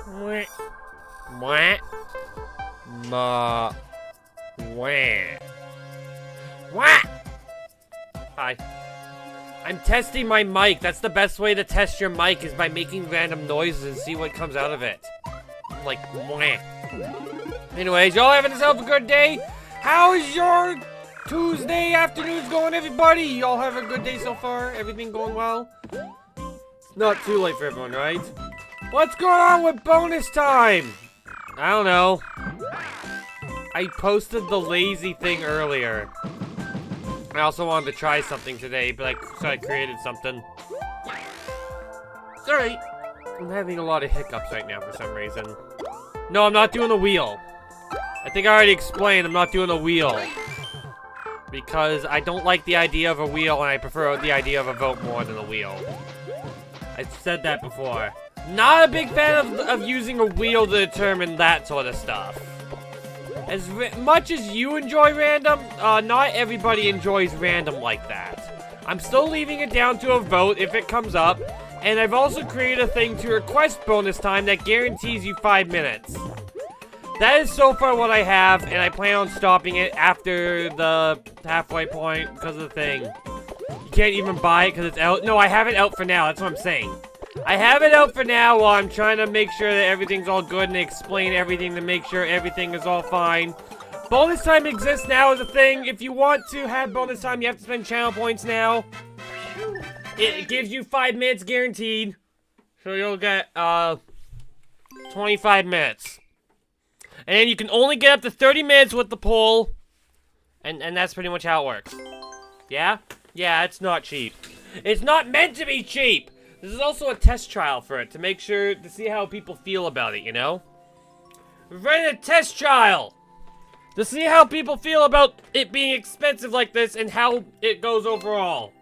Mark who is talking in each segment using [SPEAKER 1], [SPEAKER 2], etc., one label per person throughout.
[SPEAKER 1] Mwah. Mwah. Ma. Wah. Wah. Hi. I'm testing my mic. That's the best way to test your mic is by making random noises and see what comes out of it. Like, mwah. Anyways, y'all having yourself a good day? How is your Tuesday afternoons going, everybody? Y'all have a good day so far? Everything going well? It's not too late for everyone, right? What's going on with bonus time? I don't know. I posted the lazy thing earlier. I also wanted to try something today, but so I created something. Sorry. I'm having a lot of hiccups right now for some reason. No, I'm not doing the wheel. I think I already explained I'm not doing the wheel. Because I don't like the idea of a wheel, and I prefer the idea of a vote more than a wheel. I've said that before. Not a big fan of using a wheel to determine that sort of stuff. As much as you enjoy random, not everybody enjoys random like that. I'm still leaving it down to a vote if it comes up, and I've also created a thing to request bonus time that guarantees you 5 minutes. That is so far what I have, and I plan on stopping it after the halfway point because of the thing. You can't even buy it because it's out. No, I have it out for now, that's what I'm saying. I have it out for now while I'm trying to make sure that everything's all good and explain everything to make sure everything is all fine. Bonus time exists now as a thing. If you want to have bonus time, you have to spend channel points now. It gives you 5 minutes guaranteed. So you'll get, 25 minutes. And then you can only get up to 30 minutes with the poll. And that's pretty much how it works. Yeah? Yeah, it's not cheap. It's not meant to be cheap! This is also a test trial for it, to make sure, to see how people feel about it, you know? We're running a test trial! To see how people feel about it being expensive like this and how it goes overall.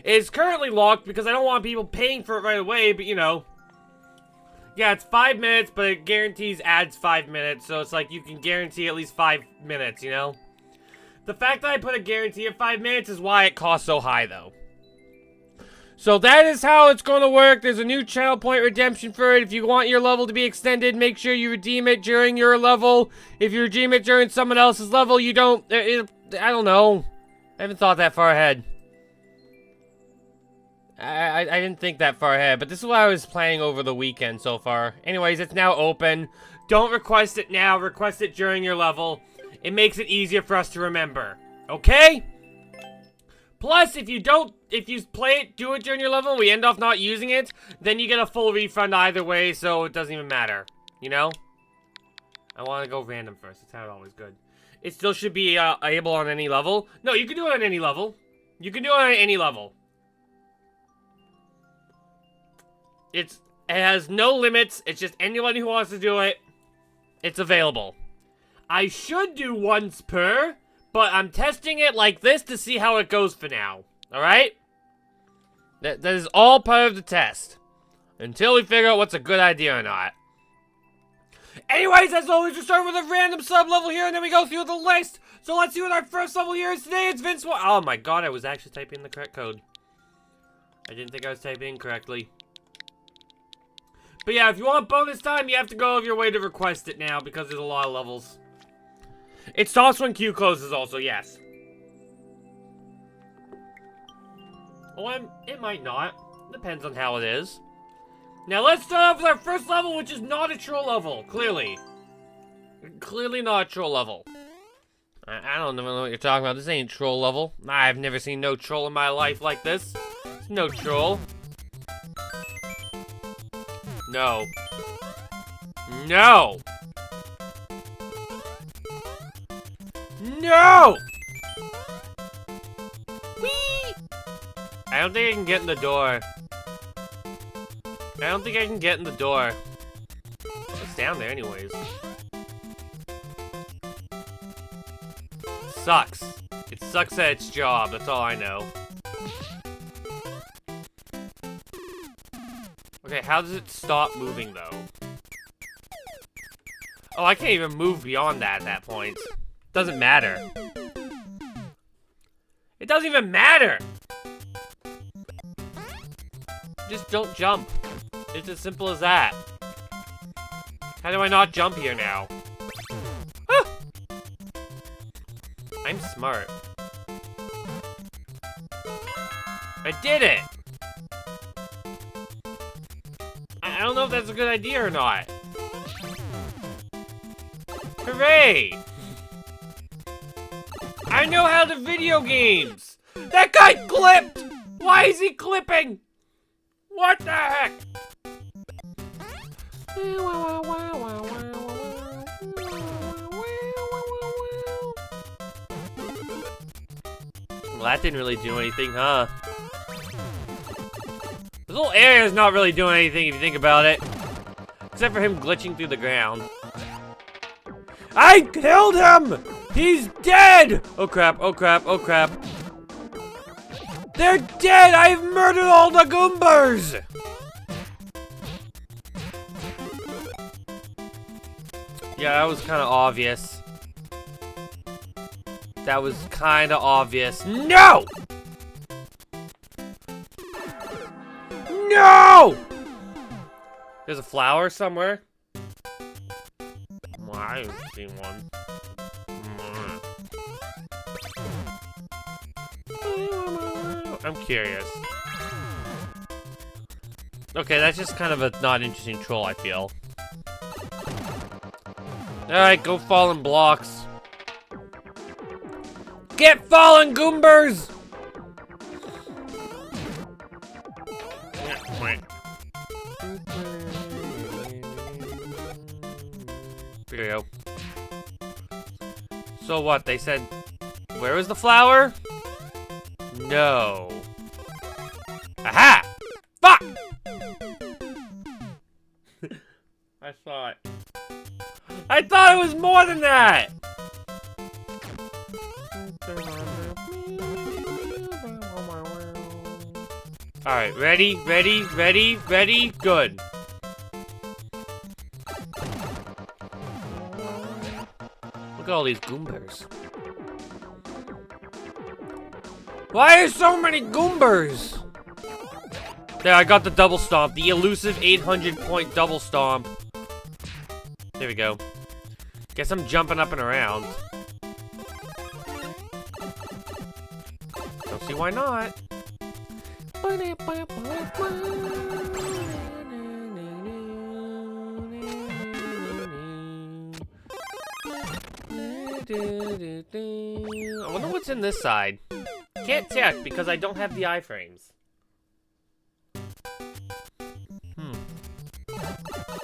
[SPEAKER 1] It's currently locked because I don't want people paying for it right away, but you know. Yeah, it's 5 minutes, but it guarantees adds 5 minutes, so it's like you can guarantee at least 5 minutes, you know? The fact that I put a guarantee of 5 minutes is why it costs so high, though. So that is how it's going to work. There's a new channel point redemption for it. If you want your level to be extended, make sure you redeem it during your level. If you redeem it during someone else's level, you don't... I don't know. I haven't thought that far ahead. I didn't think that far ahead, but this is what I was playing over the weekend so far. Anyways, it's now open. Don't request it now. Request it during your level. It makes it easier for us to remember. Okay? Plus, if you play it, do it during your level, and we end up not using it, then you get a full refund either way, so it doesn't even matter. You know? I want to go random first. That's how it always good. It still should be able on any level. No, you can do it on any level. You can do it on any level. It has no limits. It's just anyone who wants to do it. It's available. I should do once per, but I'm testing it like this to see how it goes for now. Alright? That is all part of the test. Until we figure out what's a good idea or not. Anyways, as always, we start with a random sub-level here, and then we go through the list. So let's see what our first level here is today. It's Vince. Oh my god, I was actually typing the correct code. I didn't think I was typing correctly. But yeah, if you want bonus time, you have to go out of your way to request it now, because there's a lot of levels. It stops when queue closes also, yes. Oh, it might not. Depends on how it is. Now let's start off with our first level, which is not a troll level, clearly. Clearly not a troll level. I don't know what you're talking about. This ain't troll level. I've never seen no troll in my life like this. It's no troll. No. No! No! Whee! I don't think I can get in the door. I don't think I can get in the door. It's down there anyways. Sucks. It sucks at its job, that's all I know. Okay, how does it stop moving, though? Oh, I can't even move beyond that at that point. Doesn't matter. It doesn't even matter! Just don't jump. It's as simple as that. How do I not jump here now? Ah! I'm smart. I did it! I don't know if that's a good idea or not. Hooray! I know how to video games! That guy clipped! Why is he clipping? What the heck? Well, that didn't really do anything, huh? This little area is not really doing anything if you think about it. Except for him glitching through the ground. I killed him! He's dead! Oh crap, oh crap, oh crap. They're dead! I've murdered all the Goombers! Yeah, that was kind of obvious. That was kind of obvious. No! No! There's a flower somewhere. Well, I haven't seen one. I'm curious. Okay, that's just kind of a not interesting troll, I feel. Alright, go fallen blocks. Get fallen Goombers! There we go. So what, they said, where is the flower? No. Aha! Fuck! I saw it. I thought it was more than that! Alright, ready, ready, ready, ready, good. Look at all these Goombers. Why are so many Goombers? There, I got the double stomp. The elusive 800-point double stomp. There we go. Guess I'm jumping up and around. Don't see why not. I wonder what's in this side. Can't check because I don't have the iframes.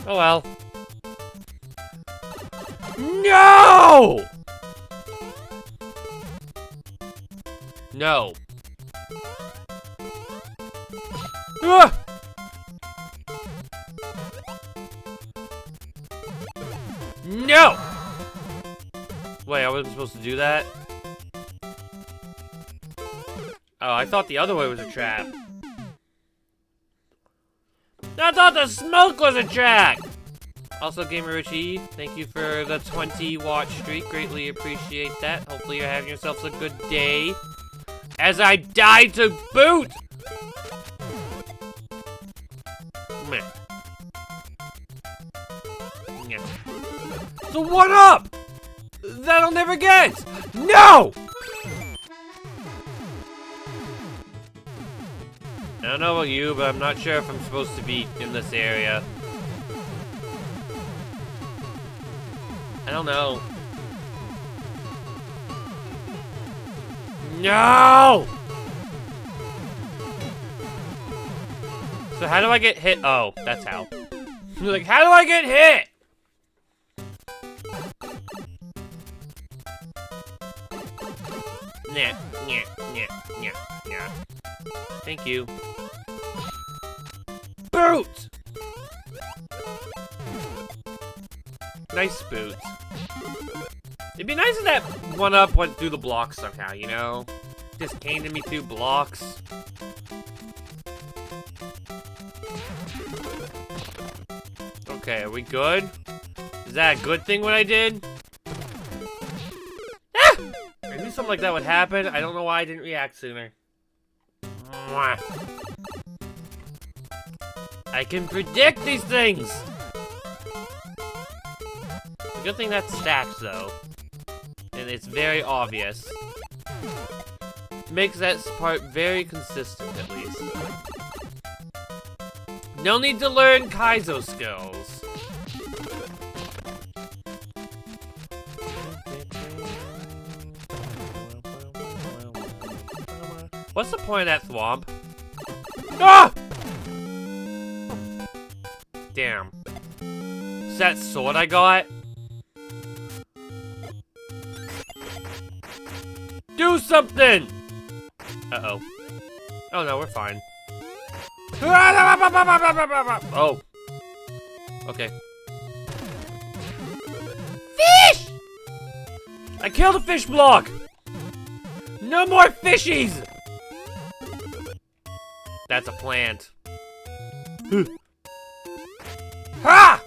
[SPEAKER 1] Oh well. No! No. Ah! No! Wait, I wasn't supposed to do that? Oh, I thought the other way was a trap. I thought the smoke was a trap! Also, Gamer Richie, thank you for the 20 watch streak. Greatly appreciate that. Hopefully you're having yourselves a good day. As I die to boot! Meh. Meh. So what up? That'll never get! No! I don't know about you, but I'm not sure if I'm supposed to be in this area. I don't know. No! So how do I get hit? Oh, that's how. Like, how do I get hit? Nah, nah, nah, nah, nah. Thank you. Boot! Nice boots. It'd be nice if that one-up went through the blocks somehow, you know? Just came to me through blocks. Okay, are we good? Is that a good thing what I did? Ah! I knew something like that would happen. I don't know why I didn't react sooner. Mwah. I can predict these things! good thing that's stacked, though. And it's very obvious. Makes that part very consistent, at least. No need to learn Kaizo skills. What's the point of that thwomp? Ah! Damn. Is that sword I got? Do something! Uh-oh. Oh no, we're fine. Oh. Okay. Fish! I killed a fish block! No more fishies! That's a plant. Ha!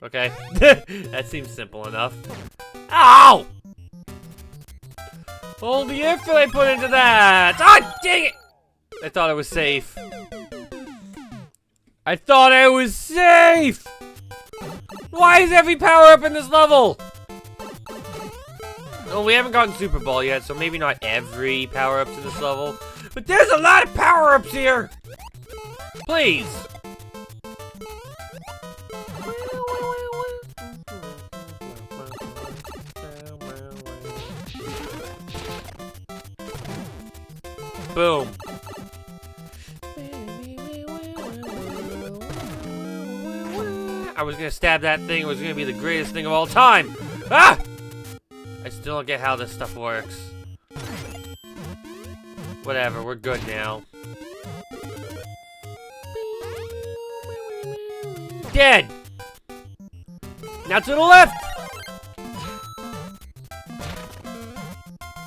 [SPEAKER 1] Okay. That seems simple enough. Ow! All the effort I put into that! Ah, dang it! I thought I was safe. I thought I was safe! Why is every power-up in this level? Well, we haven't gotten Super Ball yet, so maybe not every power-up to this level. But there's a lot of power-ups here! Please! Boom. I was gonna stab that thing. It was gonna be the greatest thing of all time. Ah! I still don't get how this stuff works. Whatever, we're good now. Dead! Now to the left!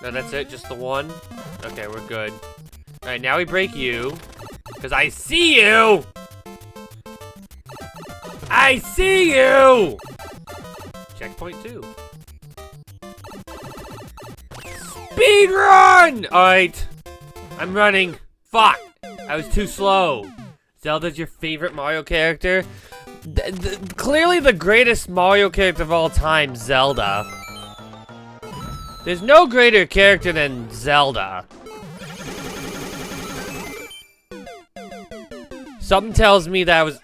[SPEAKER 1] No, that's it, just the one? Okay, we're good. Alright, now we break you. Because I see you! I see you! Checkpoint 2. Speed run! Alright. I'm running. Fuck! I was too slow. Zelda's your favorite Mario character? Clearly the greatest Mario character of all time, Zelda. There's no greater character than Zelda. Something tells me that I was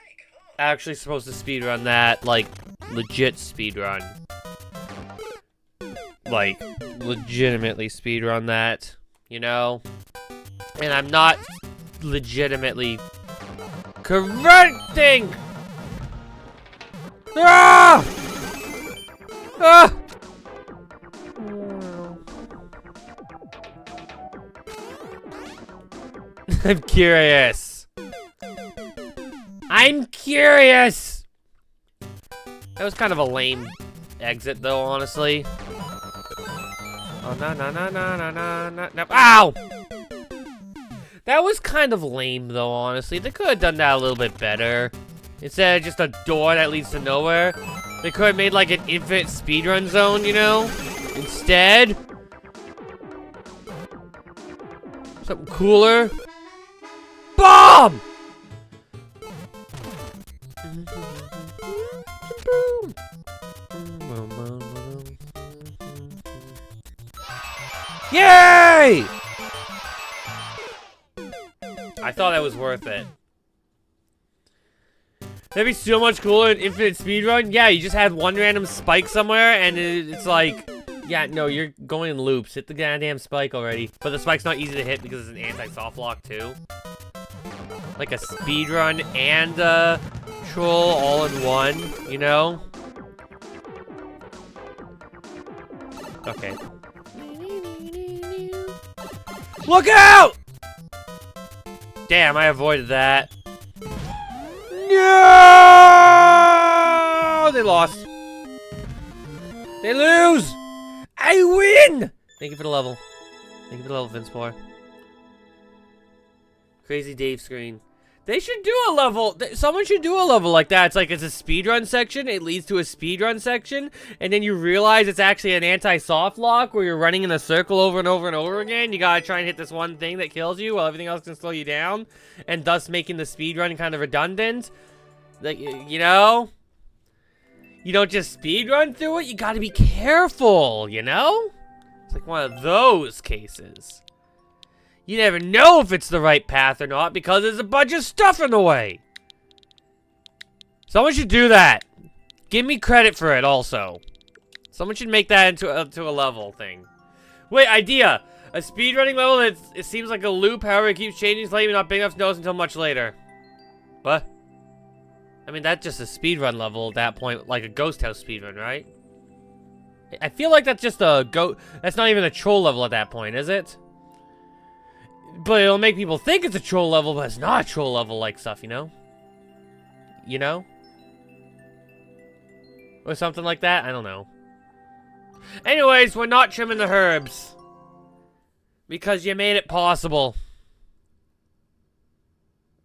[SPEAKER 1] actually supposed to speedrun that, like, legit speedrun. Like, legitimately speedrun that, you know? And I'm not legitimately correcting! Ah! Ah! I'm curious. I'm curious! That was kind of a lame exit, though, honestly. Oh, no. Ow! That was kind of lame, though, honestly. They could have done that a little bit better. Instead of just a door that leads to nowhere, they could have made, like, an infinite speedrun zone, you know? Instead. Something cooler. Bomb! Yay! I thought that was worth it. That'd be so much cooler in Infinite Speedrun. Yeah, you just had one random spike somewhere, and it's like, yeah, no, you're going in loops. Hit the goddamn spike already. But the spike's not easy to hit because it's an anti-soft lock, too. Like a speedrun and a troll all in one, you know? Okay. Look out! Damn, I avoided that. No! They lost. They lose! I win! Thank you for the level. Thank you for the level, Vincepore. Crazy Dave screen. They should do a level. Someone should do a level like that. It's like it's a speedrun section. It leads to a speedrun section. And then you realize it's actually an anti-soft lock where you're running in a circle over and over and over again. You gotta try and hit this one thing that kills you while everything else can slow you down. And thus making the speedrun kind of redundant. Like, you know? You don't just speed run through it, you gotta be careful, you know? It's like one of those cases. You never know if it's the right path or not because there's a bunch of stuff in the way. Someone should do that. Give me credit for it also. Someone should make that into a level thing. Wait, idea. A speedrunning level that it seems like a loop, however it keeps changing slightly, not big enough to notice until much later. What? I mean, that's just a speedrun level at that point, like a Ghost House speedrun, right? I feel like that's just that's not even a troll level at that point, is it? But it'll make people think it's a troll level, but it's not a troll level like stuff, you know? You know? Or something like that? I don't know. Anyways, we're not trimming the herbs. Because you made it possible.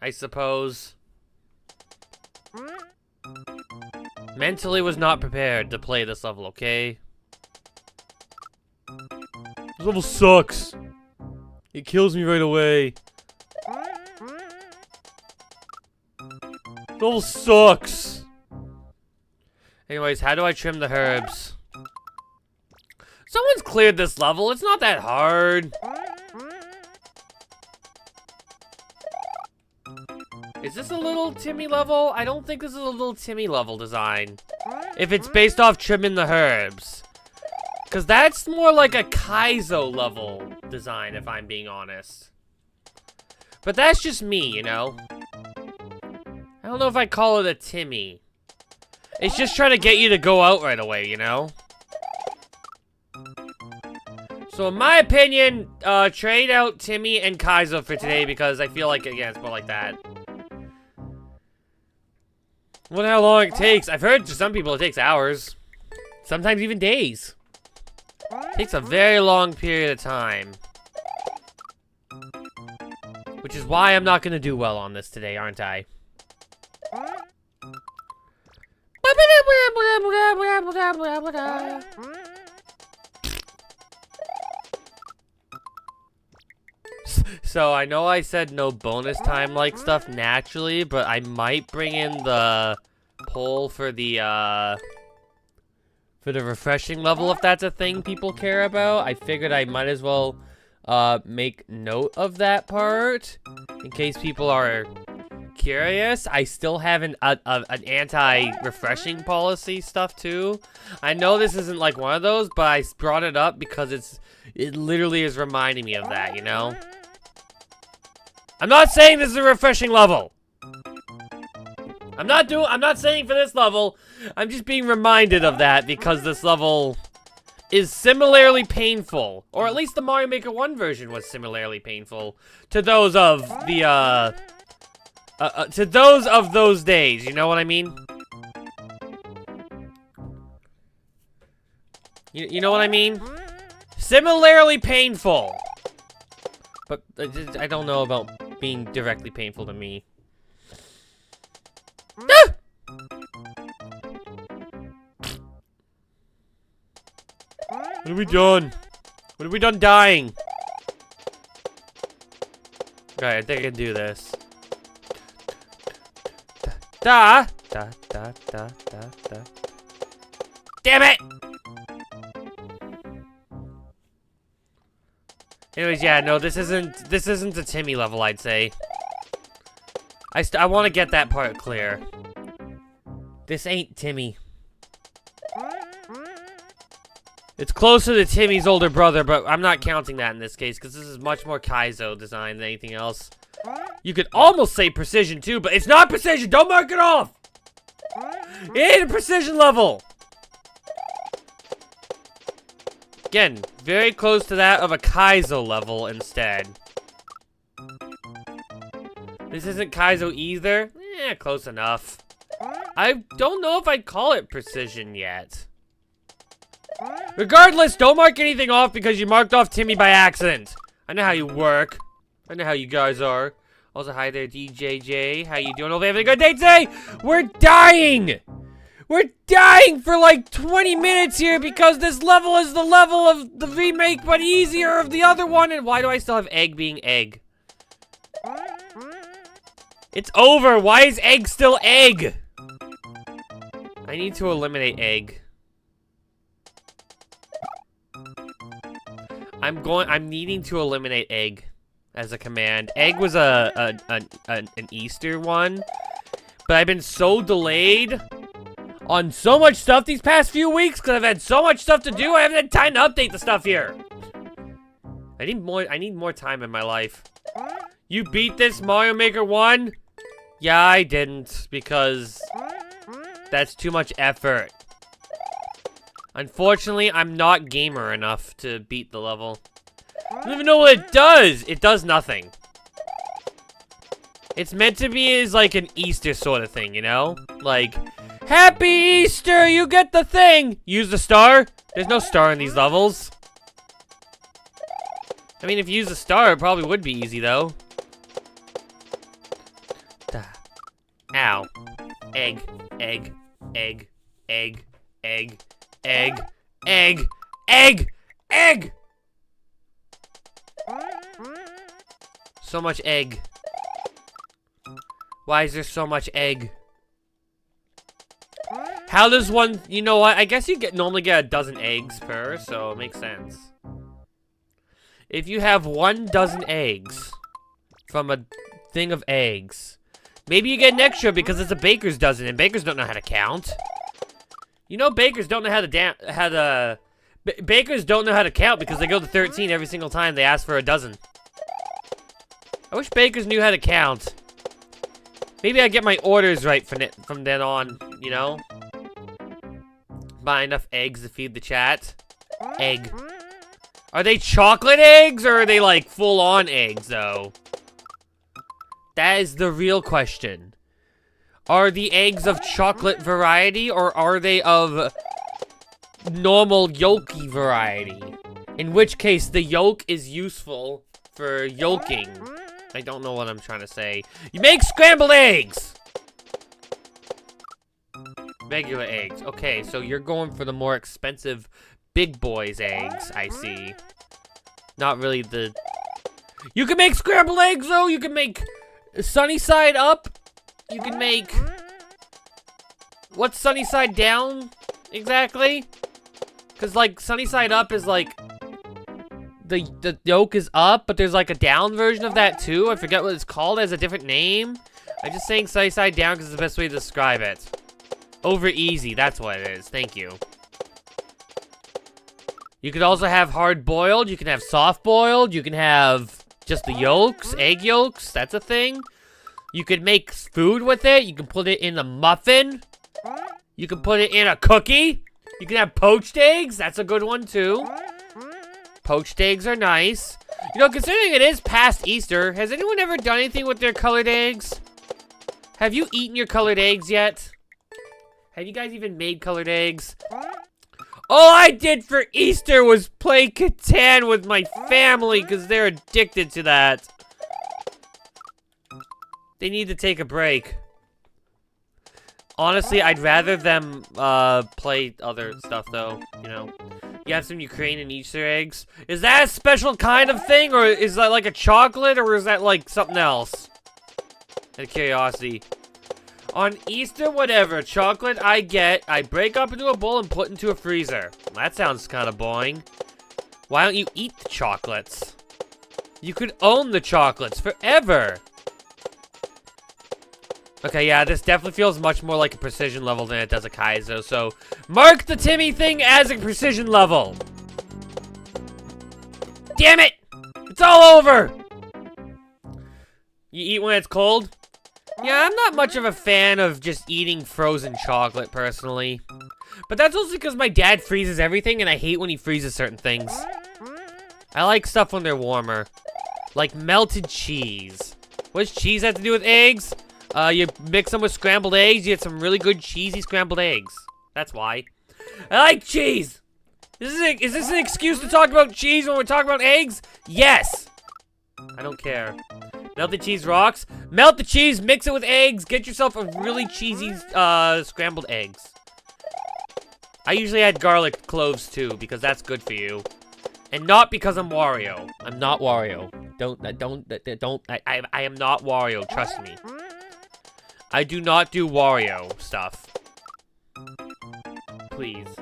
[SPEAKER 1] I suppose. Mentally was not prepared to play this level, okay? This level sucks. It kills me right away. This level sucks. Anyways, how do I trim the herbs? Someone's cleared this level. It's not that hard. Is this a little Timmy level? I don't think this is a little Timmy level design. If it's based off trimming the herbs. Because that's more like a Kaizo level design, if I'm being honest. But that's just me, you know? I don't know if I call it a Timmy. It's just trying to get you to go out right away, you know? So in my opinion, trade out Timmy and Kaizo for today because I feel like, again, it's more like that. I wonder how long it takes. I've heard to some people it takes hours. Sometimes even days. It takes a very long period of time. Which is why I'm not going to do well on this today, aren't I? So I know I said no bonus time like stuff naturally, but I might bring in the poll for the refreshing level if that's a thing people care about. I figured I might as well make note of that part in case people are curious. I still have an anti-refreshing policy stuff too. I know this isn't like one of those, but I brought it up because it literally is reminding me of that, you know? I'm not saying this is a refreshing level. I'm not saying for this level. I'm just being reminded of that because this level is similarly painful. Or at least the Mario Maker 1 version was similarly painful to those of the, to those of those days. You know what I mean? You know what I mean? Similarly painful. But I don't know about being directly painful to me. Ah! What have we done? What have we done dying? Okay, I think I can do this. Da! Da, da, da, da, da. Damn it! Anyways, yeah, no, this isn't a Timmy level, I'd say. I want to get that part clear. This ain't Timmy. It's closer to Timmy's older brother, but I'm not counting that in this case, because this is much more Kaizo design than anything else. You could almost say precision, too, but it's not precision! Don't mark it off! It ain't a precision level! Again, very close to that of a Kaizo level instead. This isn't Kaizo either. Close enough. I don't know if I'd call it precision yet. Regardless, don't mark anything off because you marked off Timmy by accident. I know how you work. I know how you guys are. Also, hi there, DJJ. How you doing? Hope you're having a good day today. We're dying! We're dying for like 20 minutes here because this level is the level of the remake, but easier of the other one. And why do I still have egg being egg? It's over. Why is egg still egg? I need to eliminate egg. I'm needing to eliminate egg as a command. Egg was an Easter one, but I've been so delayed on so much stuff these past few weeks because I've had so much stuff to do. I haven't had time to update the stuff here. I need more time in my life. You beat this Mario Maker 1? Yeah, I didn't because that's too much effort. Unfortunately, I'm not gamer enough to beat the level. I don't even know what it does. It does nothing. It's meant to be as like an Easter sort of thing, you know? Like, Happy Easter, you get the thing! Use the star? There's no star in these levels. I mean, if you use the star, it probably would be easy, though. Ow. Egg, egg, egg, egg, egg, egg, egg, egg, egg! So much egg. Why is there so much egg? How does one, you know what? I guess you normally get a dozen eggs per, so it makes sense. If you have 1 dozen eggs from a thing of eggs, maybe you get an extra because it's a baker's dozen, and bakers don't know how to count. You know, bakers don't know how to bakers don't know how to count because they go to 13 every single time they ask for a dozen. I wish bakers knew how to count. Maybe I get my orders right from then on, you know? Buy enough eggs to feed the chat. Egg. Are they chocolate eggs or are they like full-on eggs though? That is the real question. Are the eggs of chocolate variety or are they of normal yolky variety? In which case the yolk is useful for yolking. I don't know what I'm trying to say. You make scrambled eggs! Regular eggs. Okay, so you're going for the more expensive big boys eggs, I see. Not really the... You can make scrambled eggs, though! You can make sunny side up. You can make... What's sunny side down, exactly? Because, like, sunny side up is, like... The yolk is up, but there's, like, a down version of that, too. I forget what it's called. It has a different name. I'm just saying sunny side down because it's the best way to describe it. Over easy, that's what it is. Thank you. You could also have hard-boiled. You can have soft-boiled. You can have just the yolks, egg yolks. That's a thing. You could make food with it. You can put it in a muffin. You can put it in a cookie. You can have poached eggs. That's a good one, too. Poached eggs are nice. You know, considering it is past Easter, has anyone ever done anything with their colored eggs? Have you eaten your colored eggs yet? Have you guys even made colored eggs? All I did for Easter was play Catan with my family because they're addicted to that. They need to take a break. Honestly, I'd rather them play other stuff though, you know. You have some Ukrainian Easter eggs. Is that a special kind of thing, or is that like a chocolate, or is that like something else? Out of curiosity. On Easter, whatever, chocolate I get, I break up into a bowl and put into a freezer. That sounds kind of boring. Why don't you eat the chocolates? You could own the chocolates forever. Okay, yeah, this definitely feels much more like a precision level than it does a Kaizo, so mark the Timmy thing as a precision level. Damn it! It's all over! You eat when it's cold? Yeah, I'm not much of a fan of just eating frozen chocolate, personally. But that's also because my dad freezes everything, and I hate when he freezes certain things. I like stuff when they're warmer. Like melted cheese. What does cheese have to do with eggs? You mix them with scrambled eggs, you get some really good cheesy scrambled eggs. That's why. I like cheese! Is this an excuse to talk about cheese when we're talking about eggs? Yes! I don't care. Melted cheese rocks. Melt the cheese, mix it with eggs, get yourself a really cheesy scrambled eggs. I usually add garlic cloves too, because that's good for you. And not because I'm Wario. I'm not Wario. I am not Wario, trust me. I do not do Wario stuff. please.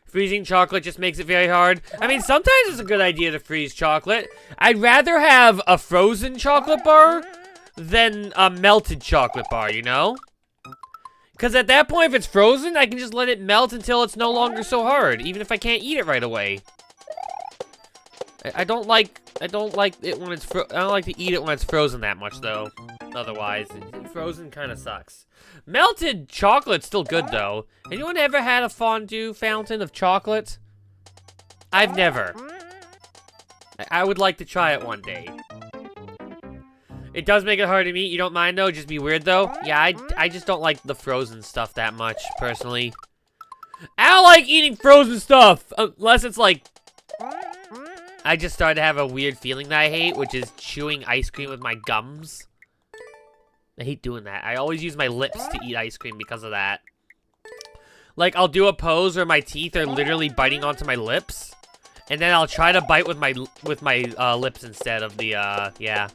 [SPEAKER 1] Freezing chocolate just makes it very hard. I mean, sometimes it's a good idea to freeze chocolate. I'd rather have a frozen chocolate bar than a melted chocolate bar, you know? Because at that point, if it's frozen, I can just let it melt until it's no longer so hard, even if I can't eat it right away. I don't like it when it's I don't like to eat it when it's frozen that much, though. Otherwise, frozen kind of sucks. Melted chocolate's still good, though. Anyone ever had a fondue fountain of chocolate? I've never. I would like to try it one day. It does make it hard to eat. You don't mind, though? Just be weird, though? Yeah, I just don't like the frozen stuff that much, personally. I don't like eating frozen stuff! Unless it's like... I just started to have a weird feeling that I hate, which is chewing ice cream with my gums. I hate doing that. I always use my lips to eat ice cream because of that. Like, I'll do a pose where my teeth are literally biting onto my lips. And then I'll try to bite with my lips instead of the, yeah.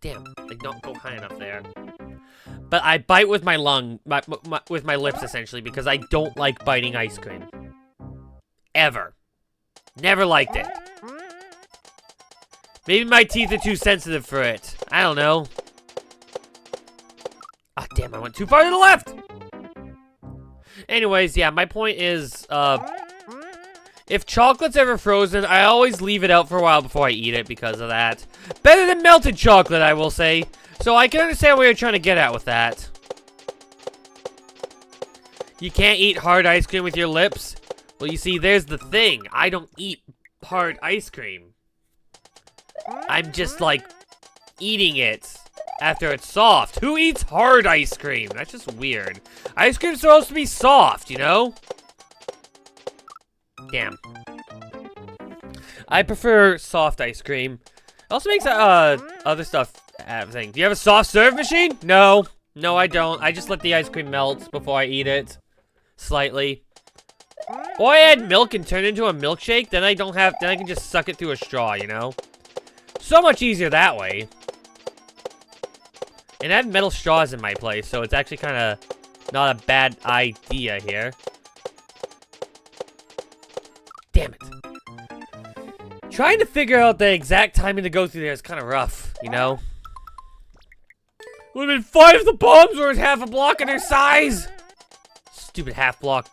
[SPEAKER 1] Damn, I don't go high enough there. But I bite with my with my lips, essentially, because I don't like biting ice cream. Ever. Never liked it. Maybe my teeth are too sensitive for it. I don't know. Ah, damn, I went too far to the left! Anyways, yeah, my point is, if chocolate's ever frozen, I always leave it out for a while before I eat it because of that. Better than melted chocolate, I will say. So I can understand what you're trying to get at with that. You can't eat hard ice cream with your lips? Well, you see, there's the thing. I don't eat hard ice cream. I'm just, like, eating it after it's soft. Who eats hard ice cream? That's just weird. Ice cream's supposed to be soft, you know? Damn. I prefer soft ice cream. It also makes, other stuff thing. Do you have a soft serve machine? No. No, I don't. I just let the ice cream melt before I eat it. Slightly. Or I add milk and turn it into a milkshake, then I can just suck it through a straw, you know? So much easier that way. And I have metal straws in my place, so it's actually kind of not a bad idea here. Damn it. Trying to figure out the exact timing to go through there is kind of rough, you know? Would have been fine if the bombs were half a block in their size! Stupid half-block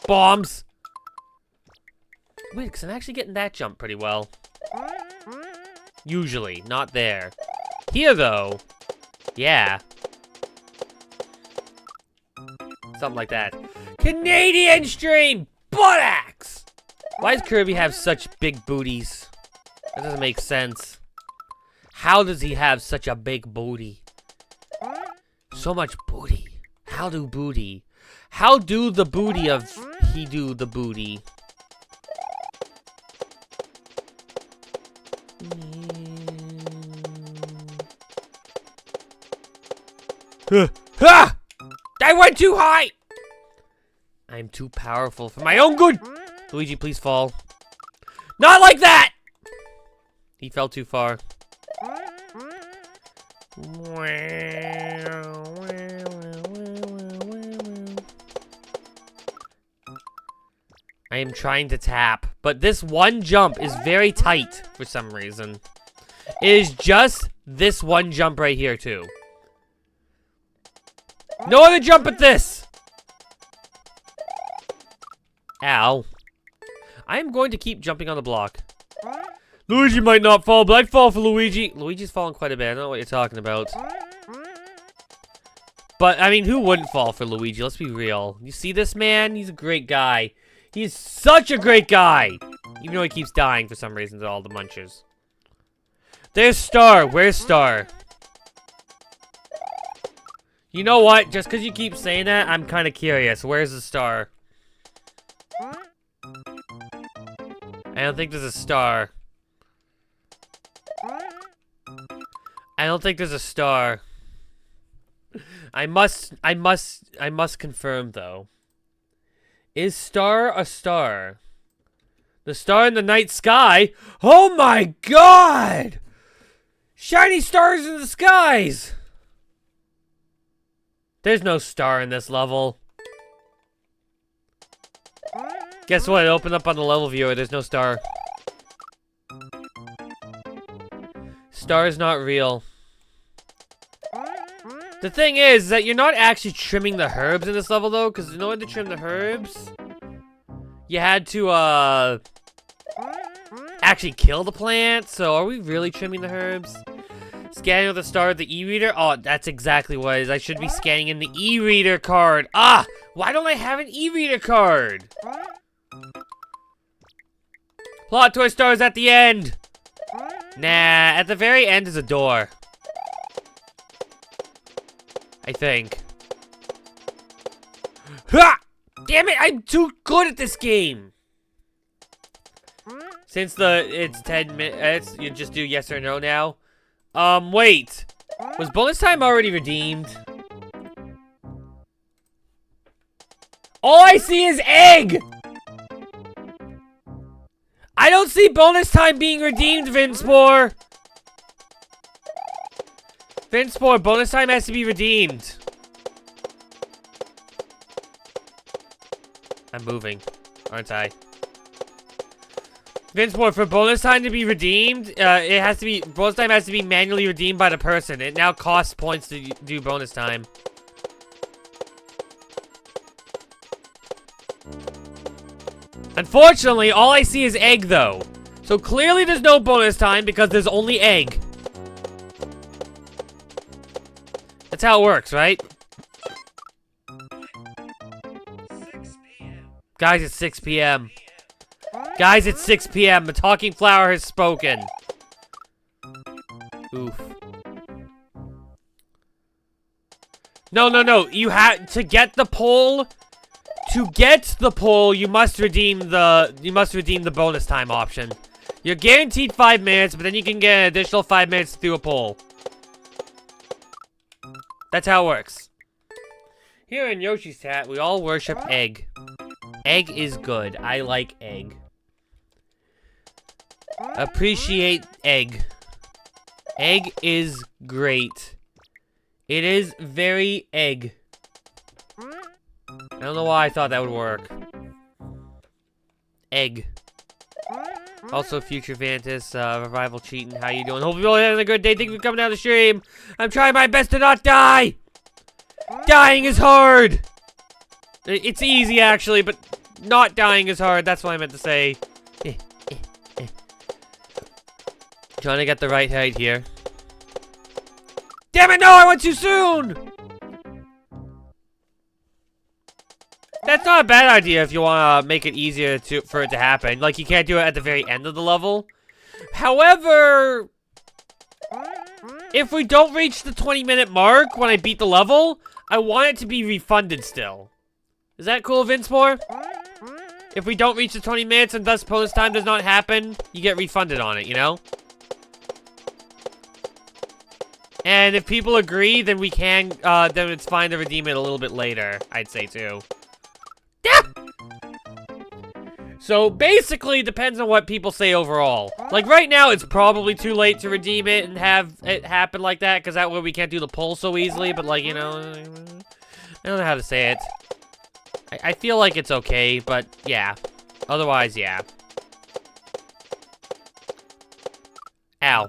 [SPEAKER 1] bombs. Wait, because I'm actually getting that jump pretty well. Usually, not there. Here, though. Yeah. Something like that. Canadian stream! Butt axe! Why does Kirby have such big booties? That doesn't make sense. How does he have such a big booty? So much booty. How do booty? How do the booty of he do the booty? Ha! I went too high! I'm too powerful for my own good! Luigi, please fall. Not like that! He fell too far. I am trying to tap, but this one jump is very tight for some reason. It is just this one jump right here, too. No other jump but this! Ow. I am going to keep jumping on the block. Luigi might not fall, but I'd fall for Luigi. Luigi's fallen quite a bit. I don't know what you're talking about. But, I mean, who wouldn't fall for Luigi? Let's be real. You see this man? He's a great guy. He's such a great guy! Even though he keeps dying for some reason to all the munchers. There's Star. Where's Star? You know what? Just because you keep saying that, I'm kind of curious. Where's the star? I don't think there's a star. I don't think there's a star. I must confirm, though. Is Star a star? The star in the night sky? Oh my god! Shiny stars in the skies! There's no star in this level. Guess what? It opened up on the level viewer. There's no star. Star is not real. The thing is that you're not actually trimming the herbs in this level, though, because in order to trim the herbs, you had to, actually kill the plant. So are we really trimming the herbs? Scanning with the star of the e-reader? Oh, that's exactly what it is. I should be scanning in the e-reader card. Ah! Why don't I have an e-reader card? Plot twist stars at the end! Nah, at the very end is a door. I think. Ha! Damn it, I'm too good at this game! Since it's 10 minutes, you just do yes or no now. Wait. Was bonus time already redeemed? All I see is egg! I don't see bonus time being redeemed, Vinspore! Vinspore, bonus time has to be redeemed. I'm moving, aren't I? Vinspore, for bonus time to be redeemed, bonus time has to be manually redeemed by the person. It now costs points to do bonus time. Unfortunately, all I see is egg, though. So clearly there's no bonus time because there's only egg. That's how it works, right?
[SPEAKER 2] 6 p.m.
[SPEAKER 1] Guys, it's 6 p.m. Guys, it's 6 p.m. The talking flower has spoken. Oof. No. You have to get the poll. To get the poll, you must redeem the bonus time option. You're guaranteed 5 minutes, but then you can get an additional 5 minutes to do a poll. That's how it works. Here in Yoshi's Hat, we all worship egg. Egg is good. I like egg. Appreciate egg. Egg is great. It is very egg. I don't know why I thought that would work. Egg. Also, Future Vantis, Revival Cheating, how you doing? Hope you're all having a good day. Thank you for coming down the stream. I'm trying my best to not die! Dying is hard! It's easy, actually, but not dying is hard. That's what I meant to say. Trying to get the right height here. Damn it, no! I went too soon! That's not a bad idea if you want to make it easier for it to happen. Like, you can't do it at the very end of the level. However, if we don't reach the 20-minute mark when I beat the level, I want it to be refunded still. Is that cool, Vinspore? If we don't reach the 20 minutes and thus bonus time does not happen, you get refunded on it, you know? And if people agree, then we can, then it's fine to redeem it a little bit later, I'd say, too. So basically, it depends on what people say overall. Like right now, it's probably too late to redeem it and have it happen like that, because that way we can't do the poll so easily. But like, you know, I don't know how to say it. I feel like it's okay, but yeah. Otherwise, yeah. Ow.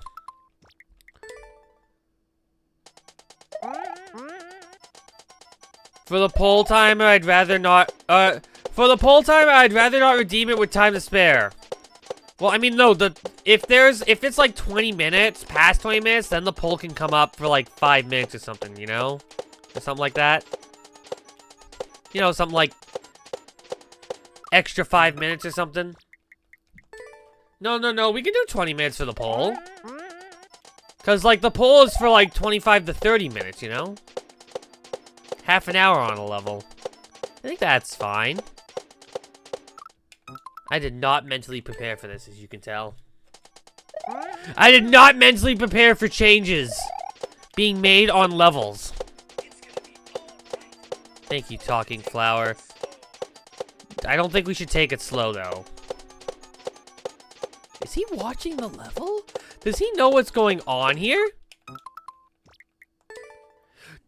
[SPEAKER 1] For the poll timer, I'd rather not, for the poll timer, I'd rather not redeem it with time to spare. Well, I mean, no, if it's like 20 minutes, past 20 minutes, then the poll can come up for like 5 minutes or something, you know? Or something like that. You know, something like extra 5 minutes or something. No, we can do 20 minutes for the poll. Because, like, the poll is for like 25 to 30 minutes, you know? Half an hour on a level. I think that's fine. I did not mentally prepare for this, as you can tell. I did not mentally prepare for changes being made on levels. Thank you, Talking Flower. I don't think we should take it slow, though. Is he watching the level? Does he know what's going on here?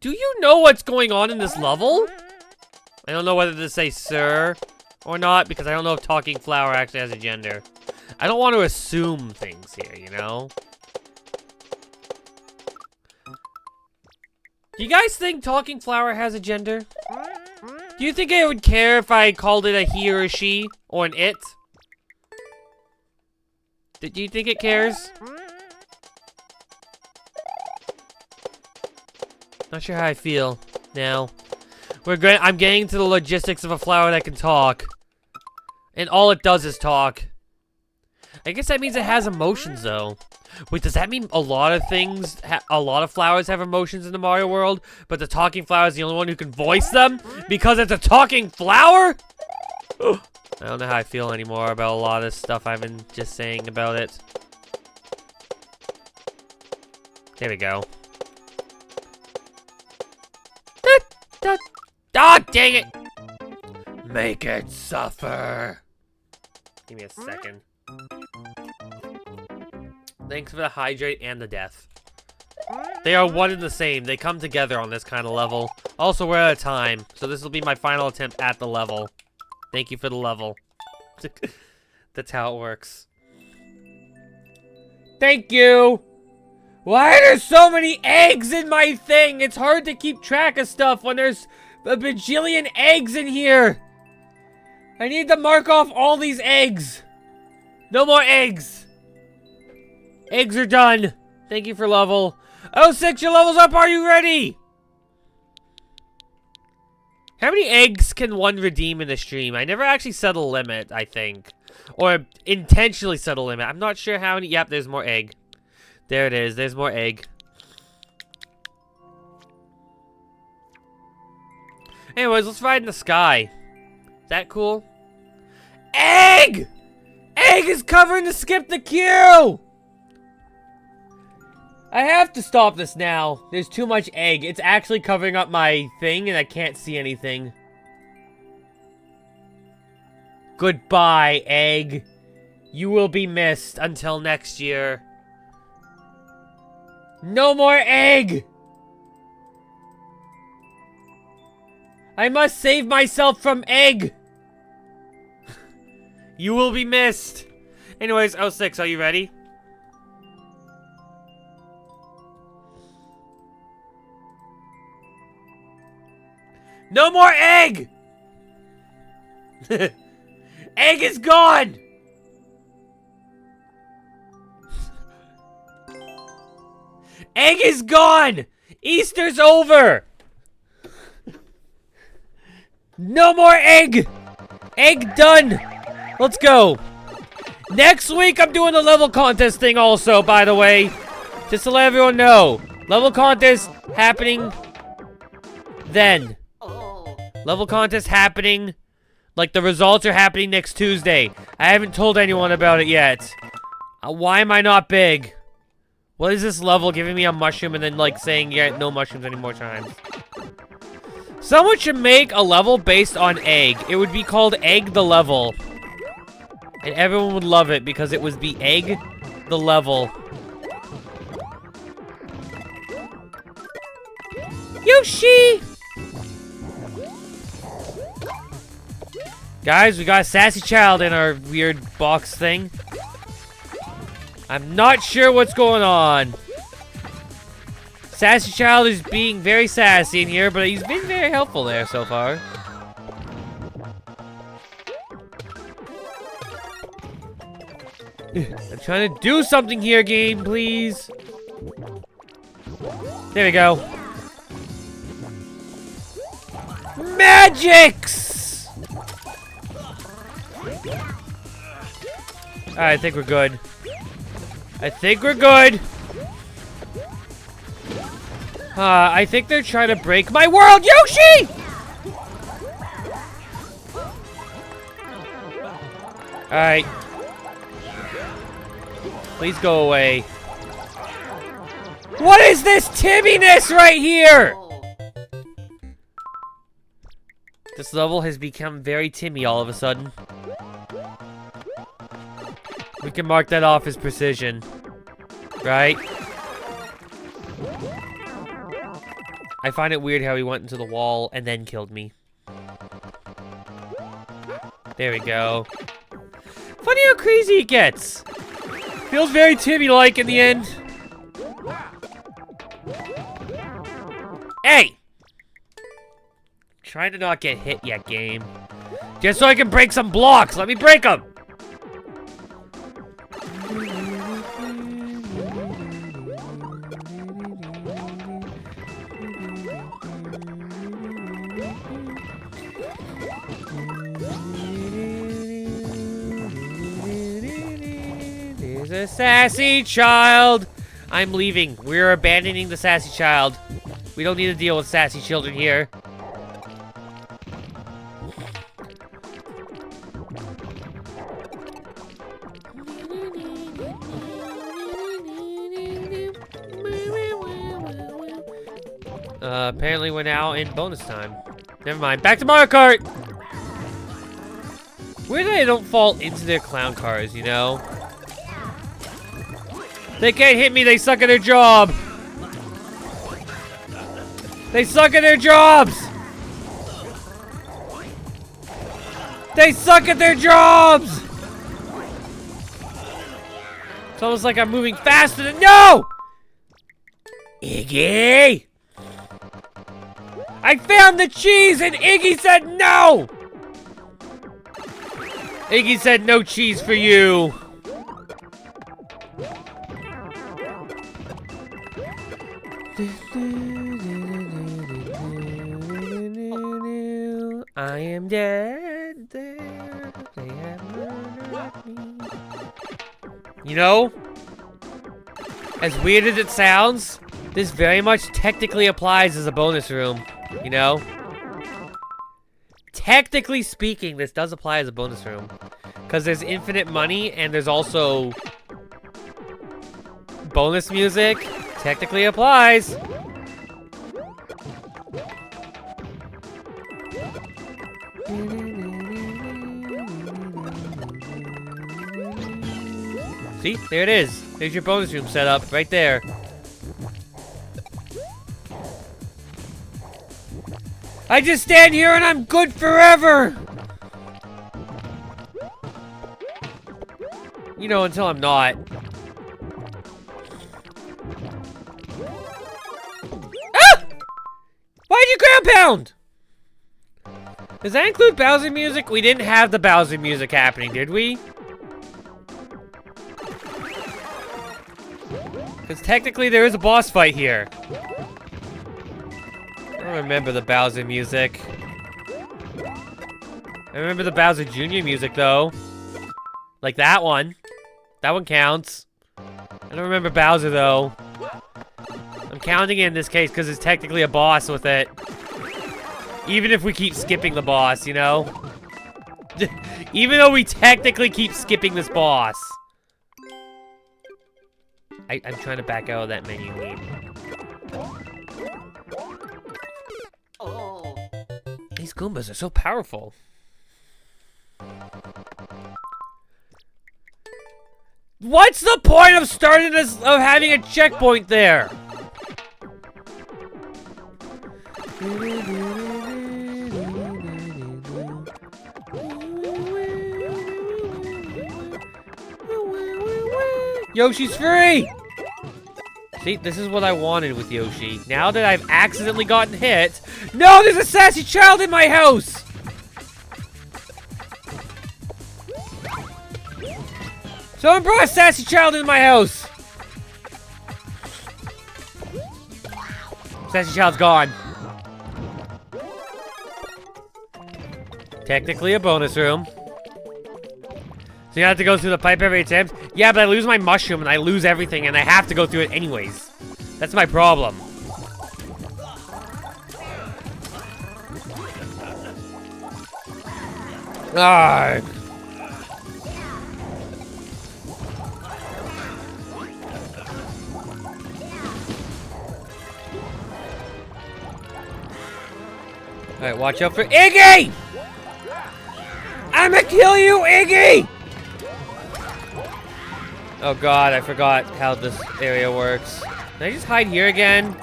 [SPEAKER 1] Do you know what's going on in this level? I don't know whether to say sir Or not, because I don't know if talking flower actually has a gender. I don't want to assume things here, you know? Do you guys think talking flower has a gender? Do you think it would care if I called it a he or a she? Or an it? Do you think it cares? Not sure how I feel now. I'm getting to the logistics of a flower that can talk. And all it does is talk. I guess that means it has emotions, though. Wait, does that mean a lot of things, a lot of flowers have emotions in the Mario world, but the talking flower is the only one who can voice them? Because it's a talking flower? I don't know how I feel anymore about a lot of stuff I've been just saying about it. There we go. Ah, dang it! Make it suffer. Give me a second. Thanks for the hydrate and the death. They are one and the same. They come together on this kind of level. Also, we're out of time, so this will be my final attempt at the level. Thank you for the level. That's how it works. Thank you! Why are there so many eggs in my thing? It's hard to keep track of stuff when there's a bajillion eggs in here. I need to mark off all these eggs. No more eggs. Eggs are done. Thank you for level. Oh, 6, your level's up. Are you ready? How many eggs can one redeem in the stream? I never actually set a limit, I think. Or intentionally set a limit. I'm not sure how many. Yep, there's more egg. There it is. There's more egg. Anyways, let's ride in the sky. Is that cool? Egg! Egg is covering to skip the queue! I have to stop this now. There's too much egg. It's actually covering up my thing and I can't see anything. Goodbye, egg. You will be missed until next year. No more egg! I must save myself from egg! You will be missed! Anyways, 06, are you ready? No more egg! Egg is gone! Egg is gone! Easter's over! No more egg! Egg done! Let's go! Next week, I'm doing the level contest thing also, by the way. Just to let everyone know. Level contest happening then. Level contest happening. Like, the results are happening next Tuesday. I haven't told anyone about it yet. Why am I not big? What is this level giving me a mushroom and then, like, saying, yeah, no mushrooms anymore times? Someone should make a level based on egg. It would be called Egg the Level. And everyone would love it because it would be Egg the Level. Yoshi! Guys, we got a sassy child in our weird box thing. I'm not sure what's going on. Sassy child is being very sassy in here, but he's been very helpful there so far. I'm trying to do something here, game, please. There we go. Magics! Alright, I think we're good. I think we're good. I think they're trying to break my world, Yoshi! Alright. Please go away. What is this Timminess right here? This level has become very Timmy all of a sudden. We can mark that off as precision. Right? I find it weird how he went into the wall and then killed me. There we go. Funny how crazy it gets. Feels very Timmy-like in the end. Hey! Trying to not get hit yet, game. Just so I can break some blocks. Let me break them. There's a sassy child. I'm leaving. We're abandoning the sassy child. We don't need to deal with sassy children here. Apparently we're now in bonus time. Never mind. Back to Mario Kart! Weird that I don't fall into their clown cars, you know? They can't hit me, they suck at their job! They suck at their jobs! They suck at their jobs! It's almost like I'm moving faster than— No! Iggy! I found the cheese and Iggy said no! Iggy said no cheese for you. I am dead there. They have murdered me. You know, as weird as it sounds, this very much technically applies as a bonus room. You know? Technically speaking, this does apply as a bonus room. Because there's infinite money and there's also bonus music. Technically applies. See? There it is. There's your bonus room set up right there. I just stand here and I'm good forever! You know, until I'm not. Ah! Why'd you ground pound? Does that include Bowser music? We didn't have the Bowser music happening, did we? Because technically there is a boss fight here. I don't remember the Bowser music. I remember the Bowser Jr. music, though. Like that one. That one counts. I don't remember Bowser, though. I'm counting it in this case because it's technically a boss with it. Even if we keep skipping the boss, you know? Even though we technically keep skipping this boss. I'm trying to back out of that menu game. These Goombas are so powerful. What's the point of starting this, of having a checkpoint there? Yoshi's free! See, this is what I wanted with Yoshi. Now that I've accidentally gotten hit— No, there's a sassy child in my house! Someone brought a sassy child in my house! Sassy child's gone. Technically a bonus room. So you have to go through the pipe every attempt? Yeah, but I lose my mushroom and I lose everything and I have to go through it anyways. That's my problem. Arrgh. Alright, watch out for Iggy! I'ma kill you, Iggy! Oh god, I forgot how this area works. Can I just hide here again?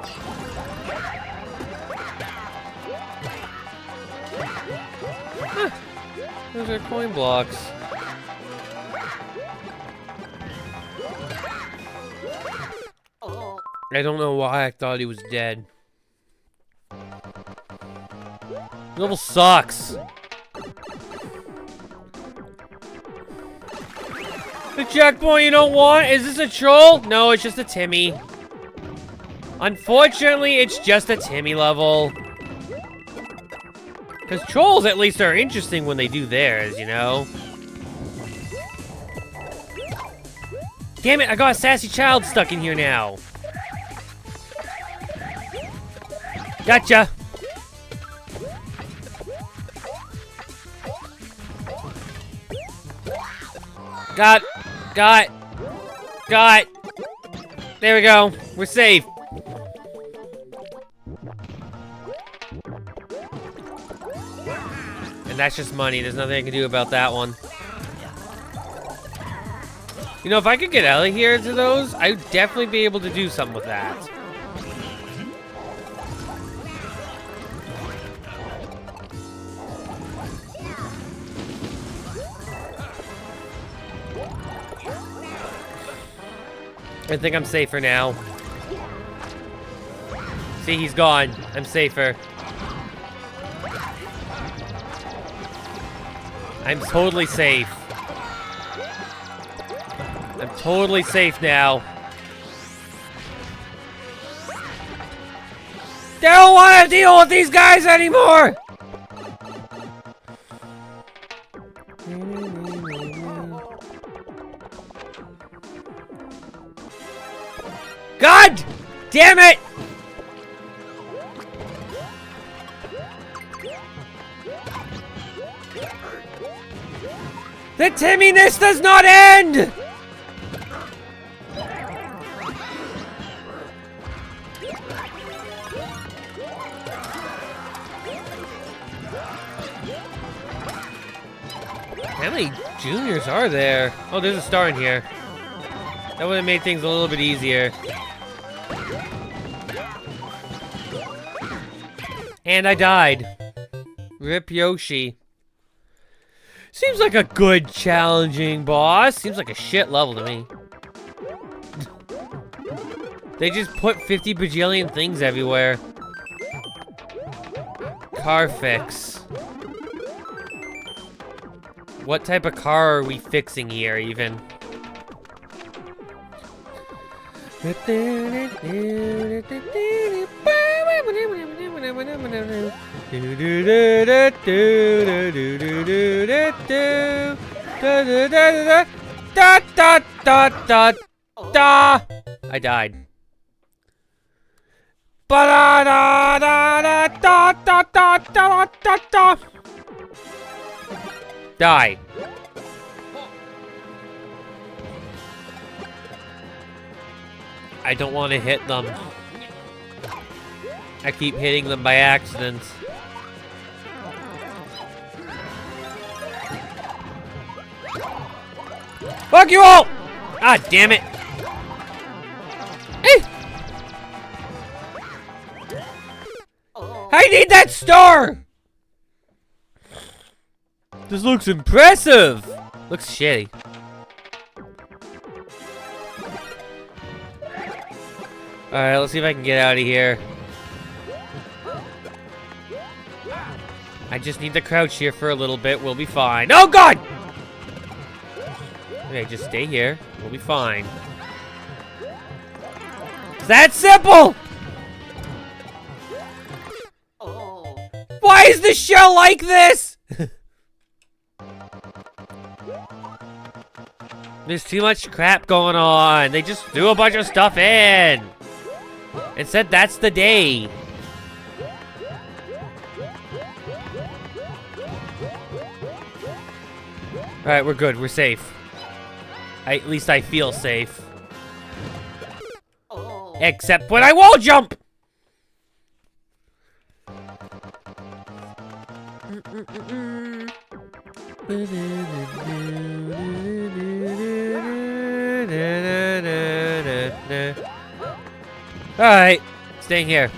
[SPEAKER 1] Huh. Those are coin blocks. I don't know why I thought he was dead. Level sucks. The checkpoint you don't want? Is this a troll? No, it's just a Timmy. Unfortunately, it's just a Timmy level. Because trolls at least are interesting when they do theirs, you know? Damn it, I got a sassy child stuck in here now. Gotcha. Got. There we go. We're safe. And that's just money. There's nothing I can do about that one. You know, if I could get out of here to those, I'd definitely be able to do something with that. I think I'm safer now. See, he's gone. I'm safer. I'm totally safe. I'm totally safe now. They don't want to deal with these guys anymore! God damn it! The Timminess does not end! How many juniors are there? Oh, there's a star in here. That would have made things a little bit easier. And I died. Rip Yoshi. Seems like a good challenging boss. Seems like a shit level to me. They just put 50 bajillion things everywhere. Car fix. What type of car are we fixing here, even? I died. Die. I don't want to hit them. I keep hitting them by accident. Fuck you all! Ah, damn it. Hey! I need that star! This looks impressive! Looks shitty. Alright, let's see if I can get out of here. I just need to crouch here for a little bit. We'll be fine. Oh, God! Okay, just stay here. We'll be fine. It's that simple! Why is the show like this? There's too much crap going on. They just threw a bunch of stuff in. And said that's the day. Alright, we're good. We're safe. At least I feel safe. Except when I wall jump! Alright, staying here.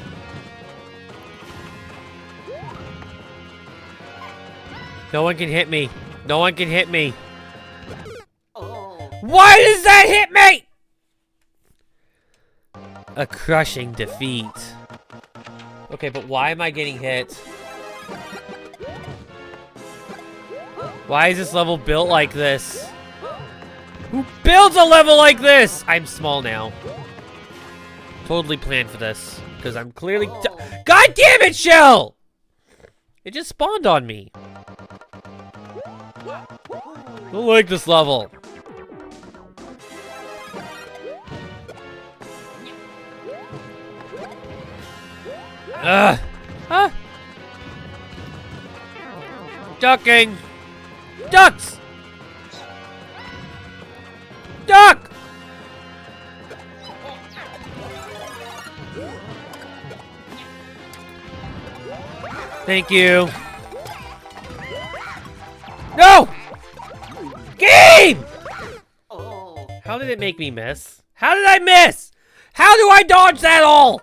[SPEAKER 1] No one can hit me. No one can hit me. Why does that hit me? A crushing defeat. Okay, but why am I getting hit? Why is this level built like this? Who builds a level like this? I'm small now. Totally planned for this. Because I'm clearly... God damn it, Shell! It just spawned on me. I don't like this level. Ugh. Ah. Ducking. Ducks. Duck. Thank you. No! Game! How did it make me miss? How did I miss? How do I dodge that all?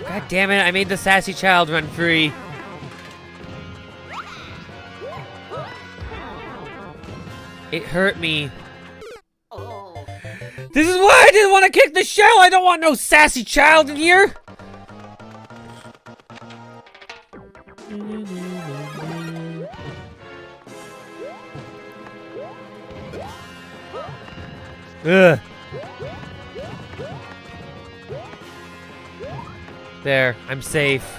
[SPEAKER 1] God damn it, I made the sassy child run free. It hurt me. This is why I didn't want to kick the shell! I don't want no sassy child in here! Ugh. There, I'm safe.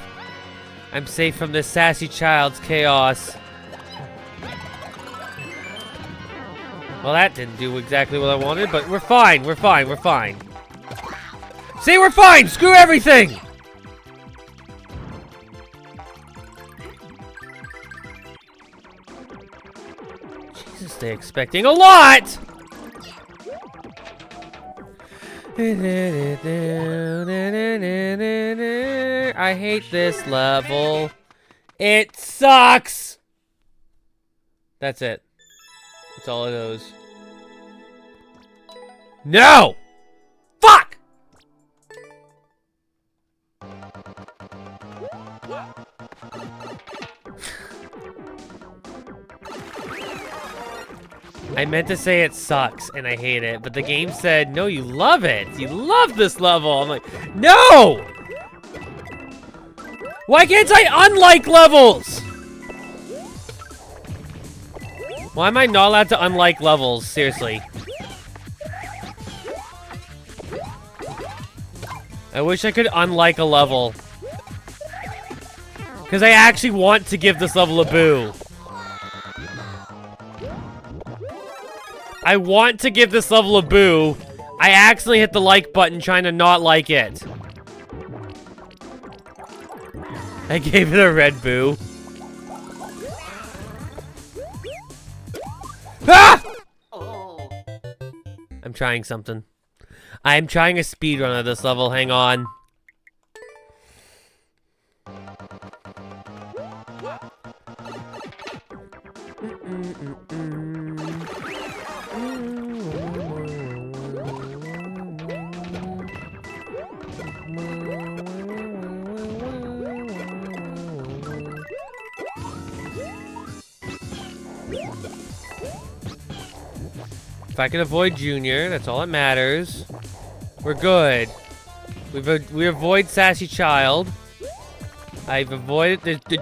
[SPEAKER 1] I'm safe from this sassy child's chaos. Well, that didn't do exactly what I wanted, but we're fine, we're fine, we're fine. See, we're fine! Screw everything! Jesus, they're expecting a lot! I hate this level. It sucks! That's it. That's all it is. No! Fuck! I meant to say it sucks and I hate it, but the game said, no, you love it. You love this level. I'm like, no! Why can't I unlike levels? Why am I not allowed to unlike levels? Seriously. I wish I could unlike a level. Because I actually want to give this level a boo. I want to give this level a boo. I accidentally hit the like button trying to not like it. I gave it a red boo. Ah! I'm trying something. I'm trying a speedrun of this level. Hang on. If I can avoid Junior, that's all that matters. We're good. We avoid Sassy Child. I've avoided the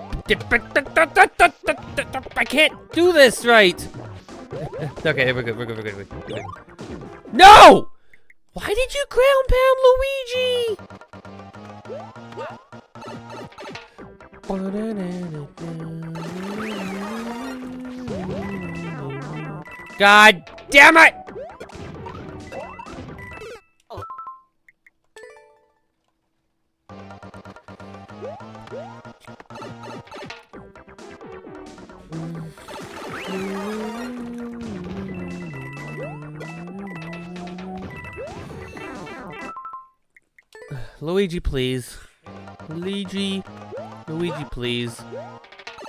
[SPEAKER 1] I can't do this right. Okay, we're good. We're good. We're good. We're good. No! Why did you ground pound Luigi? God damn it! Luigi, please. Luigi, please.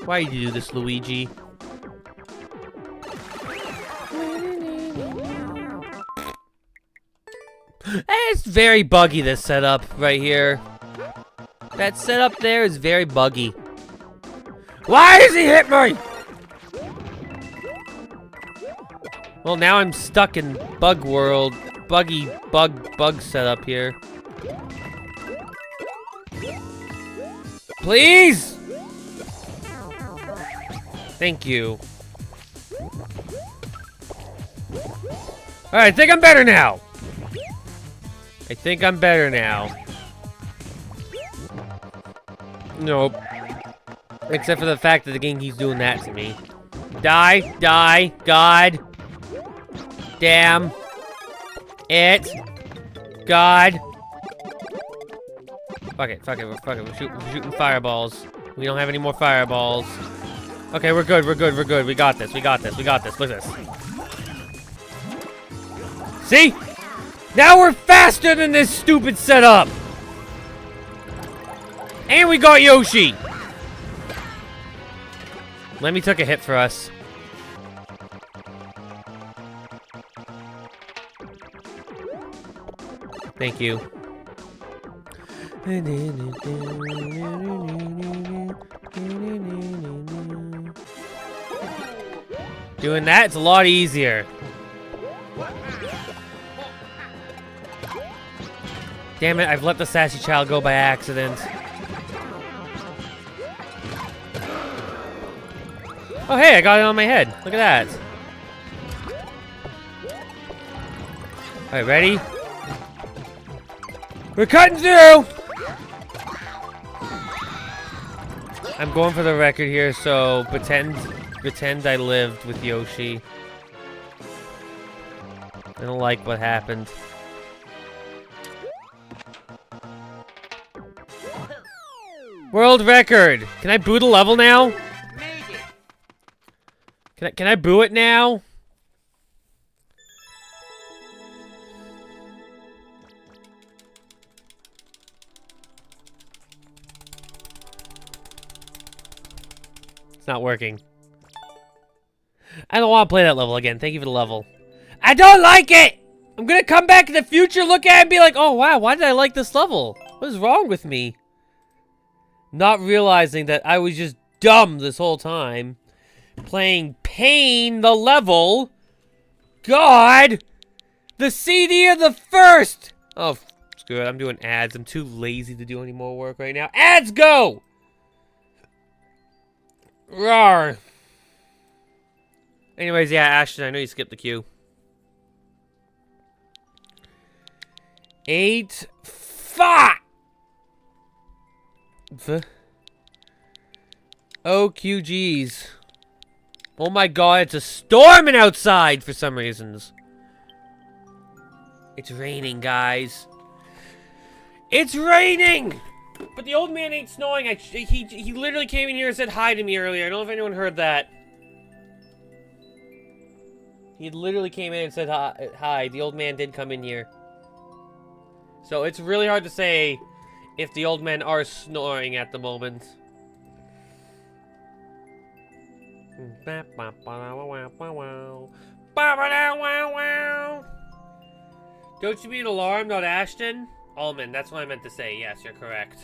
[SPEAKER 1] Why do you do this, Luigi? It's very buggy, this setup right here. That setup there is very buggy. Why does he hit me? Well, now I'm stuck in bug world. Buggy bug setup here. Please! Thank you. Alright, I think I'm better now. I think I'm better now. Nope. Except for the fact that the game keeps doing that to me. Die, die, God. Damn. It. God. Fuck it, fuck it, we're shooting fireballs. We don't have any more fireballs. Okay, we're good, we're good, we're good. We got this, we got this, we got this. Look at this. See? Now we're faster than this stupid setup! And we got Yoshi! Lemmy took a hit for us. Thank you. Doing that, it's a lot easier. Damn it, I've let the sassy child go by accident. Oh hey, I got it on my head. Look at that. Alright, ready? We're cutting through! I'm going for the record here, so pretend I lived with Yoshi. I don't like what happened. World record! Can I boot a level now? Can I boo it now? It's not working. I don't want to play that level again. Thank you for the level. I don't like it! I'm gonna come back in the future, look at it, and be like, oh wow, why did I like this level? What is wrong with me? Not realizing that I was just dumb this whole time. Playing Pain, the level. God! The CD of the first! Oh, screw it. I'm doing ads. I'm too lazy to do any more work right now. Ads go! Rawr. Anyways, yeah, Ashton, I know you skipped the queue. 8 5 OQGs. Oh my god, it's a storming outside for some reasons. It's raining, guys. It's raining! But the old man ain't snowing. He literally came in here and said hi to me earlier. I don't know if anyone heard that. He literally came in and said hi. The old man did come in here. So it's really hard to say if the old men are snoring at the moment. Don't you mean alarm, not Ashton? Almond, that's what I meant to say. Yes, you're correct.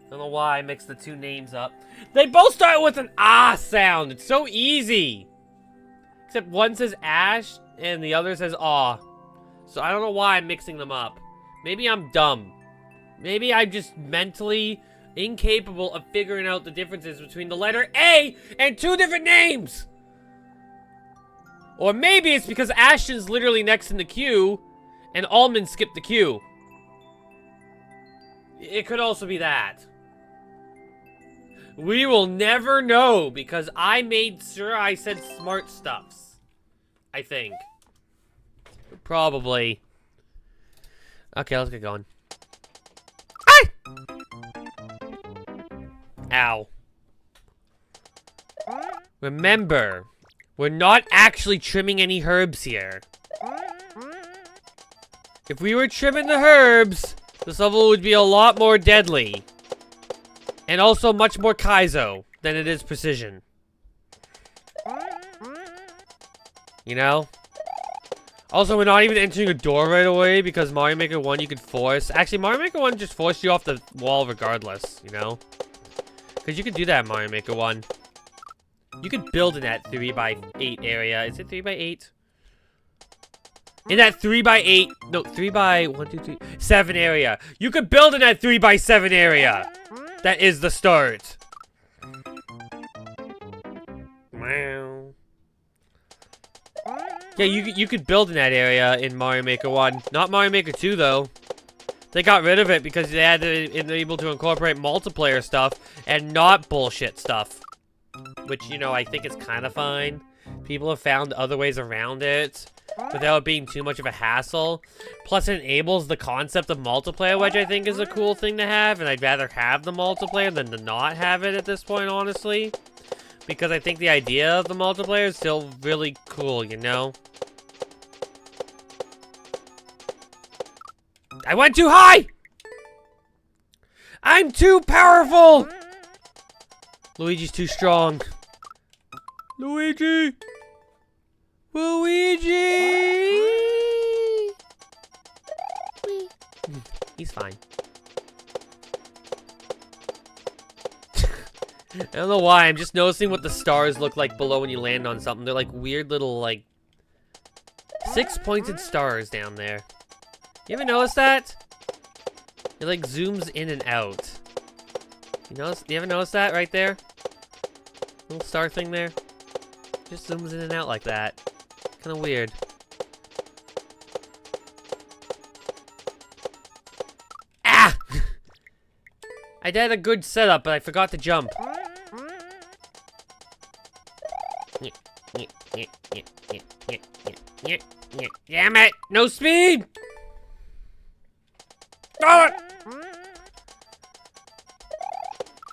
[SPEAKER 1] I don't know why I mixed the two names up. They both start with an ah sound. It's so easy. Except one says ash and the other says aw. So I don't know why I'm mixing them up. Maybe I'm dumb. Maybe I'm just mentally incapable of figuring out the differences between the letter A and two different names. Or maybe it's because Ashton's literally next in the queue and Almond skipped the queue. It could also be that. We will never know because I made sure I said smart stuffs. I think. Probably. Okay, let's get going. Ah! Ow. Remember, we're not actually trimming any herbs here. If we were trimming the herbs, this level would be a lot more deadly. And also much more Kaizo than it is precision. You know? Also, we're not even entering a door right away because Mario Maker 1 you could force. Actually, Mario Maker 1 just forced you off the wall regardless, you know? Because you could do that in Mario Maker 1. You could build in that 3x8 area. Is it 3x8? In that 3x8, no, 7 area. You could build in that 3x7 area. That is the start. Wow. Yeah, you could build in that area in Mario Maker 1. Not Mario Maker 2, though. They got rid of it because they had to able to incorporate multiplayer stuff and not bullshit stuff. Which, you know, I think is kind of fine. People have found other ways around it without it being too much of a hassle. Plus, it enables the concept of multiplayer, which I think is a cool thing to have. And I'd rather have the multiplayer than to not have it at this point, honestly. Because I think the idea of the multiplayer is still really cool, you know? I went too high! I'm too powerful! Luigi's too strong. Luigi! Luigi! He's fine. I don't know why, I'm just noticing what the stars look like below when you land on something. They're like weird little, like, 6-pointed stars down there. You ever notice that? It like zooms in and out. You ever notice that right there? Little star thing there? Just zooms in and out like that. Kinda weird. Ah! I did a good setup, but I forgot to jump. Damn it! No speed! Oh!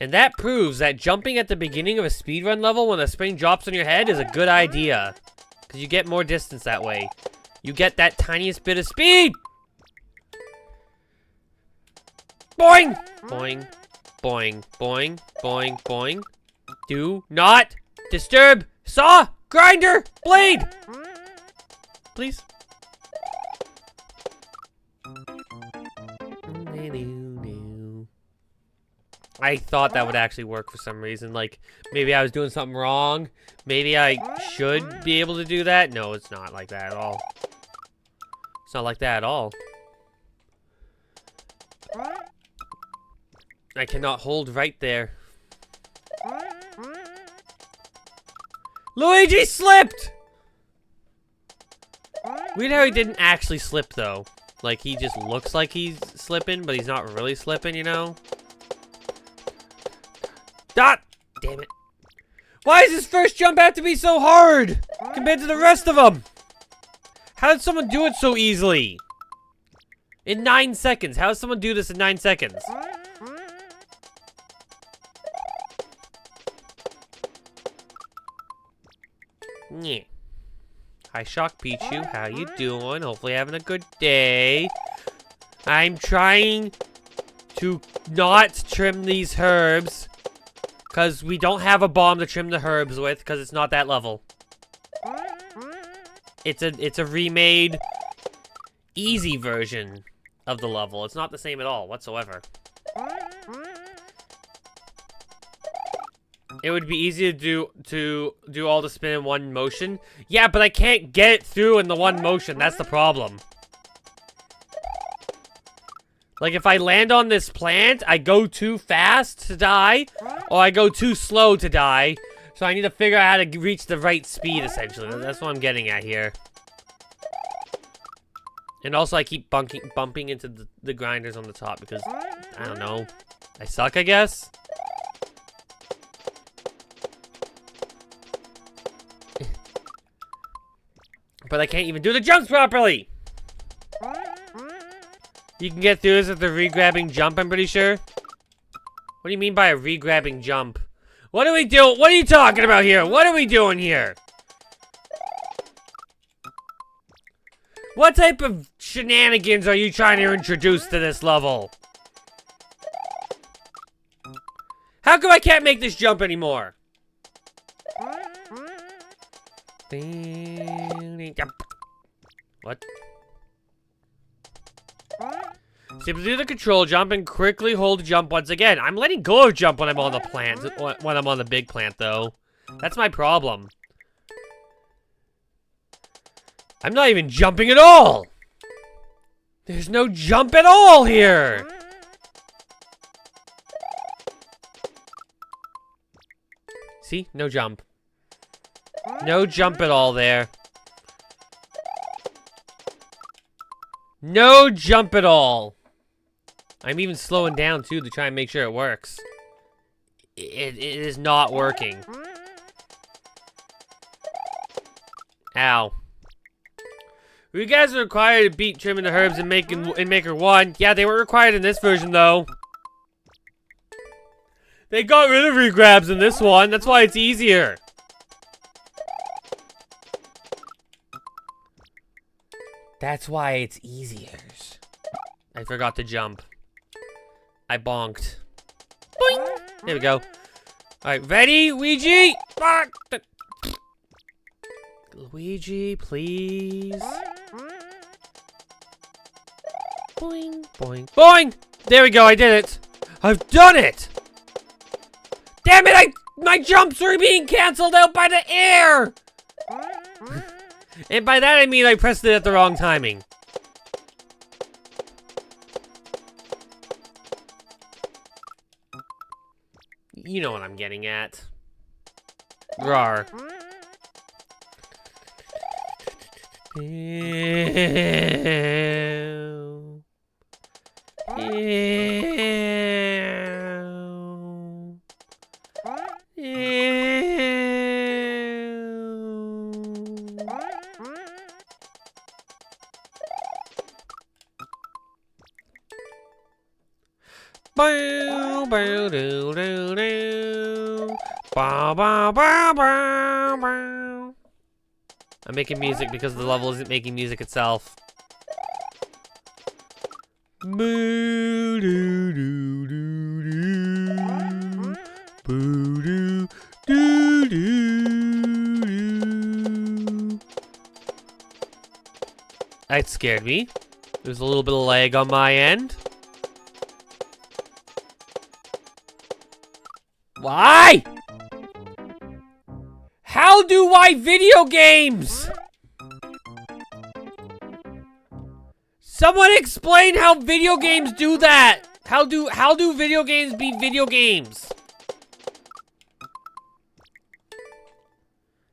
[SPEAKER 1] And that proves that jumping at the beginning of a speedrun level when a spring drops on your head is a good idea. Because you get more distance that way. You get that tiniest bit of speed! Boing! Boing. Boing. Boing. Boing. Boing. Do not disturb saw, grinder, blade! Please. I thought that would actually work for some reason. Like, maybe I was doing something wrong. Maybe I should be able to do that. No, it's not like that at all. It's not like that at all. I cannot hold right there. Luigi slipped! Weird how he didn't actually slip, though. Like, he just looks like he's slipping, but he's not really slipping, you know? Ah! Damn it. Why does this first jump have to be so hard compared to the rest of them? How did someone do it so easily? In 9 seconds. How did someone do this in 9 seconds? Yeah. Hi, Shock Pichu. How you doing? Hopefully having a good day. I'm trying to not trim these herbs. Because we don't have a bomb to trim the herbs with, because it's not that level. It's a remade, easy version of the level. It's not the same at all, whatsoever. It would be easy to do all the spin in one motion. Yeah, but I can't get it through in the one motion. That's the problem. Like, if I land on this plant, I go too fast to die, or I go too slow to die. So I need to figure out how to reach the right speed, essentially. That's what I'm getting at here. And also, I keep bumping into the grinders on the top because, I don't know, I suck, I guess? But I can't even do the jumps properly! You can get through this with the re-grabbing jump, I'm pretty sure. What do you mean by a re-grabbing jump? What do we do? What are you talking about here? What are we doing here? What type of shenanigans are you trying to introduce to this level? How come I can't make this jump anymore? What? Simply do the control jump and quickly hold jump once again. I'm letting go of jump when I'm on the plant. When I'm on the big plant, though. That's my problem. I'm not even jumping at all! There's no jump at all here! See? No jump. No jump at all there. No jump at all. I'm even slowing down, too, to try and make sure it works. It is not working. Ow. You guys are required to beat Trimming the Herbs in Maker 1. Yeah, they weren't required in this version, though. They got rid of regrabs in this one. That's why it's easier. That's why it's easier. I forgot to jump. I bonked. Boing! There we go. Alright, ready, Luigi? Luigi, please. Boing, boing, boing! There we go, I did it. I've done it! Damn it, my jumps are being canceled out by the air! And by that I mean I pressed it at the wrong timing. You know what I'm getting at. Rawr. Ew. Ew. Ew. Bow, bow, doo, doo, doo. Bow, bow, bow, bow, bow. I'm making music because the level isn't making music itself. Boo, doo, doo, doo, doo. Boo, doo, doo, doo, doo. That scared me. There's a little bit of lag on my end. Why? How do I video games? Someone explain how video games do that. How do video games be video games?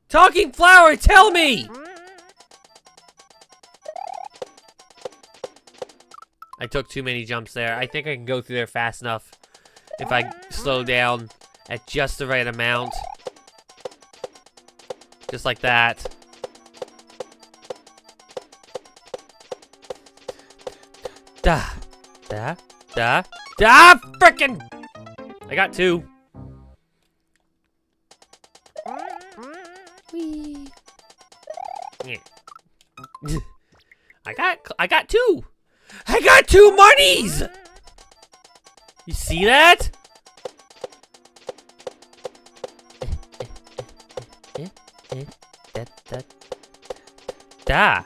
[SPEAKER 1] Talking Flower, tell me. I took too many jumps there. I think I can go through there fast enough if I slow down at just the right amount. Just like that. Da. Da. Da. Da! Frickin'! I got two. Whee. Yeah. I got two! I got two monies! You see that? Da.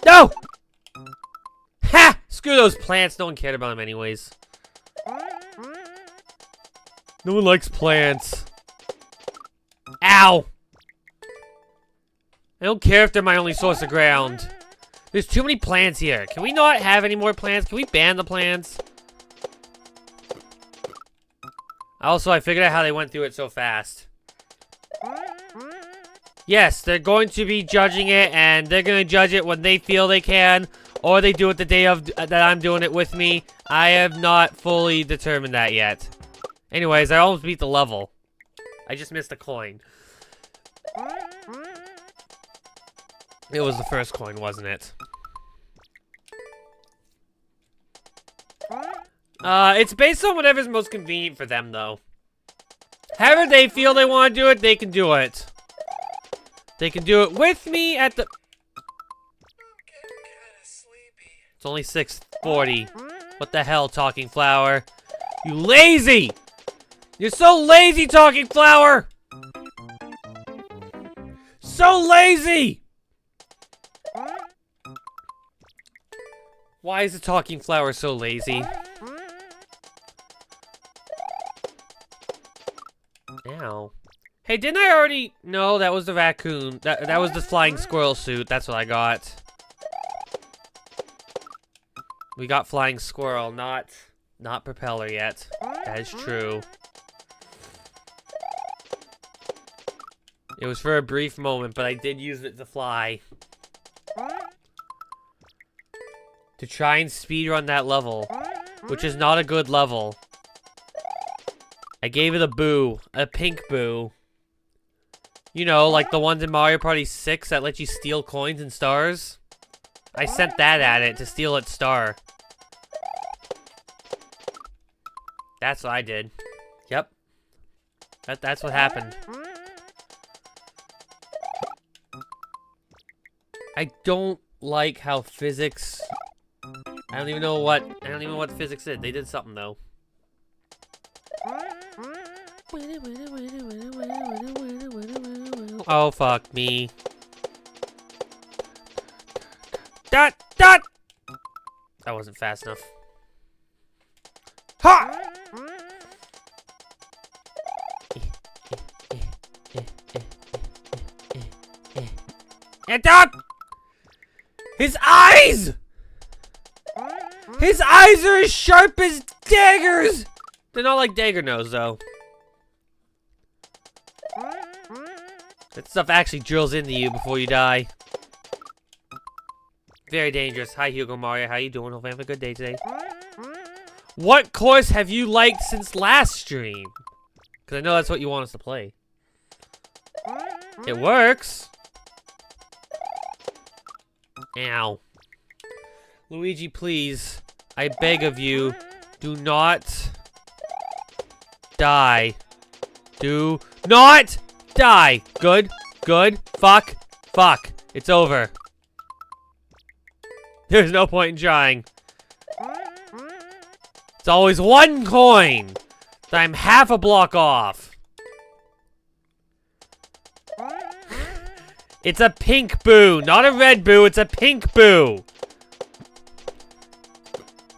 [SPEAKER 1] No! Ha! Screw those plants. No one cared about them anyways. No one likes plants. Ow! I don't care if they're my only source of ground. There's too many plants here. Can we not have any more plants? Can we ban the plants? Also, I figured out how they went through it so fast. Yes, they're going to be judging it, and they're going to judge it when they feel they can, or they do it the day of that I'm doing it with me. I have not fully determined that yet. Anyways, I almost beat the level. I just missed a coin. It was the first coin, wasn't it? It's based on whatever's most convenient for them, though. However they feel they want to do it, they can do it. They can do it with me at the...
[SPEAKER 2] I'm getting kinda sleepy.
[SPEAKER 1] It's only 6:40. What the hell, Talking Flower? You lazy! You're so lazy, Talking Flower! So lazy! Why is the talking flower so lazy? Ow. Hey, didn't I already... No, that was the raccoon. That was the flying squirrel suit. That's what I got. We got flying squirrel, not propeller yet. That is true. It was for a brief moment, but I did use it to fly. To try and speedrun that level, which is not a good level. I gave it a boo, a pink boo. You know, like the ones in Mario Party 6 that let you steal coins and stars. I sent that at it to steal its star. That's what I did. Yep. That's what happened. I don't like how physics... I don't even know what physics did. They did something though. Oh fuck me. Dot! That wasn't fast enough. Ha! And dot! His eyes! His eyes are as sharp as daggers! They're not like dagger nose, though. That stuff actually drills into you before you die. Very dangerous. Hi, Hugo Mario. How you doing? Hope you have a good day today. What course have you liked since last stream? Because I know that's what you want us to play. It works. Ow. Luigi, please. I beg of you. Do not die. Do not die. Good. Good. Fuck. Fuck. It's over. There's no point in trying. It's always one coin that I'm half a block off. It's a pink boo, not a red boo. It's a pink boo.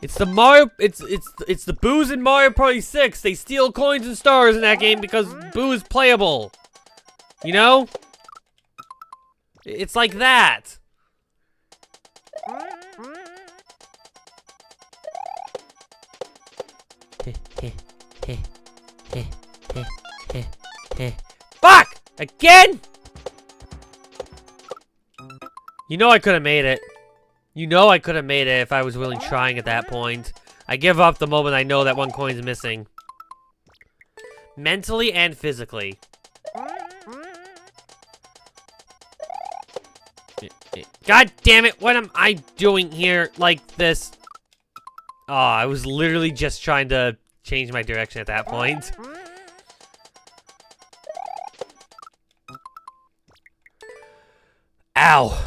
[SPEAKER 1] It's the Mario. It's the boos in Mario Party 6. They steal coins and stars in that game because boo is playable. You know? It's like that. Fuck! Again? You know I could have made it. You know I could have made it if I was willing trying at that point. I give up the moment I know that one coin's missing. Mentally and physically. God damn it, what am I doing here like this? Oh, I was literally just trying to change my direction at that point. Ow.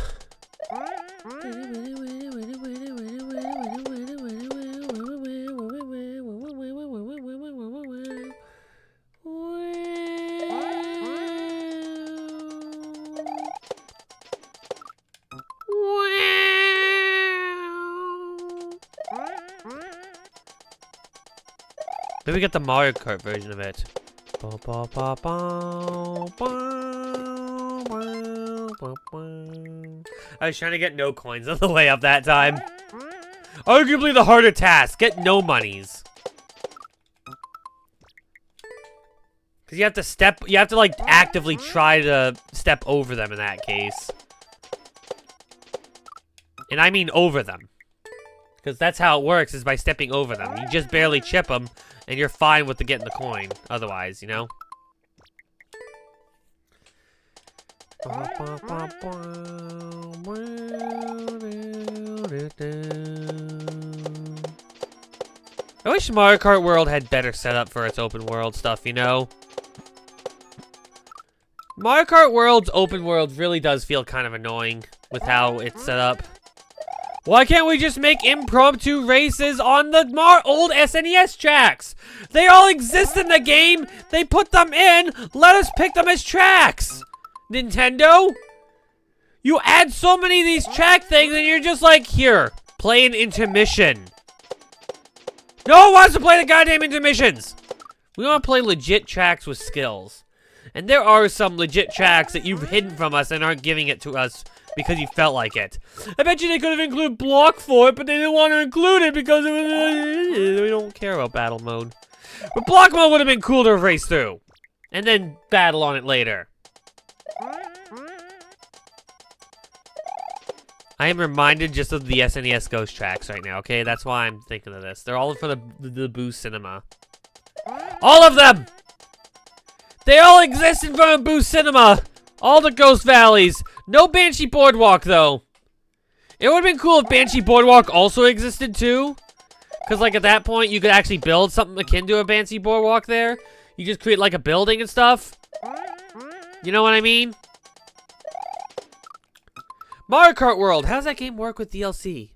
[SPEAKER 1] Maybe get the Mario Kart version of it. I was trying to get no coins on the way up that time. Arguably the harder task. Get no monies. Because you have to like actively try to step over them in that case. And I mean over them. Because that's how it works, is by stepping over them. You just barely chip them, and you're fine with getting the coin. Otherwise, you know? I wish Mario Kart World had better setup for its open world stuff, you know? Mario Kart World's open world really does feel kind of annoying with how it's set up. Why can't we just make impromptu races on the old SNES tracks? They all exist in the game. They put them in. Let us pick them as tracks. Nintendo? You add so many of these track things and you're just like, here, Play an intermission. No one wants to play the goddamn intermissions. We want to play legit tracks with skills. And there are some legit tracks that you've hidden from us and aren't giving it to us because you felt like it. I bet you they could have included block for it, but they didn't want to include it because it was, we don't care about battle mode. But block mode would have been cool to race through. And then battle on it later. I am reminded just of the SNES Ghost tracks right now, okay? That's why I'm thinking of this. They're all for the Boo Cinema. All of them! They all exist in front of Boo Cinema! All the Ghost Valleys! No Banshee Boardwalk, though. It would have been cool if Banshee Boardwalk also existed, too. Because, like, at that point, you could actually build something akin to a Banshee Boardwalk there. You just create, like, a building and stuff. You know what I mean? Mario Kart World. How does that game work with DLC?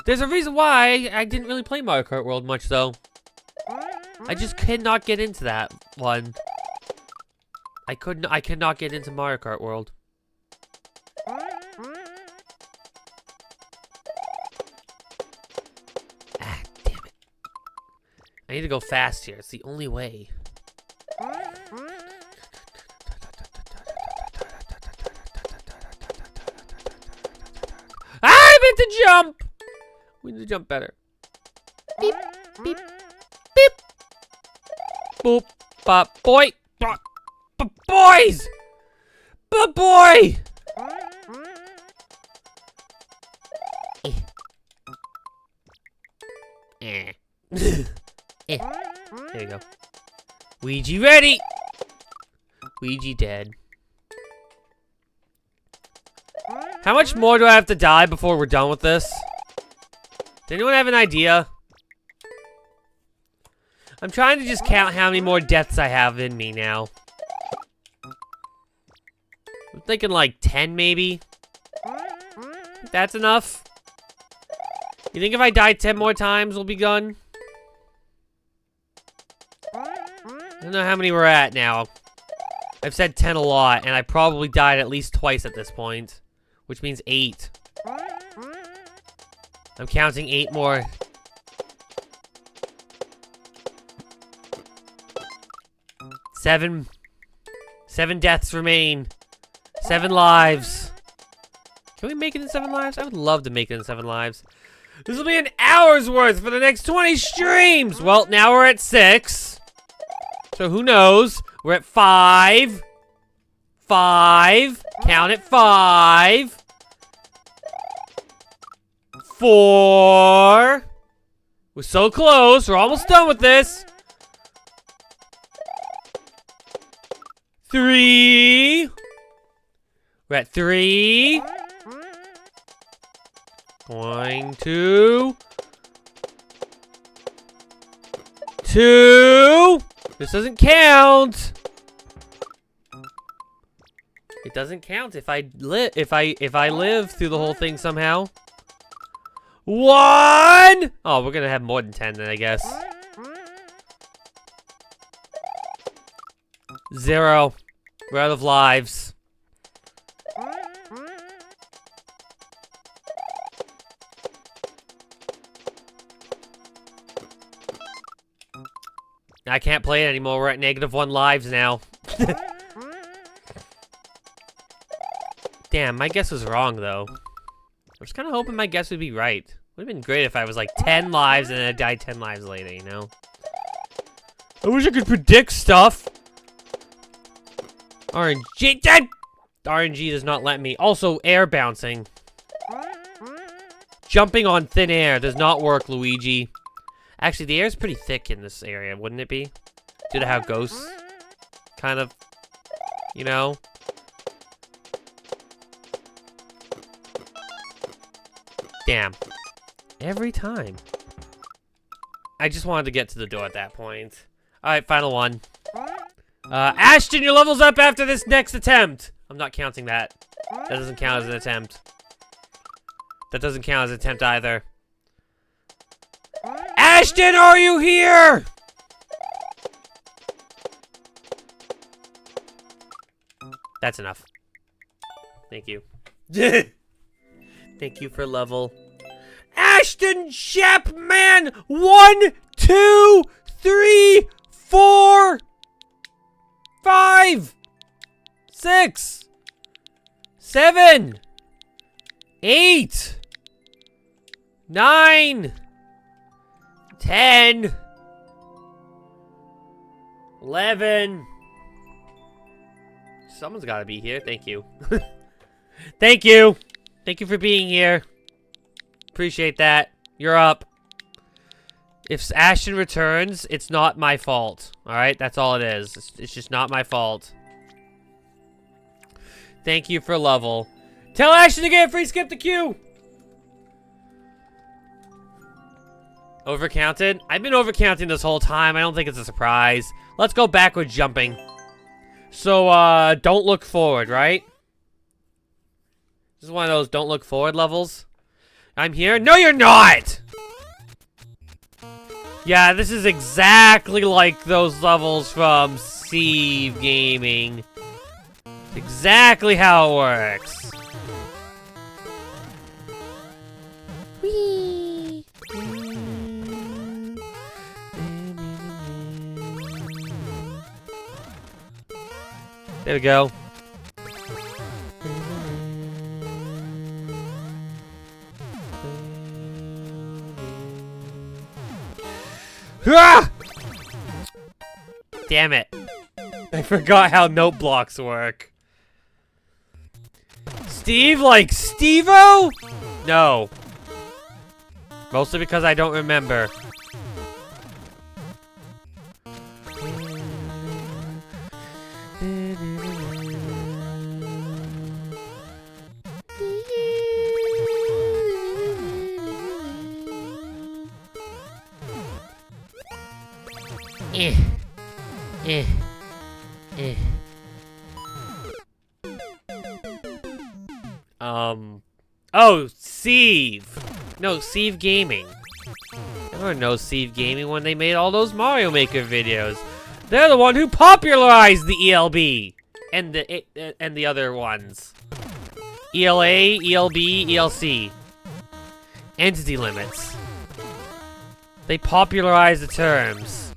[SPEAKER 1] There's a reason why I didn't really play Mario Kart World much, though. I just cannot get into that one. I cannot get into Mario Kart World. Ah, damn it. I need to go fast here. It's the only way. I meant to jump! We need to jump better. Beep, beep, beep. Boop, bop, boy. Bop, boys! But boy! Eh. Eh. There you go. Ouija ready! Ouija dead. How much more do I have to die before we're done with this? Does anyone have an idea? I'm trying to just count how many more deaths I have in me now. I'm thinking like 10 maybe. That's enough. You think if I die 10 more times we'll be done? I don't know how many we're at now. I've said 10 a lot, and I probably died at least twice at this point. Which means 8. I'm counting 8 more. 7 deaths remain. 7 lives. Can we make it in 7 lives? I would love to make it in 7 lives. This will be an hour's worth for the next 20 streams. Well, now we're at 6. So who knows? We're at 5. 5. Count it. 5. 4. We're so close. We're almost done with this. 3. We're at 3. Going to 2. This doesn't count. It doesn't count if I live through the whole thing somehow. 1. Oh, we're gonna have more than 10 then, I guess. 0. We're out of lives. I can't play it anymore. We're at -1 lives now. Damn, my guess was wrong, though. I was kind of hoping my guess would be right. Would have been great if I was like 10 lives and then I died 10 lives later, you know? I wish I could predict stuff. RNG, dead! RNG does not let me. Also, air bouncing. Jumping on thin air does not work, Luigi. Actually, the air is pretty thick in this area, wouldn't it be? Due to how ghosts kind of, you know? Damn. Every time. I just wanted to get to the door at that point. Alright, final one. Ashton, your level's up after this next attempt. I'm not counting that. That doesn't count as an attempt. That doesn't count as an attempt either. Ashton, are you here? That's enough. Thank you. Thank you for level. Ashton Chapman! 1, 2, 3, 4, 5, 6, 7, 8, 9, 10, 11. Someone's gotta be here. Thank you. Thank you. Thank you for being here. Appreciate that. You're up. If Ashton returns, it's not my fault. Alright? That's all it is. It's just not my fault. Thank you for level. Tell Ashton to get free skip the queue! Overcounted? I've been overcounting this whole time. I don't think it's a surprise. Let's go backward jumping. So, don't look forward, right? This is one of those don't look forward levels. I'm here? No, you're not! Yeah, this is exactly like those levels from Steve Gaming. Exactly how it works. Whee! There we go. Ah! Damn it. I forgot how note blocks work. Steve like Steve-O? No. Mostly because I don't remember. Oh, Steve. No, Steve Gaming. Everyone knows Steve Gaming when they made all those Mario Maker videos. They're the one who popularized the ELB and the other ones. ELA, ELB, ELC. Entity limits. They popularized the terms.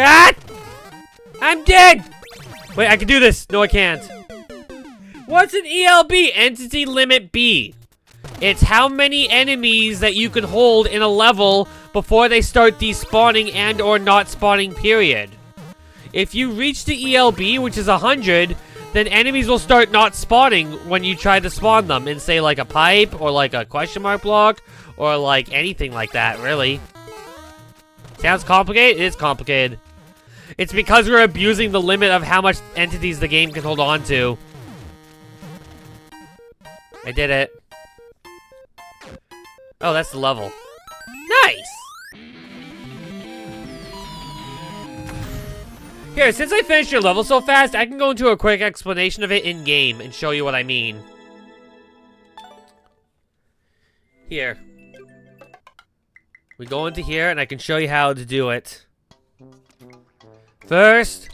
[SPEAKER 1] Ah! I'm dead! Wait, I can do this. No, I can't. What's an ELB? Entity Limit B. It's how many enemies that you can hold in a level before they start despawning and or not spawning, period. If you reach the ELB, which is 100, then enemies will start not spawning when you try to spawn them in, say, like a pipe or like a question mark block or like anything like that, really. Sounds complicated? It is complicated. It's because we're abusing the limit of how much entities the game can hold on to. I did it. Oh, that's the level. Nice! Here, since I finished your level so fast, I can go into a quick explanation of it in-game and show you what I mean. Here. We go into here, and I can show you how to do it. First,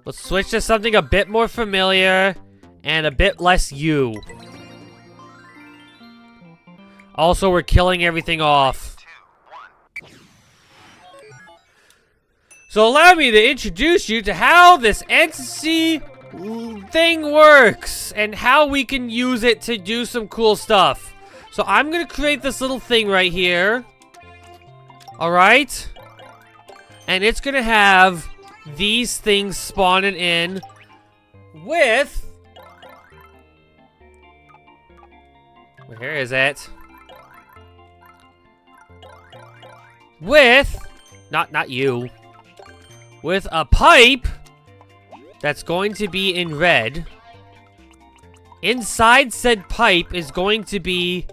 [SPEAKER 1] let's switch to something a bit more familiar and a bit less you. Also, we're killing everything off. So allow me to introduce you to how this entity thing works and how we can use it to do some cool stuff. So I'm gonna create this little thing right here. Alright? And it's gonna have these things spawning in with... Where is it? With... Not you. With a pipe that's going to be in red. Inside said pipe is going to be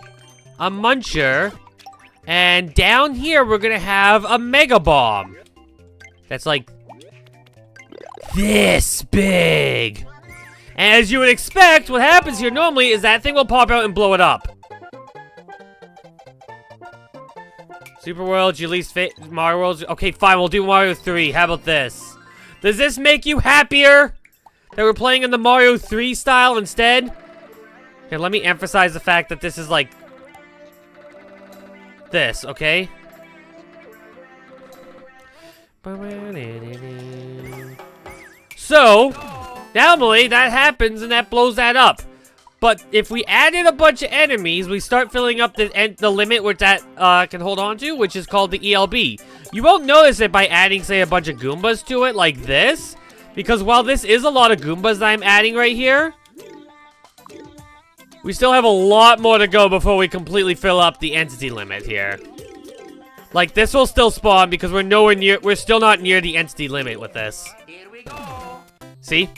[SPEAKER 1] a muncher. And down here, we're gonna have a mega bomb. That's like this big. And as you would expect, what happens here normally is that thing will pop out and blow it up. Super World, your least favorite Mario World. Okay, fine, we'll do Mario 3. How about this? Does this make you happier that we're playing in the Mario 3 style instead? Here, let me emphasize the fact that this is like this, okay? So, normally that happens and that blows that up. But if we added a bunch of enemies, we start filling up the limit which that can hold on to, which is called the ELB. You won't notice it by adding, say, a bunch of Goombas to it like this. Because while this is a lot of Goombas that I'm adding right here, we still have a lot more to go before we completely fill up the entity limit here. Like, this will still spawn because we're still not near the entity limit with this.
[SPEAKER 2] Here we go.
[SPEAKER 1] See?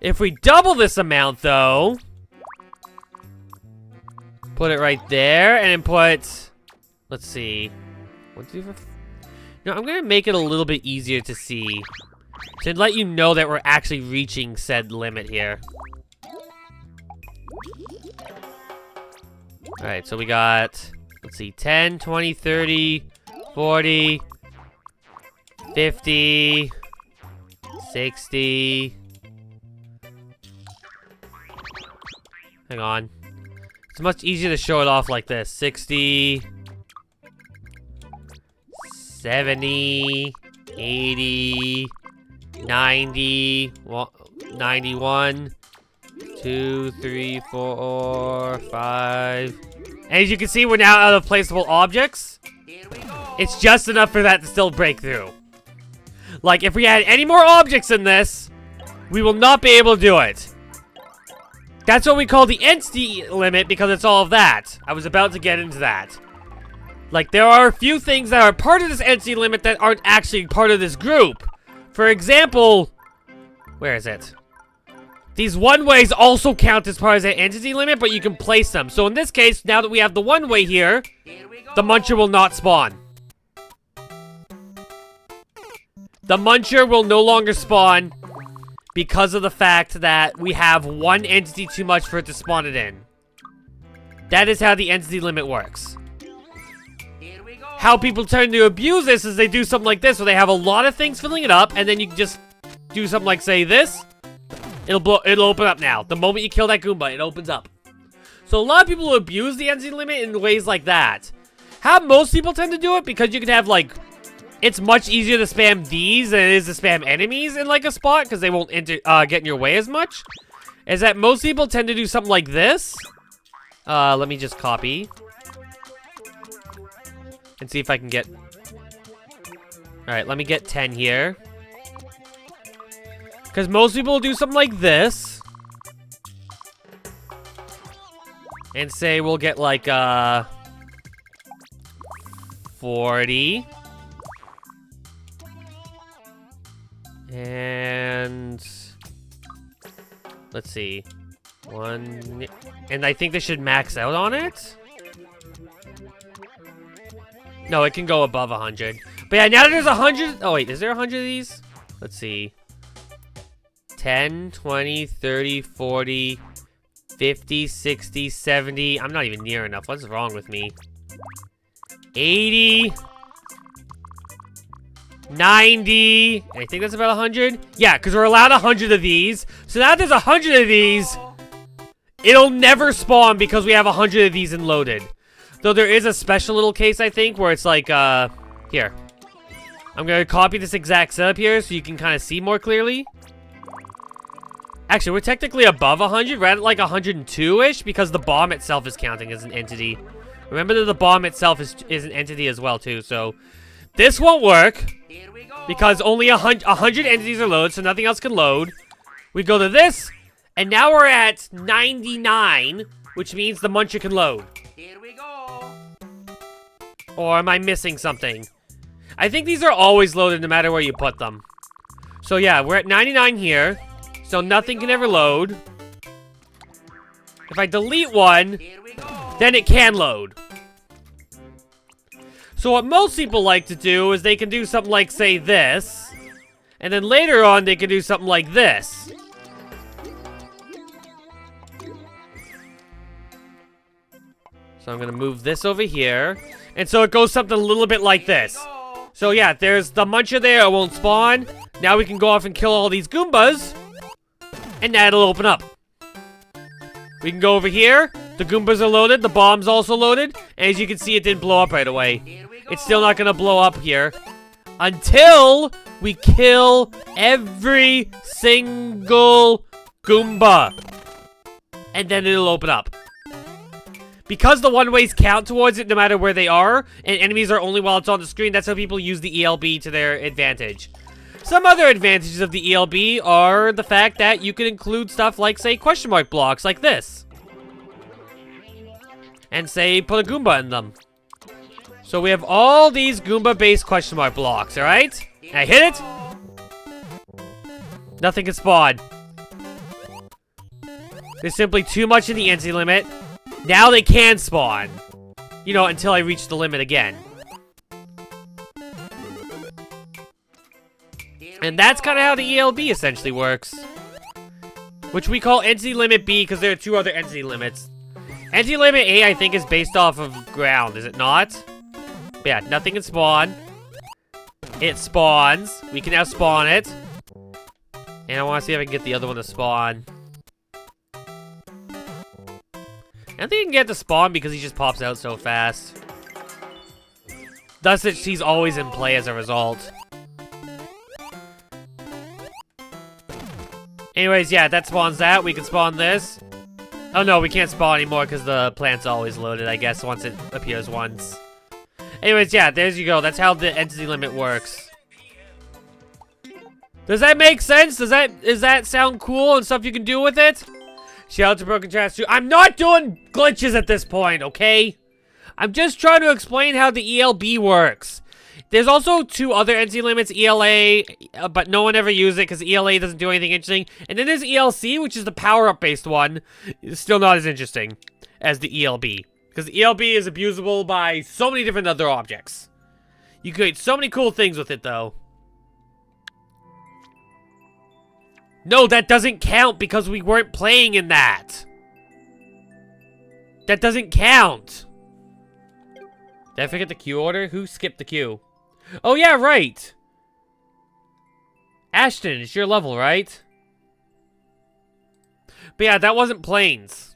[SPEAKER 1] If we double this amount, though, put it right there, and then put, let's see, 1, 2, 3, 4. No, I'm gonna make it a little bit easier to see, to let you know that we're actually reaching said limit here. Alright, so we got, let's see, 10, 20, 30, 40, 50, 60. Hang on. It's much easier to show it off like this. 60, 70, 80, 90, 91, 2, 3, 4, 5. And as you can see, we're now out of placeable objects.
[SPEAKER 2] Here we go.
[SPEAKER 1] It's just enough for that to still break through. Like, if we had any more objects in this, we will not be able to do it. That's what we call the entity limit because it's all of that. I was about to get into that. Like, there are a few things that are part of this entity limit that aren't actually part of this group. For example, where is it? These one-ways also count as part of that entity limit, but you can place them. So in this case, now that we have the one-way here, the Muncher will not spawn. The Muncher will no longer spawn because of the fact that we have one entity too much for it to spawn it in. That is how the entity limit works.
[SPEAKER 2] Here we go.
[SPEAKER 1] How people tend to abuse this is they do something like this, where they have a lot of things filling it up, and then you can just do something like, say, this. It'll open up now. The moment you kill that Goomba, it opens up. So a lot of people abuse the entity limit in ways like that. How most people tend to do it, because you can have, like, it's much easier to spam these than it is to spam enemies in, like, a spot, because they won't get in your way as much, is that most people tend to do something like this. Let me just copy. And see if I can get... Alright, let me get 10 here. Because most people will do something like this. And say we'll get, like, 40. And let's see, 1, and I think they should max out on it. No, it can go above 100. But yeah, now that there's 100. Oh wait, is there 100 of these? Let's see. 10, 20, 30, 40, 50, 60, 70. I'm not even near enough. What's wrong with me? 80. 90. I think that's about 100. Yeah, because we're allowed 100 of these. So now that there's 100 of these, it'll never spawn because we have 100 of these and loaded. Though there is a special little case, I think, where it's like, here. I'm going to copy this exact setup here so you can kind of see more clearly. Actually, we're technically above 100. We're at like 102-ish because the bomb itself is counting as an entity. Remember that the bomb itself is an entity as well, too, so... This won't work,
[SPEAKER 2] Here we go.
[SPEAKER 1] because only 100 entities are loaded, so nothing else can load. We go to this, and now we're at 99, which means the Muncher can load.
[SPEAKER 2] Here we go.
[SPEAKER 1] Or am I missing something? I think these are always loaded no matter where you put them. So yeah, we're at 99 here, so nothing can ever load. If I delete one,
[SPEAKER 2] Here we go.
[SPEAKER 1] then it can load. So what most people like to do is they can do something like, say, this. And then later on, they can do something like this. So I'm going to move this over here. And so it goes something a little bit like
[SPEAKER 2] Here we
[SPEAKER 1] this.
[SPEAKER 2] go.
[SPEAKER 1] So yeah, there's the muncher there, it won't spawn. Now we can go off and kill all these Goombas. And that'll open up. We can go over here. The Goombas are loaded, the bomb's also loaded. And as you can see, it didn't blow up right away.
[SPEAKER 2] Here we go.
[SPEAKER 1] It's still not gonna blow up here. Until we kill every single Goomba. And then it'll open up. Because the one-ways count towards it no matter where they are, and enemies are only while it's on the screen, that's how people use the ELB to their advantage. Some other advantages of the ELB are the fact that you can include stuff like, say, question mark blocks like this. And say, put a Goomba in them. So we have all these Goomba-based question mark blocks, alright? I hit it. Nothing can spawn. There's simply too much in the entity limit. Now they can spawn. You know, until I reach the limit again. And that's kind of how the ELB essentially works. Which we call entity limit B because there are two other entity limits. Entity limit A, I think, is based off of ground, is it not? But yeah, nothing can spawn. It spawns. We can now spawn it. And I want to see if I can get the other one to spawn. I don't think he can get to spawn because he just pops out so fast. Thus, he's always in play as a result. Anyways, yeah, that spawns that. We can spawn this. Oh no, we can't spawn anymore because the plant's always loaded, I guess, once it appears once. Anyways, yeah, there you go. That's how the entity limit works. Does that make sense? Does that sound cool and stuff you can do with it? Shout out to Broken Trash 2. I'm not doing glitches at this point, okay? I'm just trying to explain how the ELB works. There's also two other entity limits, ELA, but no one ever uses it because ELA doesn't do anything interesting. And then there's ELC, which is the power-up based one. It's still not as interesting as the ELB. Because the ELB is abusable by so many different other objects. You can create so many cool things with it, though. No, that doesn't count because we weren't playing in that. That doesn't count. Did I forget the queue order? Who skipped the queue? Oh, yeah, right. Ashton, it's your level, right? But yeah, that wasn't planes.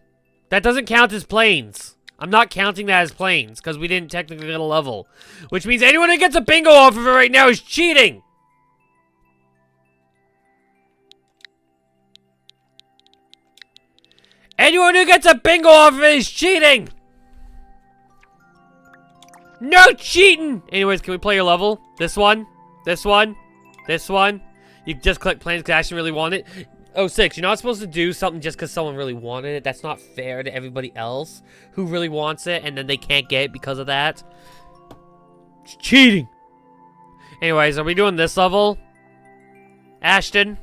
[SPEAKER 1] That doesn't count as planes. I'm not counting that as planes because we didn't technically get a level. Which means anyone who gets a bingo off of it right now is cheating. Anyone who gets a bingo off of it is cheating! No cheating! Anyways, can we play your level? This one? This one? This one? You just click planes because Ashton really wanted it. Oh, 6, you're not supposed to do something just because someone really wanted it. That's not fair to everybody else who really wants it and then they can't get it because of that. It's cheating! Anyways, are we doing this level? Ashton?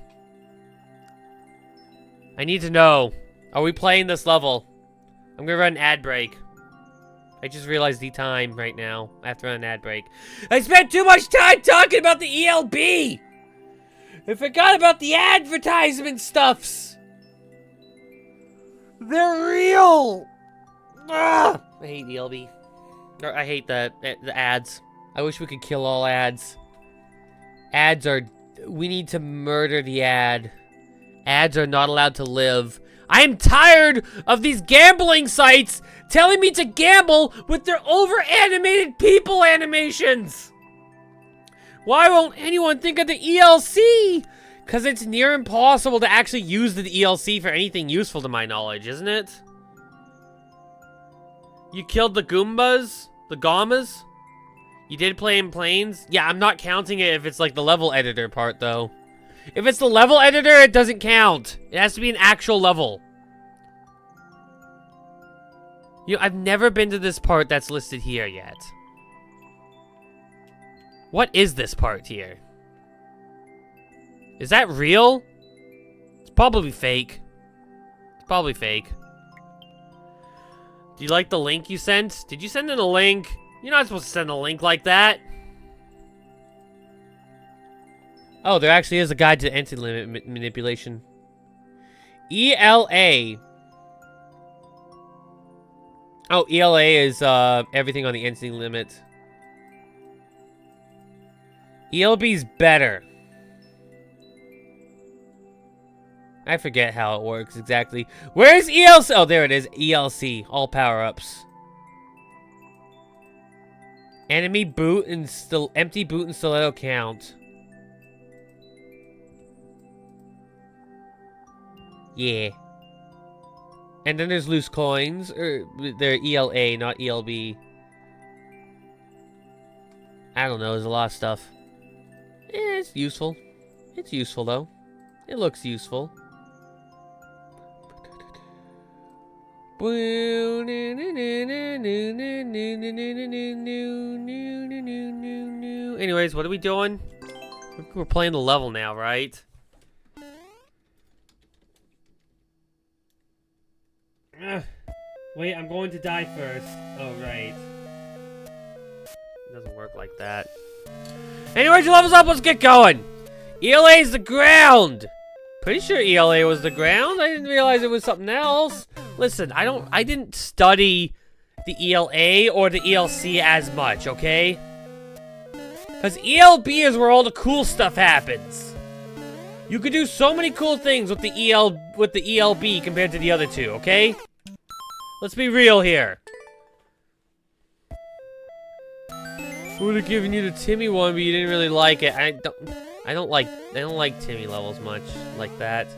[SPEAKER 1] I need to know. Are we playing this level? I'm gonna run an ad break. I just realized the time right now. I have to run an ad break. I spent too much time talking about the ELB! I forgot about the advertisement stuffs! They're real! Ah! I hate ELB. Or I hate the ads. I wish we could kill all ads. Ads are... We need to murder the ad. Ads are not allowed to live. I am tired of these gambling sites telling me to gamble with their over-animated people animations. Why won't anyone think of the ELC? Because it's near impossible to actually use the ELC for anything useful to my knowledge, isn't it? You killed the Goombas? The Gommas? You did play in planes? Yeah, I'm not counting it if it's like the level editor part, though. If it's the level editor, it doesn't count. It has to be an actual level. You know, I've never been to this part that's listed here yet. What is this part here? Is that real? It's probably fake. It's probably fake. Do you like the link you sent? Did you send in a link? You're not supposed to send a link like that. Oh, there actually is a guide to entity limit manipulation. ELA. Oh, ELA is everything on the instinct limit. ELB's better. I forget how it works exactly. Where's ELC? Oh, there it is. ELC. All power-ups. Enemy boot and still empty boot and stiletto count. Yeah. And then there's loose coins. Or they're ELA, not ELB. I don't know. There's a lot of stuff. It's useful. It's useful, though. It looks useful. Anyways, what are we doing? We're playing the level now, right? Wait, I'm going to die first. Oh, right. It doesn't work like that. Anyways, your level's up. Let's get going. ELA's the ground. Pretty sure ELA was the ground. I didn't realize it was something else. Listen, I didn't study the ELA or the ELC as much, okay? Because ELB is where all the cool stuff happens. You could do so many cool things with the ELB compared to the other two, okay? Let's be real here. I would have given you the Timmy one, but you didn't really like it. I don't like Timmy levels much like that.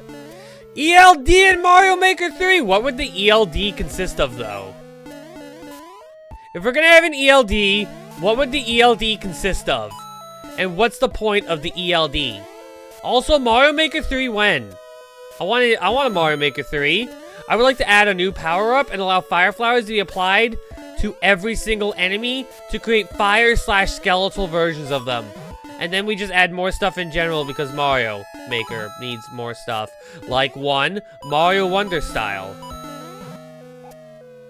[SPEAKER 1] ELD in Mario Maker 3! What would the ELD consist of, though? If we're gonna have an ELD, what would the ELD consist of? And what's the point of the ELD? Also, Mario Maker 3 when? I want a Mario Maker 3. I would like to add a new power-up and allow fire flowers to be applied to every single enemy to create fire/skeletal versions of them. And then we just add more stuff in general because Mario Maker needs more stuff. Like one, Mario Wonder style.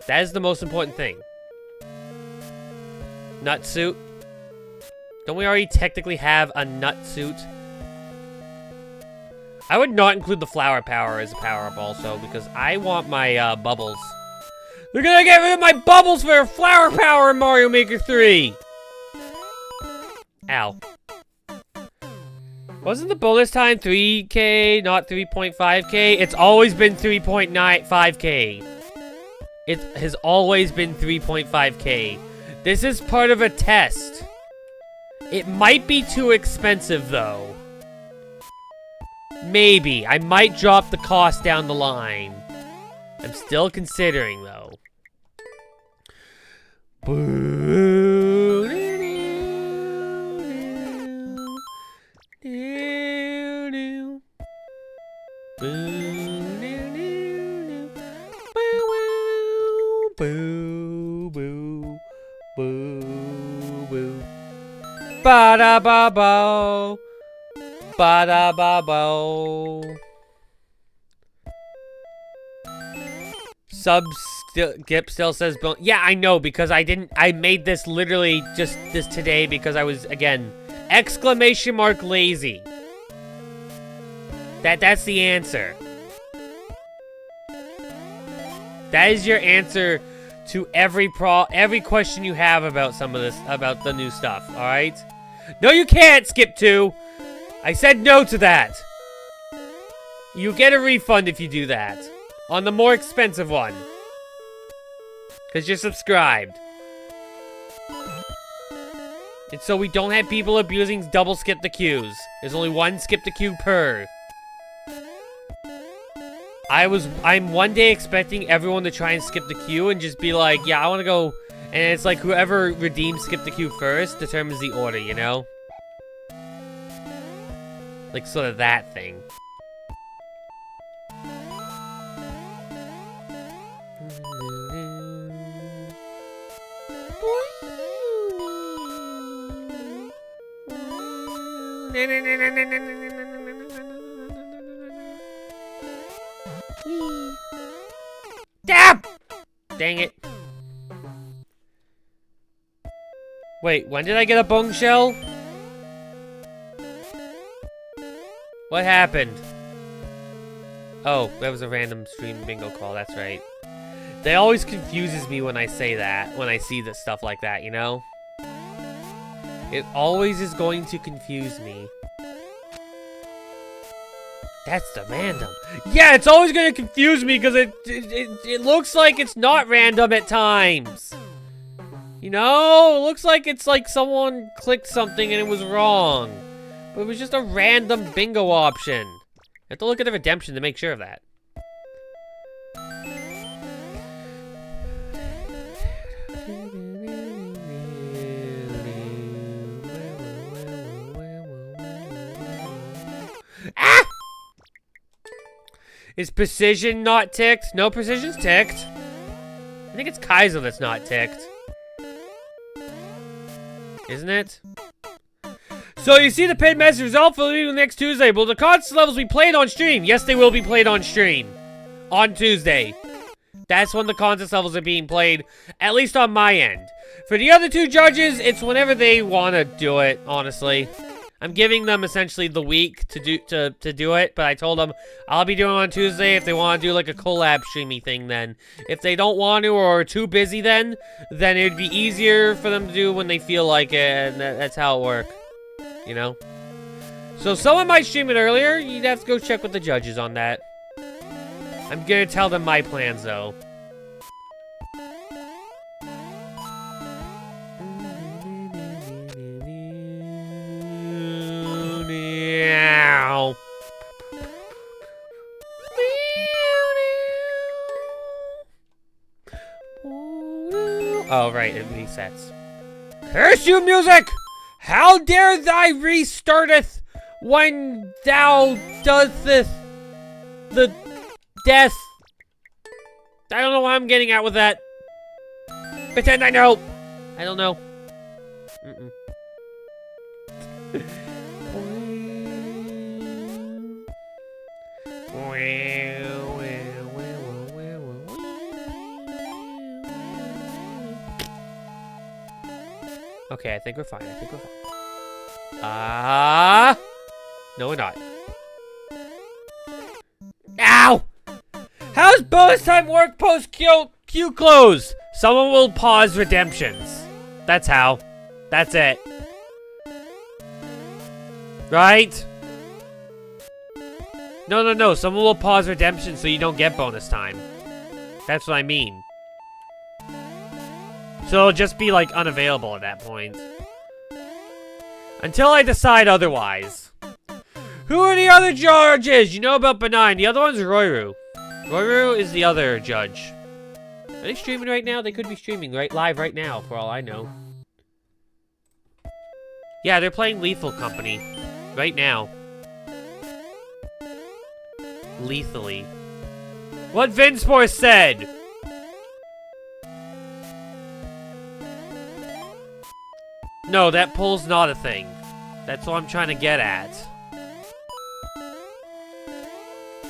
[SPEAKER 1] That is the most important thing. Nut suit. Don't we already technically have a nut suit? I would not include the flower power as a power-up also because I want my bubbles. They're gonna get rid of my bubbles for flower power in Mario Maker 3! Ow. Wasn't the bonus time 3K, not 3.5K? It's always been 3.95K. It has always been 3.5K. This is part of a test. It might be too expensive, though. Maybe. I might drop the cost down the line. I'm still considering, though. Ba-da-ba-bo. Ba-da-ba-bo. Gip still says yeah, I know because I made this literally just this today because I was again exclamation mark lazy. That's the answer. That is your answer to every question you have about some of this about the new stuff, all right? No, you can't skip 2. I said no to that. You get a refund if you do that. On the more expensive one. Because you're subscribed. And so we don't have people abusing double skip the queues. There's only one skip the queue per. I'm one day expecting everyone to try and skip the queue and just be like, yeah, I want to go. And it's like whoever redeems skip the queue first determines the order, you know? Like sort of that thing. Damn! Dang it. Wait, when did I get a bone shell? What happened? Oh, that was a random stream bingo call, that's right. That always confuses me when I say that, when I see this stuff like that, you know? It always is going to confuse me. That's the random. Yeah, it's always going to confuse me because it looks like it's not random at times. You know? It looks like it's like someone clicked something and it was wrong. But it was just a random bingo option. I have to look at the redemption to make sure of that. Ah! Is precision not ticked? No, precision's ticked. I think it's Kaizo that's not ticked. Isn't it? So you see the paid message result for the next Tuesday. Will the contest levels be played on stream? Yes, they will be played on stream. On Tuesday. That's when the contest levels are being played, at least on my end. For the other two judges, it's whenever they want to do it, honestly. I'm giving them essentially the week to do it, but I told them I'll be doing it on Tuesday if they want to do like a collab streamy thing then. If they don't want to or are too busy then it'd be easier for them to do when they feel like it, and that's how it works. You know? So someone might stream it earlier. You'd have to go check with the judges on that. I'm gonna tell them my plans though. Meow. Oh, right, it resets. Curse you, music! How dare thy restarteth when thou doest the death? I don't know what I'm getting at with that. Pretend I know. I don't know. Okay, I think we're fine. No, we're not. Ow! How's bonus time work post queue close? Someone will pause redemptions. That's how. That's it. Right? No. Someone will pause redemption so you don't get bonus time. That's what I mean. So it'll just be, like, unavailable at that point. Until I decide otherwise. Who are the other judges? You know about Benign. The other one's Roiru. Roiru is the other judge. Are they streaming right now? They could be streaming live right now, for all I know. Yeah, they're playing Lethal Company. Right now. Lethally. What Vinspor said! No, that pull's not a thing. That's what I'm trying to get at.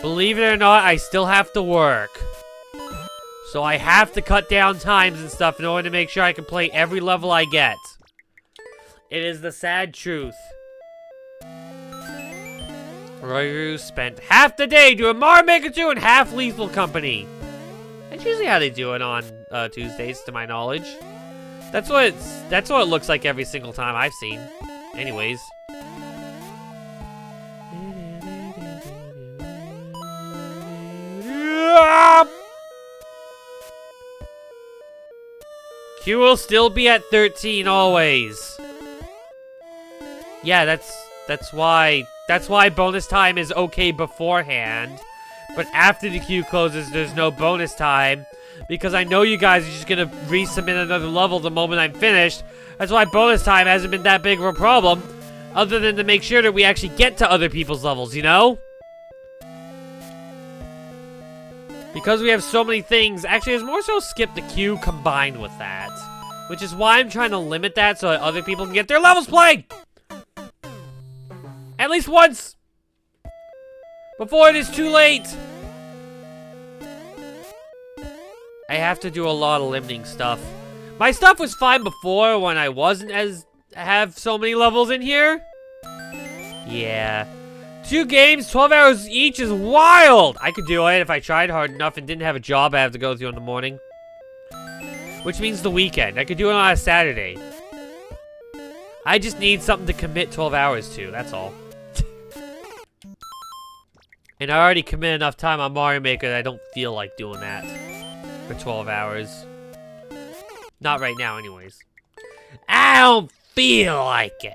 [SPEAKER 1] Believe it or not, I still have to work. So I have to cut down times and stuff in order to make sure I can play every level I get. It is the sad truth. Roiru spent half the day doing Mario Maker 2 and half Lethal Company. That's usually how they do it on Tuesdays, to my knowledge. That's what it looks like every single time I've seen. Anyways. Q will still be at 13 always. Yeah, that's why bonus time is okay beforehand. But after the queue closes, there's no bonus time. Because I know you guys are just gonna resubmit another level the moment I'm finished. That's why bonus time hasn't been that big of a problem. Other than to make sure that we actually get to other people's levels, you know? Because we have so many things. Actually, it's more so skip the queue combined with that. Which is why I'm trying to limit that so that other people can get their levels played! At least once! Before it is too late! I have to do a lot of limiting stuff. My stuff was fine before when I wasn't have so many levels in here. Yeah. 2 games, 12 hours each is wild! I could do it if I tried hard enough and didn't have a job I have to go to in the morning. Which means the weekend. I could do it on a Saturday. I just need something to commit 12 hours to, that's all. And I already commit enough time on Mario Maker that I don't feel like doing that for 12 hours. Not right now, anyways. I don't feel like it.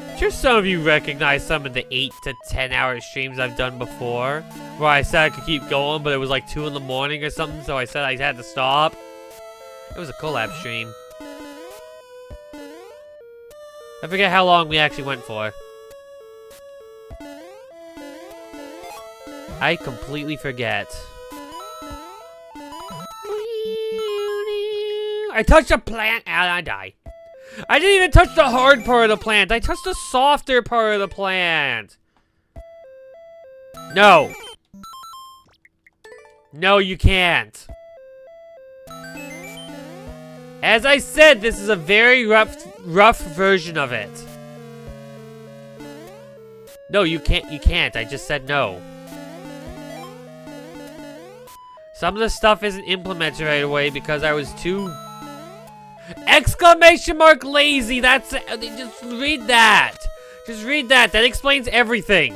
[SPEAKER 1] I'm sure some of you recognize some of the 8 to 10 hour streams I've done before, where I said I could keep going, but it was like 2 in the morning or something, so I said I had to stop. It was a collab stream. I forget how long we actually went for. I completely forget. I touched a plant and I die. I didn't even touch the hard part of the plant. I touched the softer part of the plant. No. No, you can't. As I said, this is a very rough version of it. No, you can't. I just said no. Some of the stuff isn't implemented right away because I was too... Exclamation mark lazy! That's it. Just read that! Just read that. That explains everything.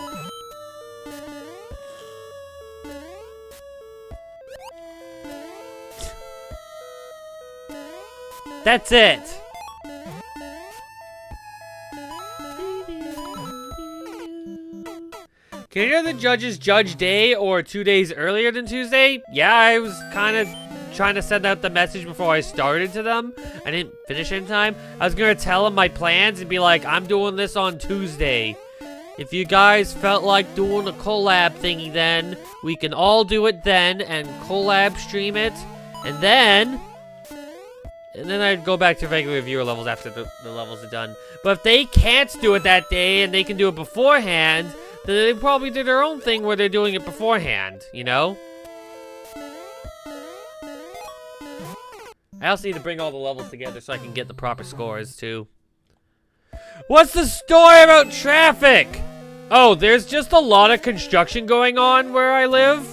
[SPEAKER 1] That's it. Can you know the judges judge day or 2 days earlier than Tuesday? Yeah, I was kind of trying to send out the message before I started to them. I didn't finish in time. I was going to tell them my plans and be like, I'm doing this on Tuesday. If you guys felt like doing a collab thingy then, we can all do it then and collab stream it. And then I'd go back to regular viewer levels after the levels are done. But if they can't do it that day and they can do it beforehand, then they probably do their own thing where they're doing it beforehand, you know? I also need to bring all the levels together so I can get the proper scores, too. What's the story about traffic? Oh, there's just a lot of construction going on where I live,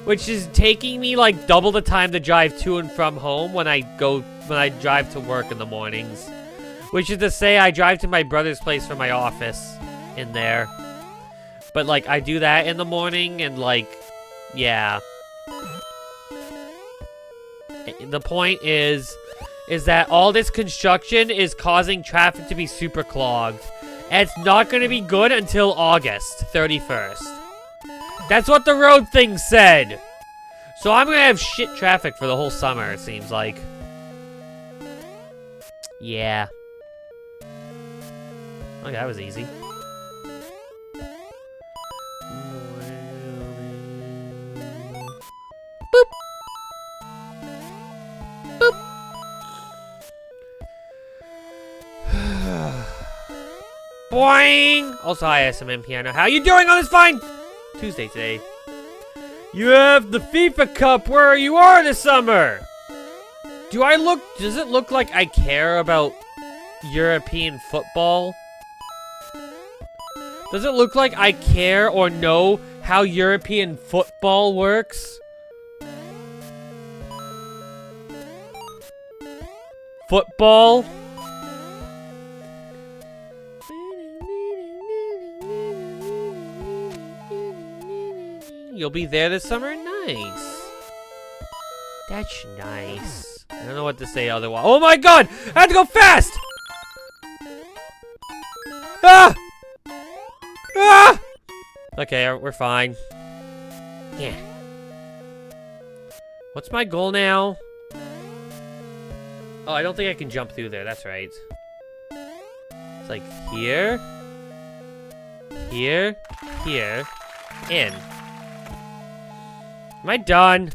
[SPEAKER 1] which is taking me like double the time to drive to and from home when I drive to work in the mornings. Which is to say I drive to my brother's place from my office in there. But like I do that in the morning and like, yeah. The point is that all this construction is causing traffic to be super clogged. And it's not going to be good until August 31st. That's what the road thing said. So I'm going to have shit traffic for the whole summer, it seems like. Yeah. Okay, that was easy. Boop. Boop. Boing! Also, hi, SMM Piano. How you doing on this fine Tuesday today? You have the FIFA Cup where you are this summer! Does it look like I care about European football? Does it look like I care or know how European football works? Football? You'll be there this summer? Nice. That's nice. I don't know what to say otherwise. Oh my god! I have to go fast! Ah! Ah! Okay, we're fine. Yeah. What's my goal now? Oh, I don't think I can jump through there. That's right. It's like here. Here. Here. In. Am I done?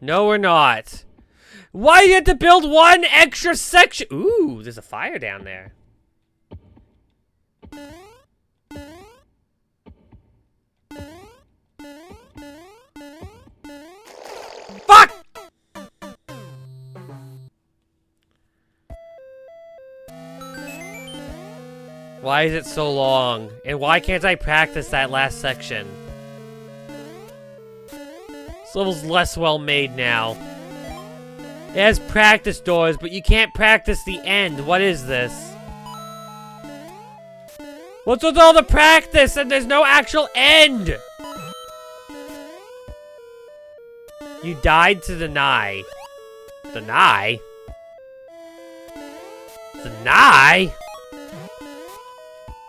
[SPEAKER 1] No, we're not. Why do you have to build one extra section? Ooh, there's a fire down there. Why is it so long? And why can't I practice that last section? This level's less well made now. It has practice doors, but you can't practice the end. What is this? What's with all the practice and there's no actual end? You died to deny. Deny? Deny?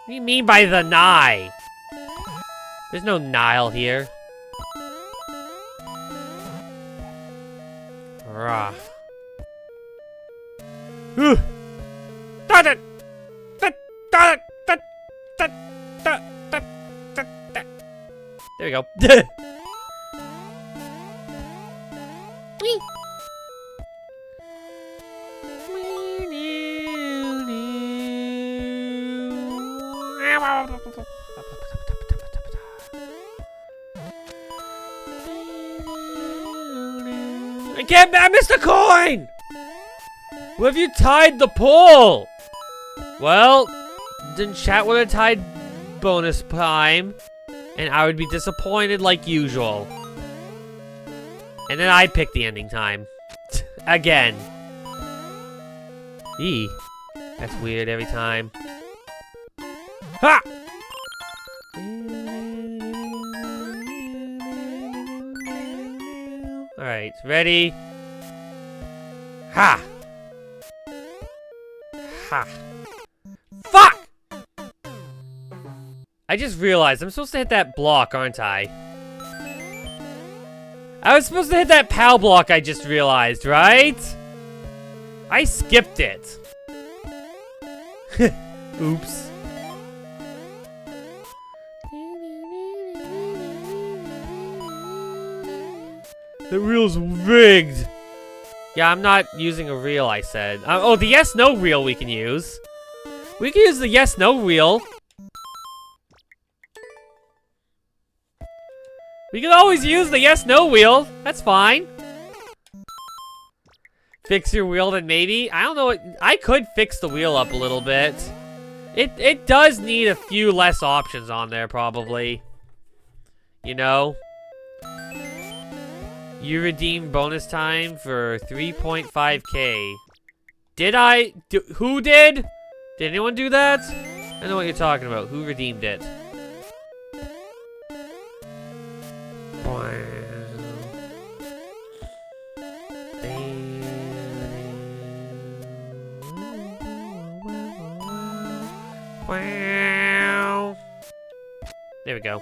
[SPEAKER 1] What do you mean by deny? There's no Nile here. Rah. There we go. I missed a coin! Where have you tied the pole? Well, then chat would have tied bonus time, and I would be disappointed like usual. And then I'd pick the ending time. Again. Eee. That's weird every time. Ha! Alright, ready? Ha! Ha! Fuck! I just realized I'm supposed to hit that block, aren't I? I was supposed to hit that POW block, I just realized, right? I skipped it. Oops. The reel's rigged. Yeah, I'm not using a reel, I said. Oh, the yes-no reel we can use. We can use the yes-no reel. We can always use the yes-no wheel. That's fine. Fix your wheel, then maybe. I don't know. I could fix the wheel up a little bit. It does need a few less options on there, probably. You know? You redeemed bonus time for 3.5k. Did I? Who did? Did anyone do that? I know what you're talking about. Who redeemed it? Wow. There we go.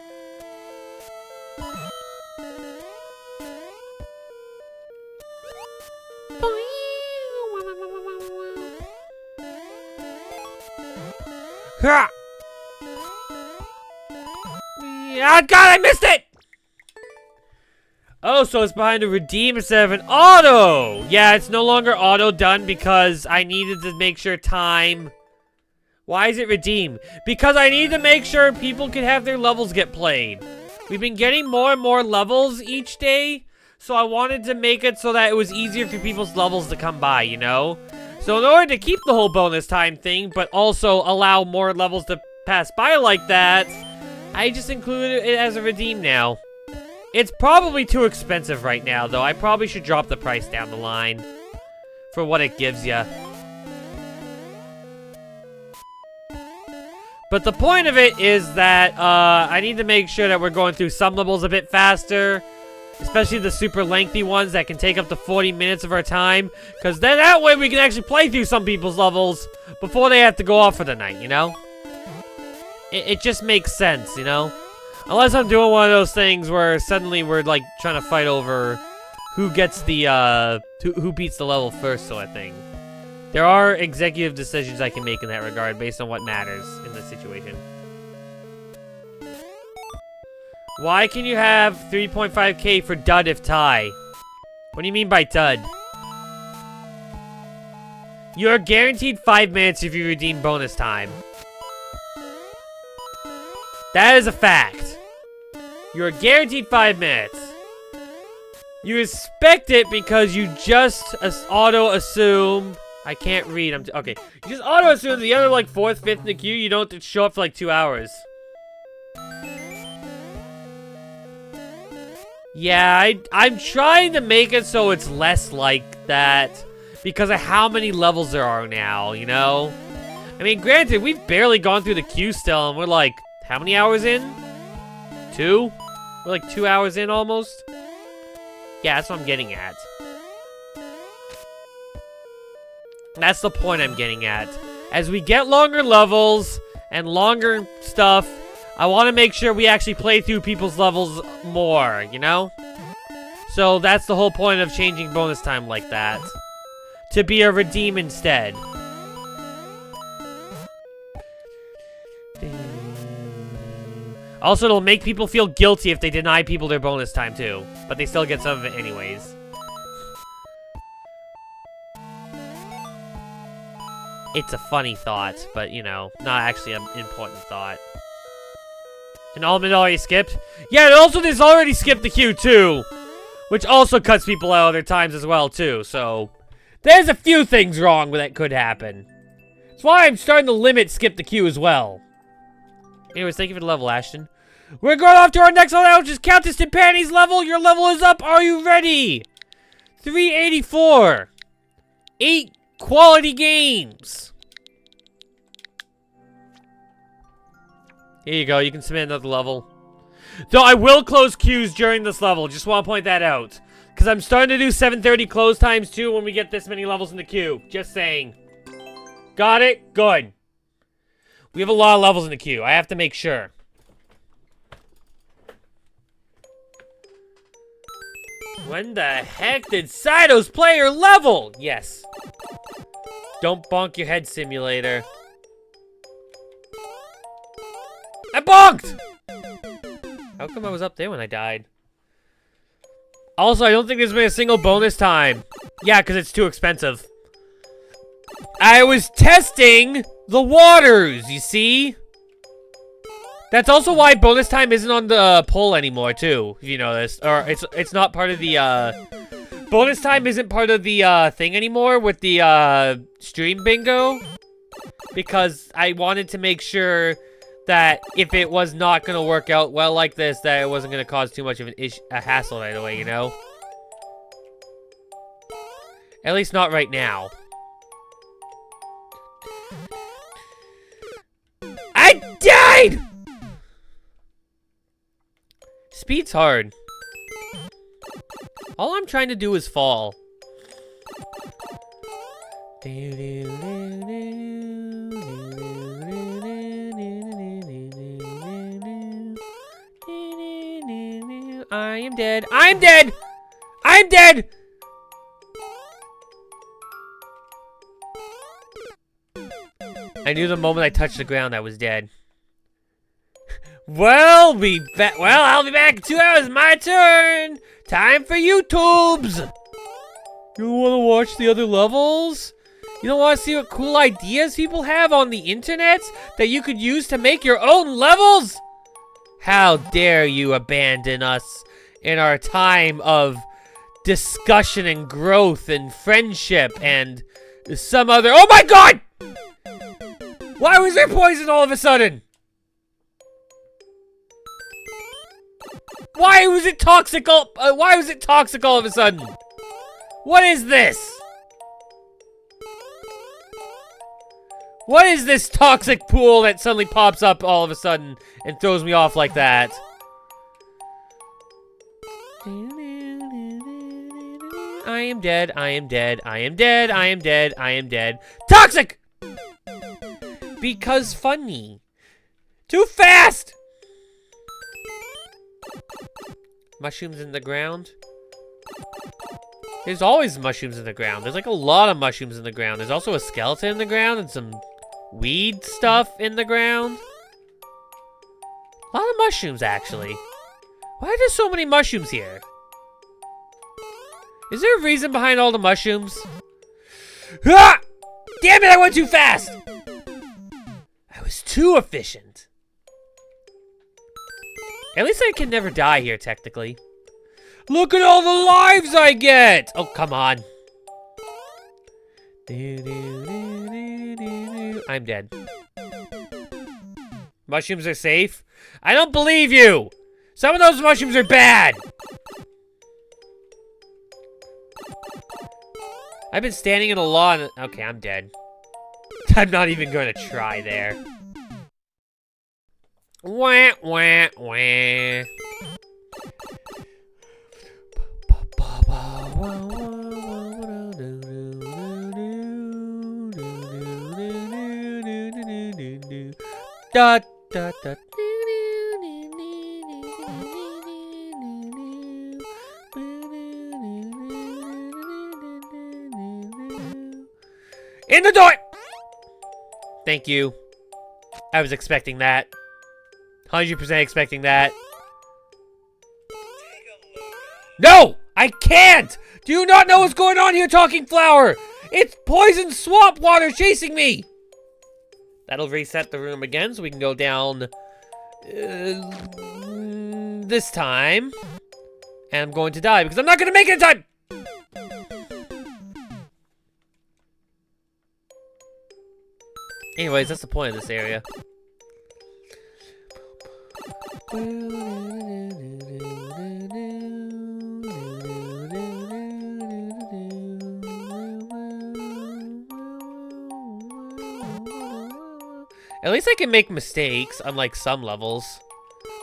[SPEAKER 1] Ha! Oh god, I missed it! Oh, so it's behind a redeem instead of an auto! Yeah, it's no longer auto done because I needed to make sure time... Why is it redeem? Because I need to make sure people can have their levels get played. We've been getting more and more levels each day, so I wanted to make it so that it was easier for people's levels to come by, you know? So in order to keep the whole bonus time thing, but also allow more levels to pass by like that, I just included it as a redeem now. It's probably too expensive right now, though. I probably should drop the price down the line for what it gives you. But the point of it is that I need to make sure that we're going through some levels a bit faster. Especially the super lengthy ones that can take up to 40 minutes of our time. Because then that way we can actually play through some people's levels before they have to go off for the night, you know? It just makes sense, you know? Unless I'm doing one of those things where suddenly we're like trying to fight over who gets the, who beats the level first sort of thing. There are executive decisions I can make in that regard based on what matters in this situation. Why can you have 3.5k for dud if tie? What do you mean by dud? You're guaranteed 5 minutes if you redeem bonus time. That is a fact. You're guaranteed 5 minutes. You expect it because you just auto-assume... I can't read. Okay. You just auto assume the other like 4th, 5th in the queue, you don't have to show up for like 2 hours. Yeah, I'm trying to make it so it's less like that because of how many levels there are now, you know? I mean, granted, we've barely gone through the queue still, and we're like, how many hours in? 2? We're like 2 hours in almost? Yeah, that's what I'm getting at. That's the point I'm getting at. As we get longer levels and longer stuff, I want to make sure we actually play through people's levels more, you know? So that's the whole point of changing bonus time like that. To be a redeem instead. Also, it'll make people feel guilty if they deny people their bonus time too. But they still get some of it anyways. It's a funny thought, but you know, not actually an important thought. An almond already skipped? Yeah, and also there's already skipped the queue too. Which also cuts people out of their times as well too, so... There's a few things wrong that could happen. That's why I'm starting to limit skip the queue as well. Anyways, thank you for the level, Ashton. We're going off to our next level, which is Countess Timpani's level. Your level is up. Are you ready? 384. 8 quality games. Here you go. You can submit another level. Though I will close queues during this level. Just want to point that out. Because I'm starting to do 7:30 close times too when we get this many levels in the queue. Just saying. Got it? Good. We have a lot of levels in the queue. I have to make sure. When the heck did Cytos play your level? Yes. Don't bonk your head, simulator. I bonked! How come I was up there when I died? Also, I don't think there's been a single bonus time. Yeah, because it's too expensive. I was testing the waters, you see? That's also why bonus time isn't on the poll anymore, too, if you noticed. Or it's not part of the, bonus time isn't part of the, thing anymore with the, stream bingo. Because I wanted to make sure that if it was not going to work out well like this, that it wasn't going to cause too much of a hassle right away, you know? At least not right now. I died! Speed's hard. All I'm trying to do is fall. I am dead. I'm dead! I'm dead! I knew the moment I touched the ground I was dead. Well, I'll be back in 2 hours. My turn. Time for YouTubes. You want to watch the other levels? You don't want to see what cool ideas people have on the internet that you could use to make your own levels? How dare you abandon us in our time of discussion and growth and friendship and some other— Oh my god! Why was there poison all of a sudden? Why was it toxic all of a sudden? What is this? What is this toxic pool that suddenly pops up all of a sudden and throws me off like that? I am dead, I am dead, I am dead, I am dead, I am dead. Toxic! Because funny. Too fast! Mushrooms in the ground? There's always mushrooms in the ground. There's like a lot of mushrooms in the ground. There's also a skeleton in the ground and some weed stuff in the ground. A lot of mushrooms, actually. Why are there so many mushrooms here? Is there a reason behind all the mushrooms? Ah! Damn it, I went too fast! I was too efficient. At least I can never die here, technically. Look at all the lives I get! Oh, come on. I'm dead. Mushrooms are safe? I don't believe you! Some of those mushrooms are bad! I've been standing in a lawn. Okay, I'm dead. I'm not even going to try there. Wah, wah, wah. Da, da, da. In the door! Thank you. I was expecting that. 100% expecting that. No! I can't! Do you not know what's going on here, Talking Flower? It's poison swamp water chasing me! That'll reset the room again so we can go down this time. And I'm going to die because I'm not going to make it in time! Anyways, that's the point of this area. At least I can make mistakes, unlike some levels.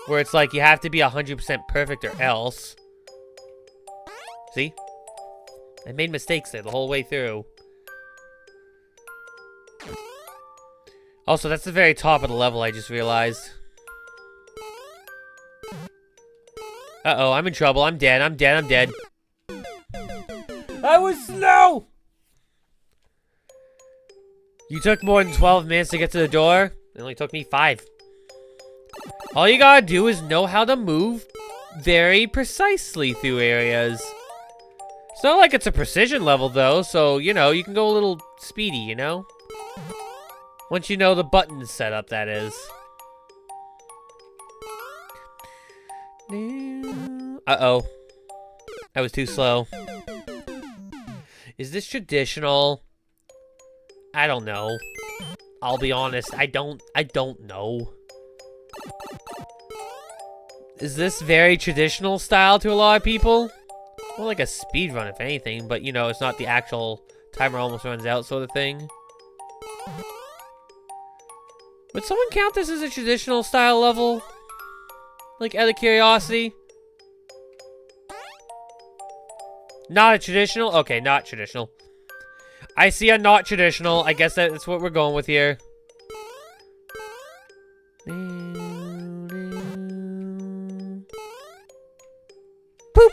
[SPEAKER 1] Where it's like you have to be 100% perfect or else. See? I made mistakes there the whole way through. Also, that's the very top of the level, I just realized. Uh-oh, I'm in trouble. I'm dead. I'm dead. I'm dead. I was slow! You took more than 12 minutes to get to the door? It only took me 5. All you gotta do is know how to move very precisely through areas. It's not like it's a precision level, though, so, you know, you can go a little speedy, you know? Once you know the buttons set up, that is. Uh-oh. I was too slow. Is this traditional? I don't know. I'll be honest, I don't know. Is this very traditional style to a lot of people? More like a speed run, if anything, but you know, it's not the actual timer almost runs out sort of thing. Would someone count this as a traditional style level? Like, out of curiosity? Not a traditional? Okay, not traditional. I see a not traditional. I guess that's what we're going with here. Poop!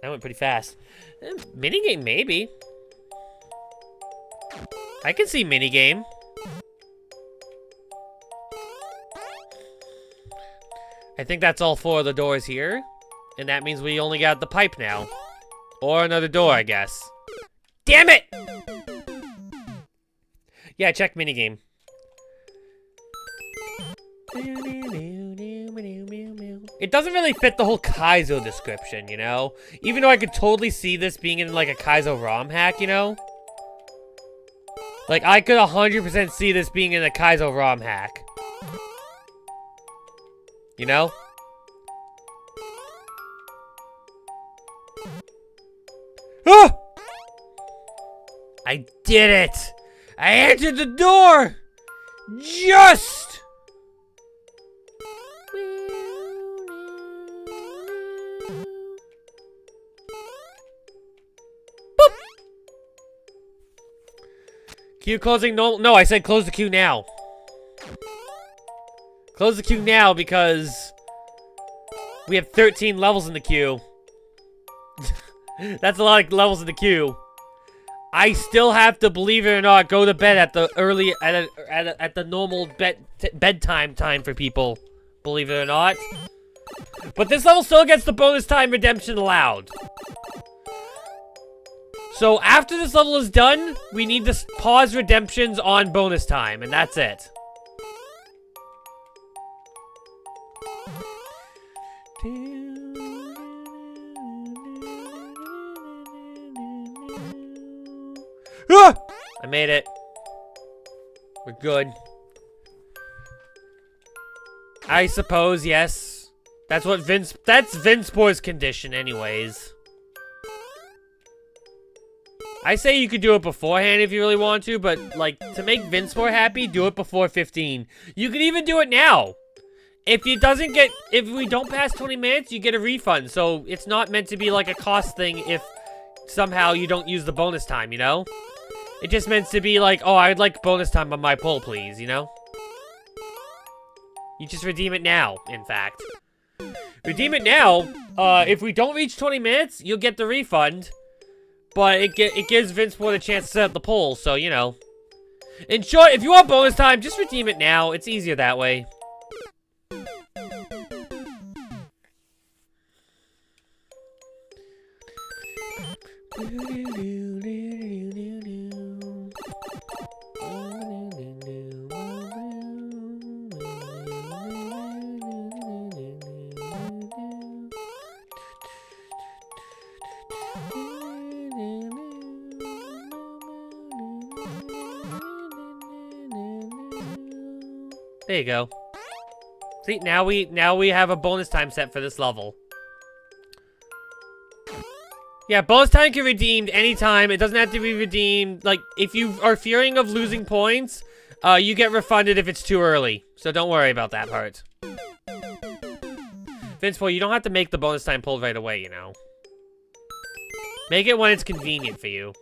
[SPEAKER 1] That went pretty fast. Minigame, maybe. I can see minigame. I think that's all 4 of the doors here. And that means we only got the pipe now. Or another door, I guess. Damn it! Yeah, check minigame. It doesn't really fit the whole Kaizo description, you know? Even though I could totally see this being in like a Kaizo ROM hack, you know? Like, I could 100% see this being in a Kaizo ROM hack. You know? Ah! I did it! I entered the door! Just! Boop! Queue closing, no, I said close the queue now. Close the queue now because we have 13 levels in the queue. That's a lot of levels in the queue. I still have to, believe it or not, go to bed at the at the normal bedtime time for people. Believe it or not. But this level still gets the bonus time redemption allowed. So after this level is done, we need to pause redemptions on bonus time, and that's it. Ah! I made it. We're good. I suppose, yes. That's Vinspor's condition anyways. I say you could do it beforehand if you really want to, but, like, to make Vinspor happy, do it before 15. You can even do it now. If we don't pass 20 minutes, you get a refund. So, it's not meant to be, like, a cost thing if somehow you don't use the bonus time, you know? It just meant to be like, oh, I'd like bonus time on my pull, please, you know? You just redeem it now, in fact. Redeem it now. If we don't reach 20 minutes, you'll get the refund. But it gives Vinceport a chance to set up the poll, so, you know. In short, if you want bonus time, just redeem it now. It's easier that way. There you go. See, now we have a bonus time set for this level. Yeah, bonus time can be redeemed anytime. It doesn't have to be redeemed. Like, if you are fearing of losing points, you get refunded if it's too early. So don't worry about that part. Vinceport, you don't have to make the bonus time pull right away, you know. Make it when it's convenient for you.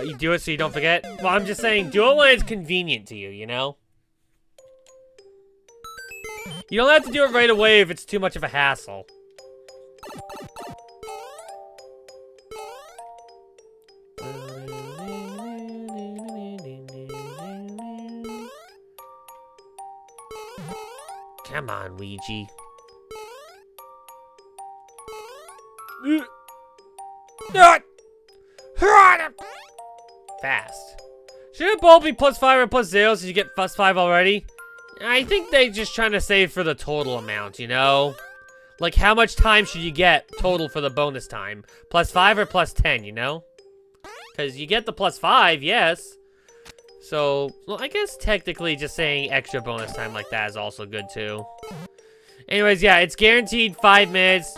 [SPEAKER 1] You do it so you don't forget? Well, I'm just saying, do it when it's convenient to you, you know? You don't have to do it right away if it's too much of a hassle. Come on, Luigi. Fast. Shouldn't both be +5 or +0 since you get +5 already? I think they're just trying to save for the total amount, you know? Like, how much time should you get total for the bonus time? +5 or +10, you know? Because you get the +5, yes. So, well, I guess technically just saying extra bonus time like that is also good, too. Anyways, yeah, it's guaranteed 5 minutes.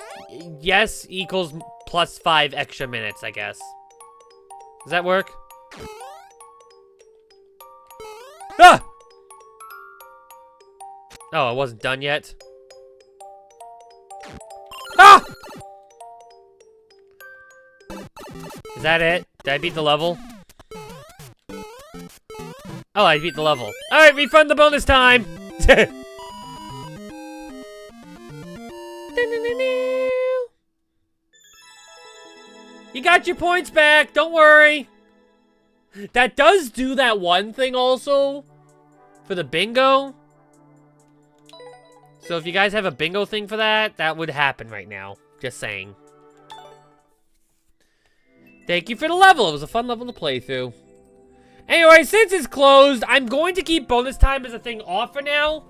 [SPEAKER 1] Yes equals +5 extra minutes, I guess. Does that work? Ah! Oh, I wasn't done yet. Ah! Is that it? Did I beat the level? Oh, I beat the level. Alright, refund the bonus time! You got your points back, don't worry. That does do that one thing also for the bingo. So if you guys have a bingo thing for that, that would happen right now. Just saying. Thank you for the level. It was a fun level to play through. Anyway, since it's closed, I'm going to keep bonus time as a thing off for now.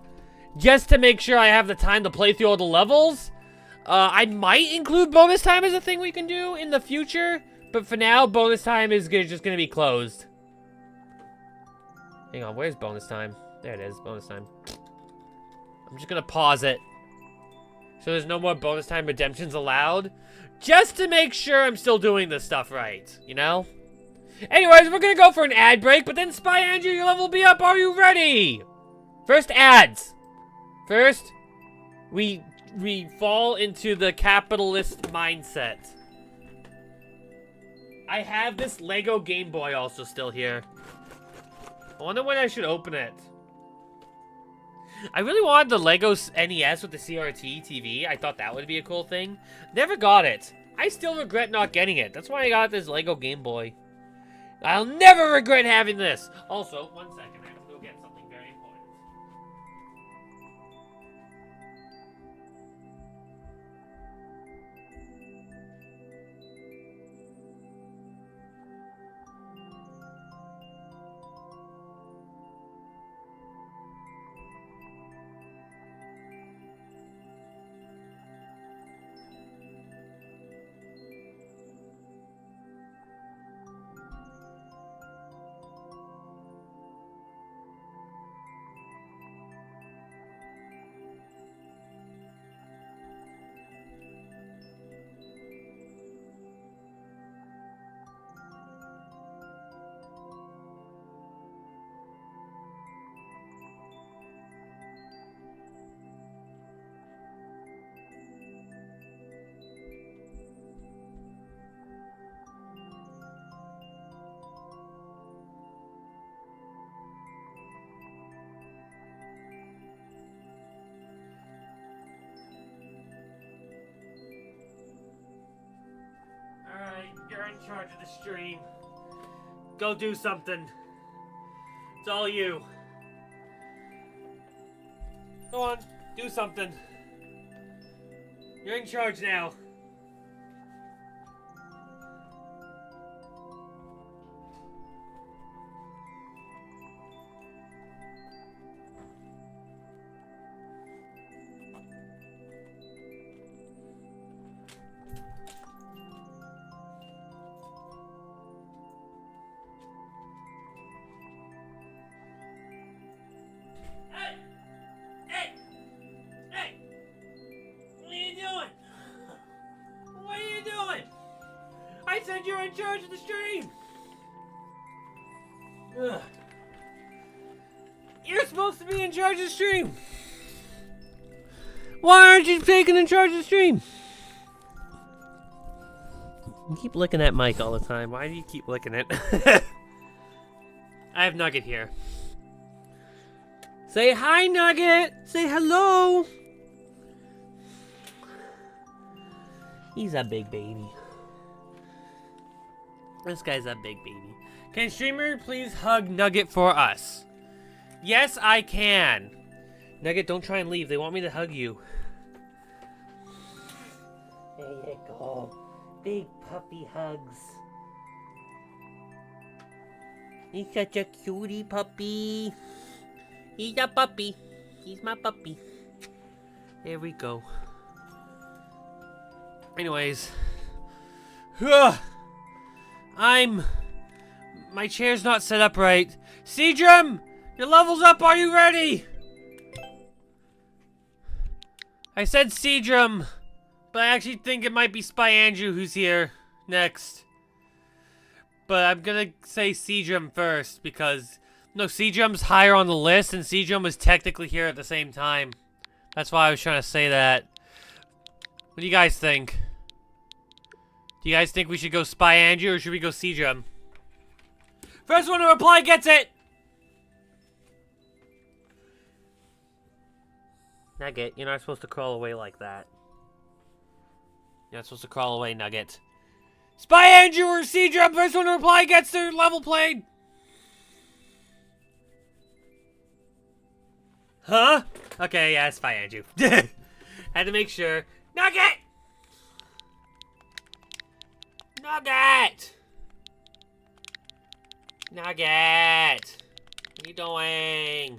[SPEAKER 1] Just to make sure I have the time to play through all the levels. I might include bonus time as a thing we can do in the future. But for now, bonus time is just going to be closed. Hang on, where's bonus time? There it is, bonus time. I'm just going to pause it. So there's no more bonus time redemptions allowed. Just to make sure I'm still doing this stuff right, you know? Anyways, we're going to go for an ad break, but then Spy Andrew, your level will be up. Are you ready? First, ads. First, we fall into the capitalist mindset. I have this Lego Game Boy also still here. I wonder when I should open it. I really wanted the Lego NES with the CRT TV. I thought that would be a cool thing. Never got it. I still regret not getting it. That's why I got this Lego Game Boy. I'll never regret having this. Also, 1 second. I have to go get something very important. You're in charge of the stream. Go do something. It's all you. Go on, do something. You're in charge now. I said you're in charge of the stream! Ugh. You're supposed to be in charge of the stream! Why aren't you taking in charge of the stream? You keep licking that mic all the time. Why do you keep licking it? I have Nugget here. Say hi, Nugget! Say hello! He's a big baby. This guy's a big baby. Can streamer please hug Nugget for us? Yes, I can. Nugget, don't try and leave. They want me to hug you. There you go. Big puppy hugs. He's such a cutie puppy. He's a puppy. He's my puppy. There we go. Anyways. My chair's not set up right. Seedrum! Your level's up, are you ready? I said Seedrum, but I actually think it might be Spy Andrew who's here next. But I'm gonna say Seedrum first because, no, Seedrum's higher on the list and Seedrum was technically here at the same time. That's why I was trying to say that. What do you guys think? Do you guys think we should go Spy Andrew or should we go Seedrum? First one to reply gets it! Nugget, you're not supposed to crawl away like that. You're not supposed to crawl away, Nugget. Spy Andrew or Seedrum, first one to reply gets their level played! Huh? Okay, yeah, Spy Andrew. Had to make sure. Nugget! Nugget! Nugget! What are you doing?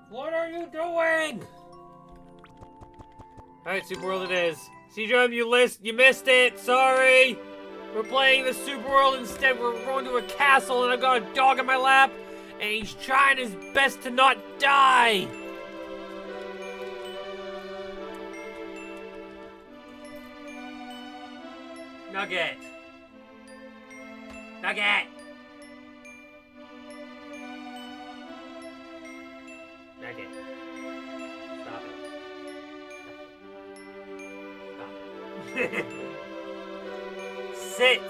[SPEAKER 1] What are you doing? Alright, Super World it is. Seedrum, you missed it. Sorry. We're playing the Super World instead. We're going to a castle and I've got a dog in my lap and he's trying his best to not die. Nugget. Nugget. Nugget. Stop it. Sit.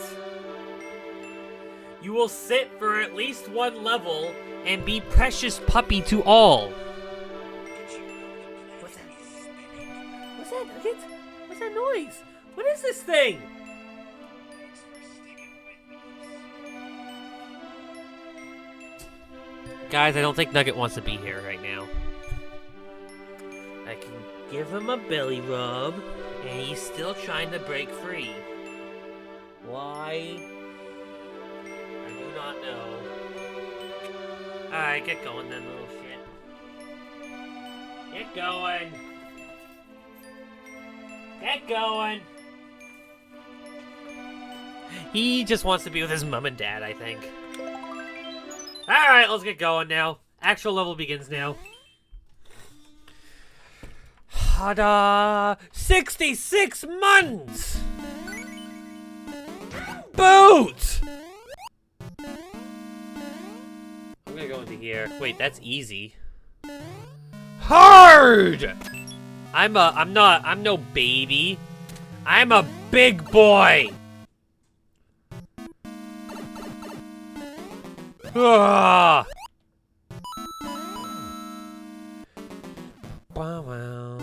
[SPEAKER 1] You will sit for at least one level and be precious puppy to all. What's that? What's that, Nugget? What's that noise? What is this thing? Guys, I don't think Nugget wants to be here right now. I can give him a belly rub, and he's still trying to break free. Why? I do not know. Alright, get going then, little shit. Get going. Get going. He just wants to be with his mom and dad, I think. Alright, let's get going now. Actual level begins now. Ta-da! 66 months! Boot! I'm gonna go into here. Wait, that's easy. Hard! I'm no baby. I'm a big boy! Ah! Wow, wow.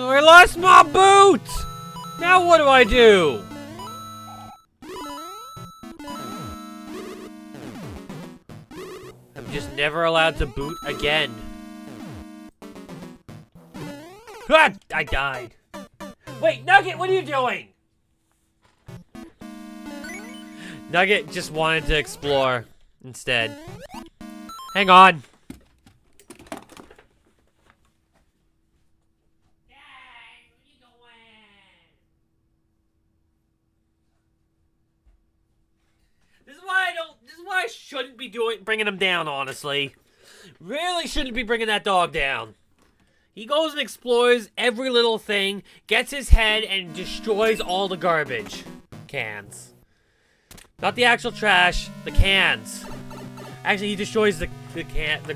[SPEAKER 1] Oh, I lost my boot! Now what do I do? I'm just never allowed to boot again. Ah, I died. Wait, Nugget, what are you doing? Nugget just wanted to explore instead. Hang on. This is why I shouldn't be bringing him down, honestly. Really shouldn't be bringing that dog down. He goes and explores every little thing, gets his head, and destroys all the garbage cans. Not the actual trash, the cans. Actually, he destroys the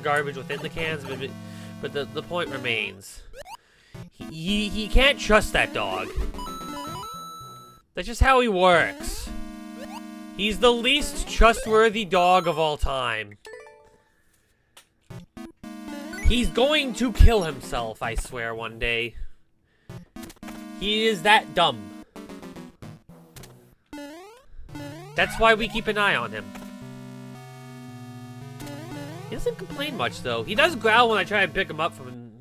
[SPEAKER 1] garbage within the cans, but the point remains. He can't trust that dog. That's just how he works. He's the least trustworthy dog of all time. He's going to kill himself, I swear, one day. He is that dumb. That's why we keep an eye on him. He doesn't complain much, though. He does growl when I try and pick him up from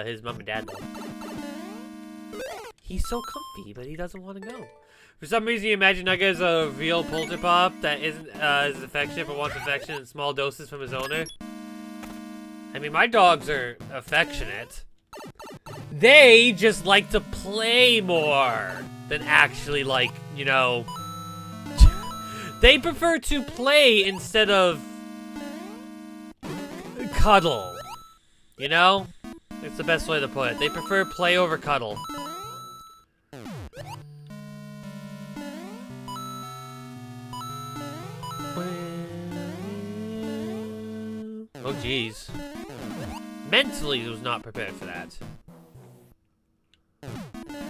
[SPEAKER 1] his mom and dad, though. He's so comfy, but he doesn't want to go. For some reason, you imagine Nugget as a real Polterpup that isn't as affectionate but wants affection in small doses from his owner. I mean, my dogs are affectionate. They just like to play more than actually, like, you know... They prefer to play instead of cuddle. You know? It's the best way to put it. They prefer play over cuddle. Oh, jeez. Mentally, was not prepared for that.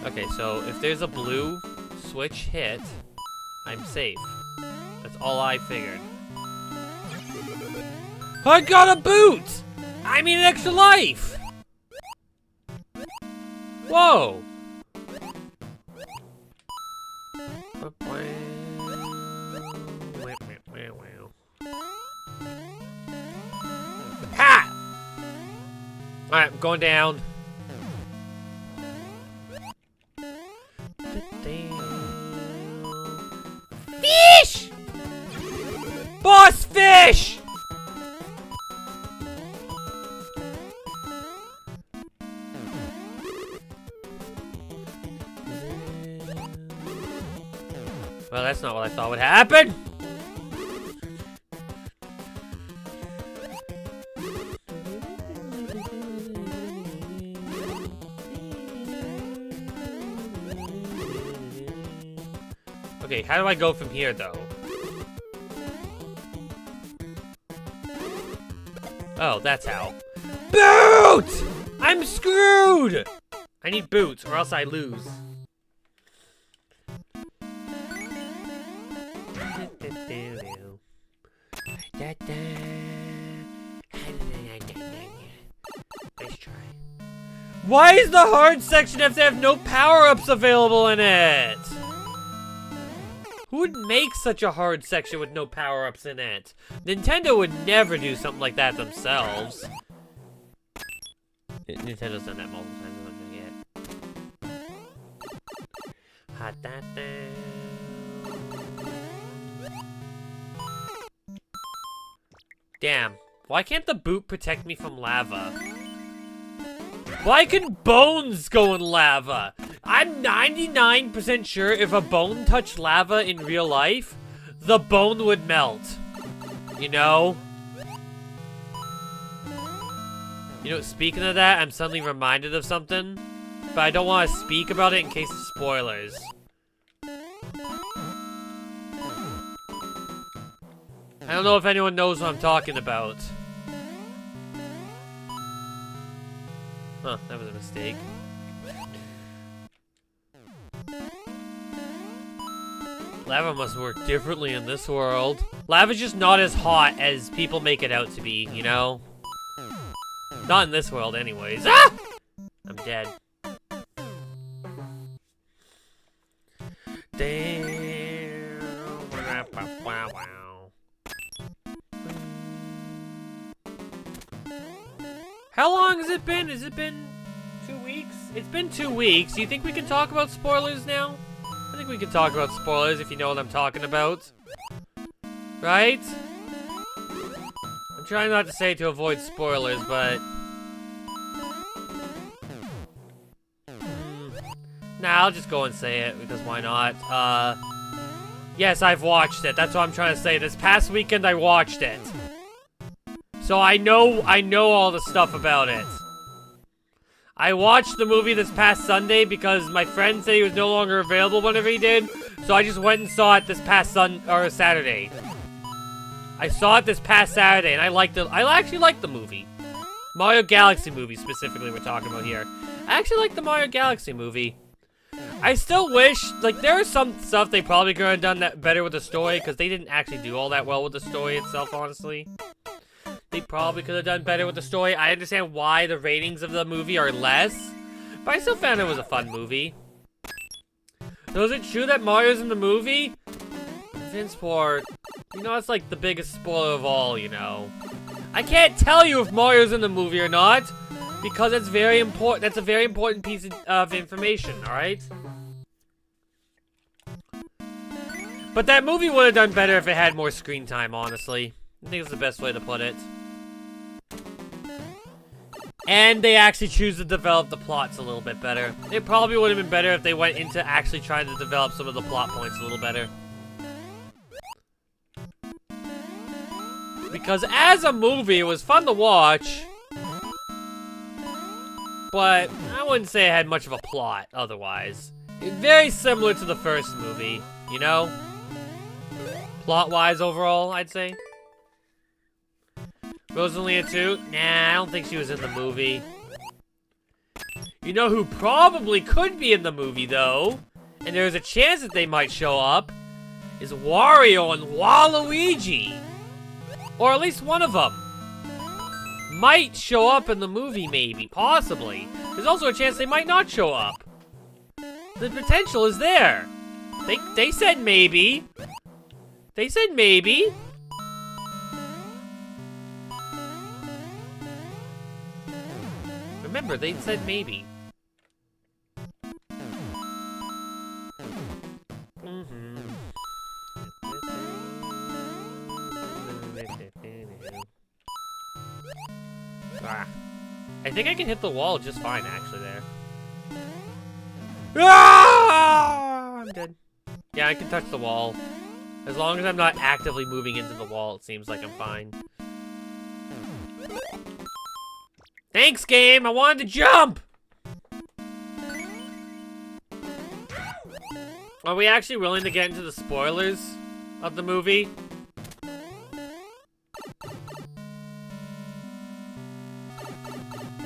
[SPEAKER 1] Okay, so if there's a blue switch hit, I'm safe. That's all I figured. I got a boot! I mean an extra life! Whoa! Ha! Alright, I'm going down. Fish! Boss fish! Well, that's not what I thought would happen. Okay, how do I go from here, though? Oh, that's how. Boot! I'm screwed! I need boots, or else I lose. Nice try. Why is the hard section have to have no power-ups available in it? Who would make such a hard section with no power-ups in it? Nintendo would never do something like that themselves. Nintendo's done that multiple times. I'm not doing it. Hot that down. Damn. Why can't the boot protect me from lava? Why can bones go in lava? I'm 99% sure if a bone touched lava in real life, the bone would melt. You know? You know, speaking of that, I'm suddenly reminded of something, but I don't want to speak about it in case of spoilers. I don't know if anyone knows what I'm talking about. Huh, that was a mistake. Lava must work differently in this world. Lava's just not as hot as people make it out to be, you know? Not in this world anyways. Ah! I'm dead. How long has it been? Has it been 2 weeks? It's been 2 weeks. Do you think we can talk about spoilers now? I think we can talk about spoilers if you know what I'm talking about. Right? I'm trying not to say to avoid spoilers, but... Nah, I'll just go and say it, because why not? Yes, I've watched it. That's what I'm trying to say. This past weekend, I watched it. So I know all the stuff about it. I watched the movie this past Sunday because my friend said he was no longer available whenever he did. So I just went and saw it this past Saturday. I saw it this past Saturday, and I liked it. I actually liked the movie. Mario Galaxy movie, specifically, we're talking about here. I actually like the Mario Galaxy movie. I still wish, like, there is some stuff they probably could have done that better with the story, because they didn't actually do all that well with the story itself, honestly. They probably could have done better with the story. I understand why the ratings of the movie are less, but I still found it was a fun movie. So is it true that Mario's in the movie? Vinceport, you know, it's like the biggest spoiler of all, you know. I can't tell you if Mario's in the movie or not, because it's very important. That's a very important piece of information, alright? But that movie would have done better if it had more screen time, honestly. I think it's the best way to put it. And they actually choose to develop the plots a little bit better. It probably would have been better if they went into actually trying to develop some of the plot points a little better. Because as a movie, it was fun to watch. But I wouldn't say it had much of a plot otherwise. It's very similar to the first movie, you know? Plot-wise overall, I'd say. Rosalia 2? Nah, I don't think she was in the movie. You know who probably could be in the movie, though? And there's a chance that they might show up. Is Wario and Waluigi. Or at least one of them. Might show up in the movie, maybe. Possibly. There's also a chance they might not show up. The potential is there. They said maybe. They said maybe. Remember, they said maybe. Ah. I think I can hit the wall just fine, actually, there. Ah! I'm dead. Yeah, I can touch the wall. As long as I'm not actively moving into the wall, it seems like I'm fine. Thanks, game! I wanted to jump! Are we actually willing to get into the spoilers of the movie?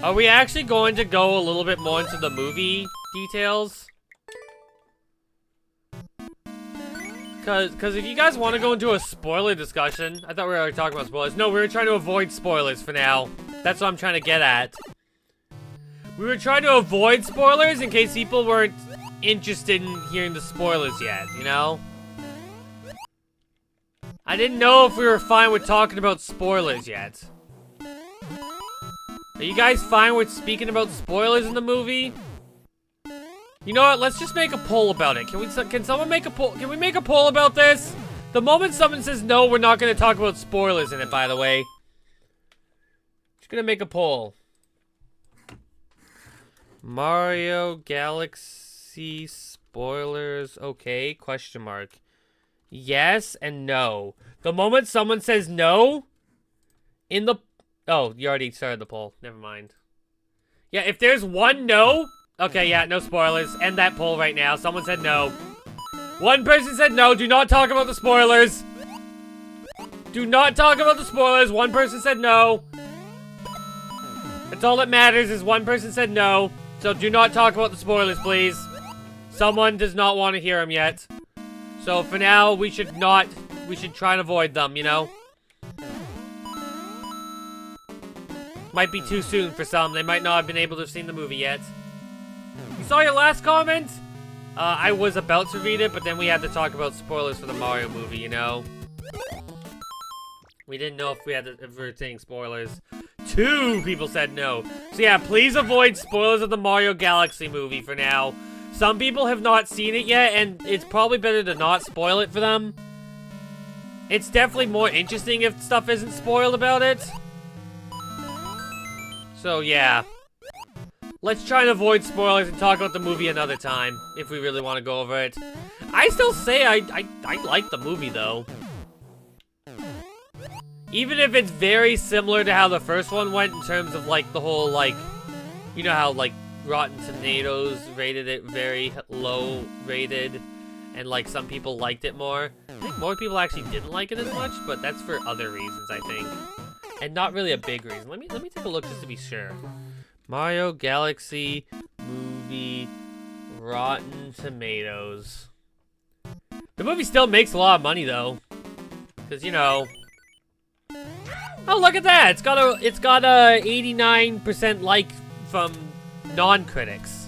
[SPEAKER 1] Are we actually going to go a little bit more into the movie details? Cause if you guys want to go into a spoiler discussion, I thought we were already talking about spoilers. No, we were trying to avoid spoilers for now. That's what I'm trying to get at. We were trying to avoid spoilers in case people weren't interested in hearing the spoilers yet, you know? I didn't know if we were fine with talking about spoilers yet. Are you guys fine with speaking about spoilers in the movie? You know what? Let's just make a poll about it. Can someone make a poll? Can we make a poll about this? The moment someone says no, we're not going to talk about spoilers in it, by the way. Just going to make a poll. Mario Galaxy spoilers okay? Question mark. Yes and no. The moment someone says no, in the... Oh, you already started the poll. Never mind. Yeah, if there's one no... Okay, yeah, no spoilers. End that poll right now. Someone said no. One person said no. Do not talk about the spoilers. Do not talk about the spoilers. One person said no. That's all that matters is one person said no. So do not talk about the spoilers, please. Someone does not want to hear them yet. So for now, we should try and avoid them, you know? Might be too soon for some. They might not have been able to have seen the movie yet. You saw your last comment? I was about to read it, but then we had to talk about spoilers for the Mario movie, you know? We didn't know if we were saying spoilers. 2 people said no. So yeah, please avoid spoilers of the Mario Galaxy movie for now. Some people have not seen it yet, and it's probably better to not spoil it for them. It's definitely more interesting if stuff isn't spoiled about it. So yeah. Let's try and avoid spoilers and talk about the movie another time, if we really want to go over it. I still say I like the movie, though. Even if it's very similar to how the first one went in terms of, like, the whole, like... You know how, like, Rotten Tomatoes rated it very low rated, and, like, some people liked it more. I think more people actually didn't like it as much, but that's for other reasons, I think. And not really a big reason. Let me take a look just to be sure. Mario Galaxy movie Rotten Tomatoes. The movie still makes a lot of money though, because you know. Oh, look at that! It's got a 89% like from non-critics.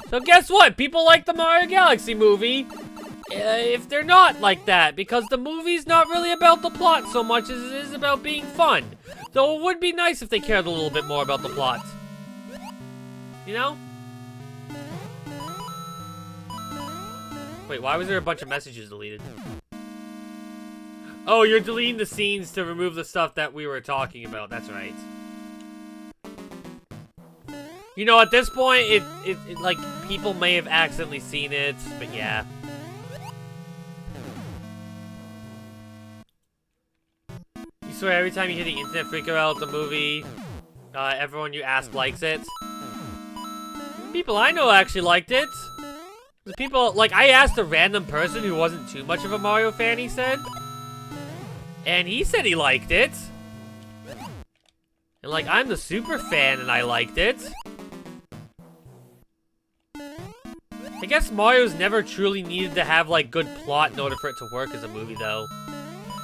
[SPEAKER 1] So guess what? People like the Mario Galaxy movie. If they're not like that, because the movie's not really about the plot so much as it is about being fun. Though it would be nice if they cared a little bit more about the plot. You know? Wait, why was there a bunch of messages deleted? Oh, you're deleting the scenes to remove the stuff that we were talking about. That's right. You know, at this point, it like, people may have accidentally seen it, but yeah. You swear every time you hear the internet freak out the movie, everyone you ask likes it? People I know actually liked it. The people, like, I asked a random person who wasn't too much of a Mario fan, he said. And he said he liked it. And, like, I'm the super fan and I liked it. I guess Mario's never truly needed to have, like, good plot in order for it to work as a movie, though.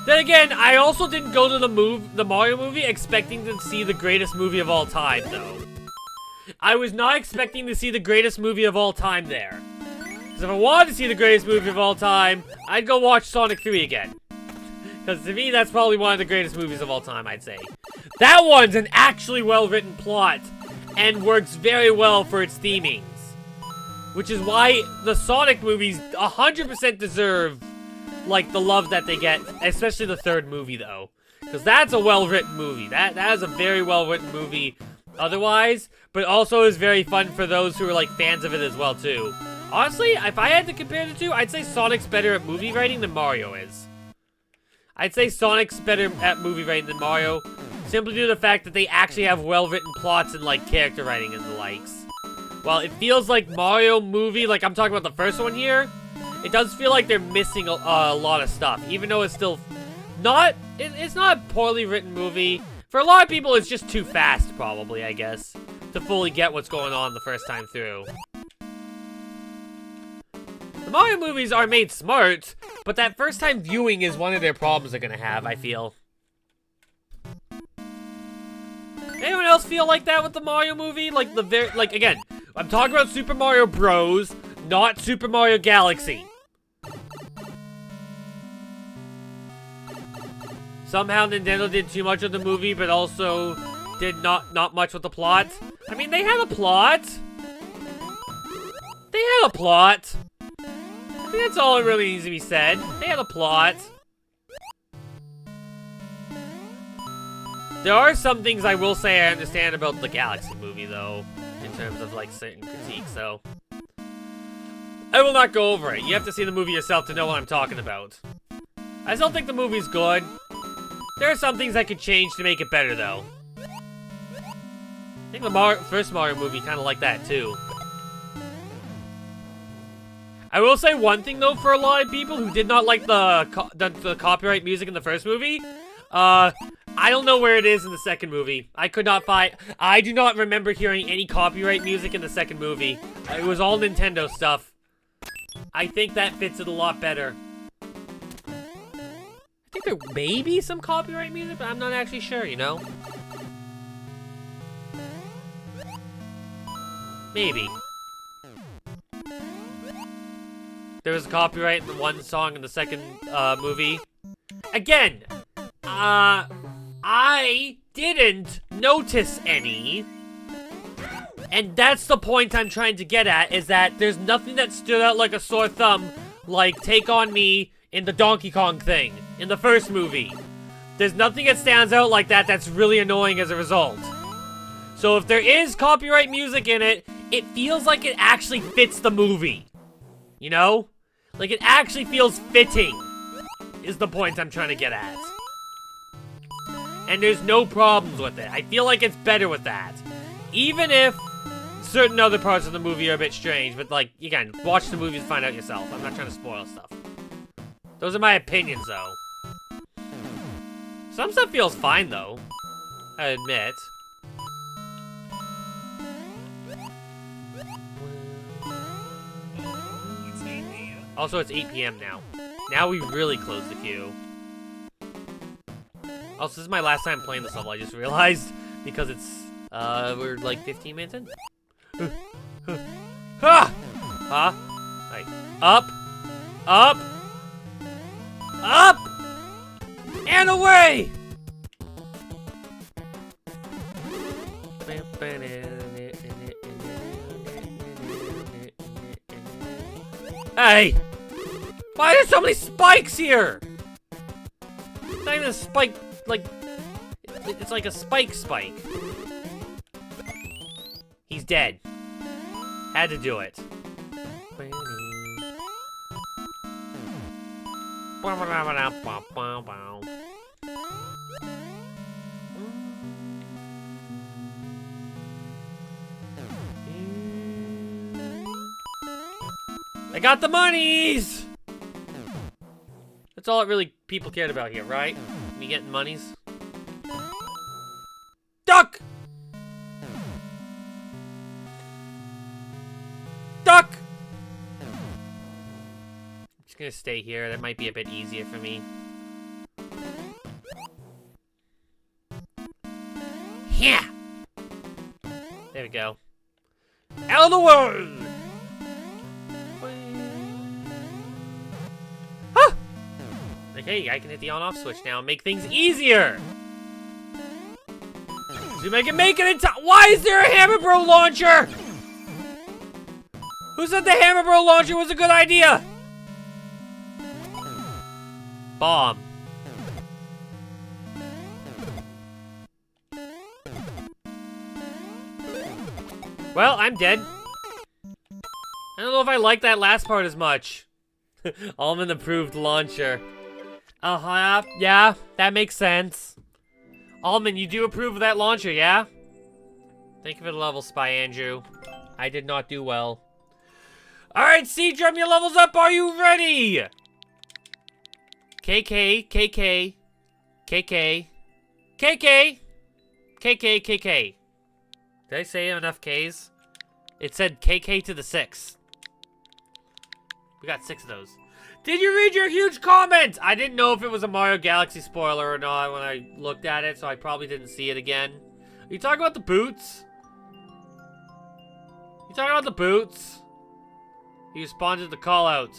[SPEAKER 1] Then again, I also didn't go to the Mario movie expecting to see the greatest movie of all time, though. I was not expecting to see the greatest movie of all time there. Because if I wanted to see the greatest movie of all time, I'd go watch Sonic 3 again. Because to me, that's probably one of the greatest movies of all time, I'd say. That one's an actually well-written plot, and works very well for its themings. Which is why the Sonic movies 100% deserve, like, the love that they get, especially the third movie, though. Because that's a well-written movie. That is a very well-written movie otherwise, but also is very fun for those who are, like, fans of it as well, too. Honestly, if I had to compare the two, I'd say Sonic's better at movie writing than Mario is. I'd say Sonic's better at movie writing than Mario, simply due to the fact that they actually have well-written plots and, like, character writing and the likes. While it feels like Mario movie, like I'm talking about the first one here, it does feel like they're missing a lot of stuff, even though it's still not, it's not a poorly written movie. For a lot of people, it's just too fast, probably, I guess, to fully get what's going on the first time through. The Mario movies are made smart, but that first time viewing is one of their problems they're gonna have, I feel. Anyone else feel like that with the Mario movie? Like, again, I'm talking about Super Mario Bros., not Super Mario Galaxy. Somehow Nintendo did too much of the movie, but also did not much with the plot. I mean, they had a plot. They had a plot. I think that's all that really needs to be said. They had a plot. There are some things I will say I understand about the Galaxy movie, though, in terms of, like, certain critiques, so I will not go over it. You have to see the movie yourself to know what I'm talking about. I still think the movie's good. There are some things I could change to make it better, though. I think the first Mario movie kind of like that, too. I will say one thing, though, for a lot of people who did not like the copyright music in the first movie. I don't know where it is in the second movie. I could not find... I do not remember hearing any copyright music in the second movie. It was all Nintendo stuff. I think that fits it a lot better. I think there may be some copyright music, but I'm not actually sure, you know? Maybe. There was copyright in the one song in the second movie. Again, I didn't notice any. And that's the point I'm trying to get at, is that there's nothing that stood out like a sore thumb, like Take On Me in the Donkey Kong thing, in the first movie. There's nothing that stands out like that that's really annoying as a result. So if there is copyright music in it, it feels like it actually fits the movie. You know? Like it actually feels fitting, is the point I'm trying to get at. And there's no problems with it. I feel like it's better with that. Even if certain other parts of the movie are a bit strange, but like, again, watch the movie to find out yourself. I'm not trying to spoil stuff. Those are my opinions, though. Some stuff feels fine, though. I admit. Also, it's 8 p.m. now. Now we really close the queue. Also, this is my last time playing this level, I just realized. Because it's, we're like 15 minutes in. Ha! Huh? Right. Up! Up! Up! And away! Hey! Why are there so many spikes here? It's not even a spike, like... It's like a spike. He's dead. Had to do it. I got the monies! That's all that really people cared about here, right? Me getting monies? Duck! Duck! I'm just gonna stay here. That might be a bit easier for me. Yeah! There we go. Out of the way! Ah! Okay, I can hit the on-off switch now and make things easier! See if I can make it in time. Why is there a Hammer Bro launcher? Who said the Hammer Bro launcher was a good idea? Bomb. Well, I'm dead. I don't know if I like that last part as much. Almond approved launcher. Uh-huh, yeah, that makes sense. Almond, you do approve of that launcher, yeah? Thank you for the level, Spy Andrew. I did not do well. Alright, Seadrum, your level's up. Are you ready? KK, KK, KK, KK, KK, KK. Did I say enough Ks? It said KK to the 6. We got 6 of those. Did you read your huge comment? I didn't know if it was a Mario Galaxy spoiler or not when I looked at it, so I probably didn't see it again. Are you talking about the boots? You talking about the boots? He responded to the call out.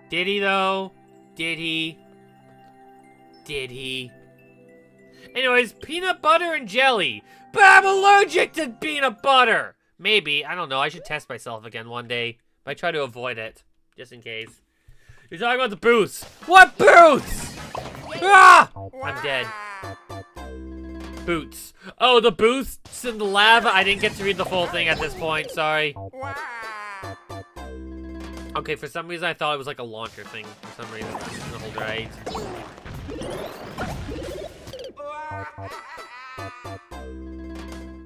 [SPEAKER 1] Did he though? Did he? Did he? Anyways, peanut butter and jelly. But I'm allergic to peanut butter. Maybe, I don't know. I should test myself again one day. Might try to avoid it, just in case. You're talking about the boots. What boots? Ah! I'm dead. Boots. Oh, the boots in the lava. I didn't get to read the full thing at this point. Sorry. Okay, for some reason I thought it was like a launcher thing. For some reason, hold right.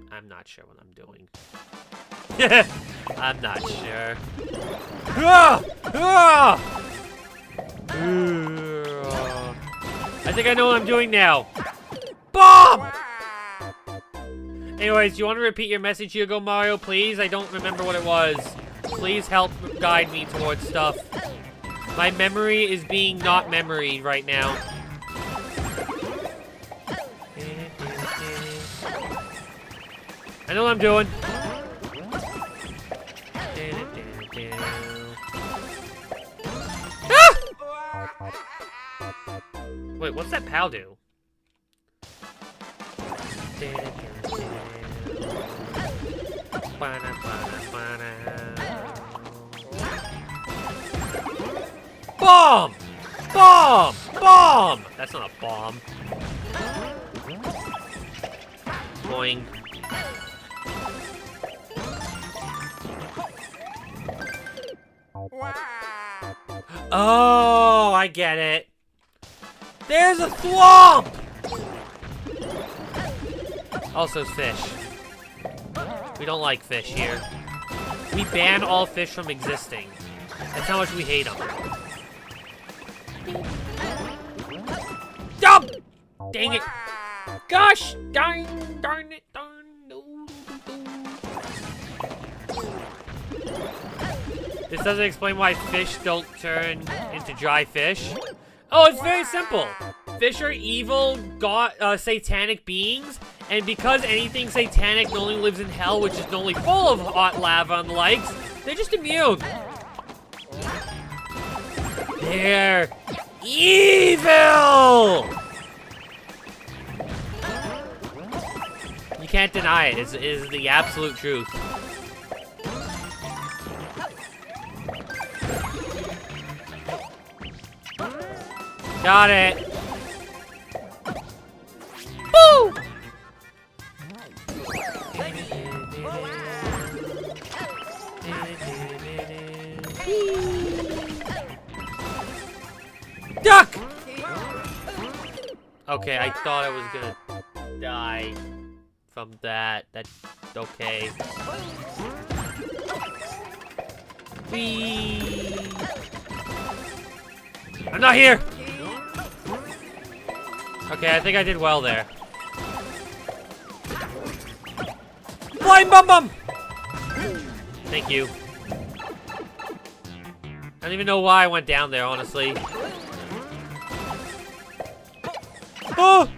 [SPEAKER 1] I'm not sure what I'm doing. I'm not sure. Ah! Ah! I think I know what I'm doing now. Bomb! Anyways, you want to repeat your message, Hugo Mario, please? I don't remember what it was. Please help guide me towards stuff. My memory is being not memory right now. I know what I'm doing. Ah! Wait, what's that pal do? Bomb! Bomb! Bomb! That's not a bomb. Boing. Oh, I get it. There's a thwomp! Also fish. We don't like fish here. We ban all fish from existing. That's how much we hate them. Dump! Dang it. Gosh! Darn it. This doesn't explain why fish don't turn into dry fish. Oh, it's very simple. Fish are evil, satanic beings, and because anything satanic only lives in hell, which is only full of hot lava and the likes, they're just immune. They're evil! You can't deny it. It is the absolute truth. Got it. Woo! Duck! Okay, I thought I was gonna die from that. That's okay. Whee! I'm not here! Okay, I think I did well there. Flying bum bum! Thank you. I don't even know why I went down there, honestly. Oh!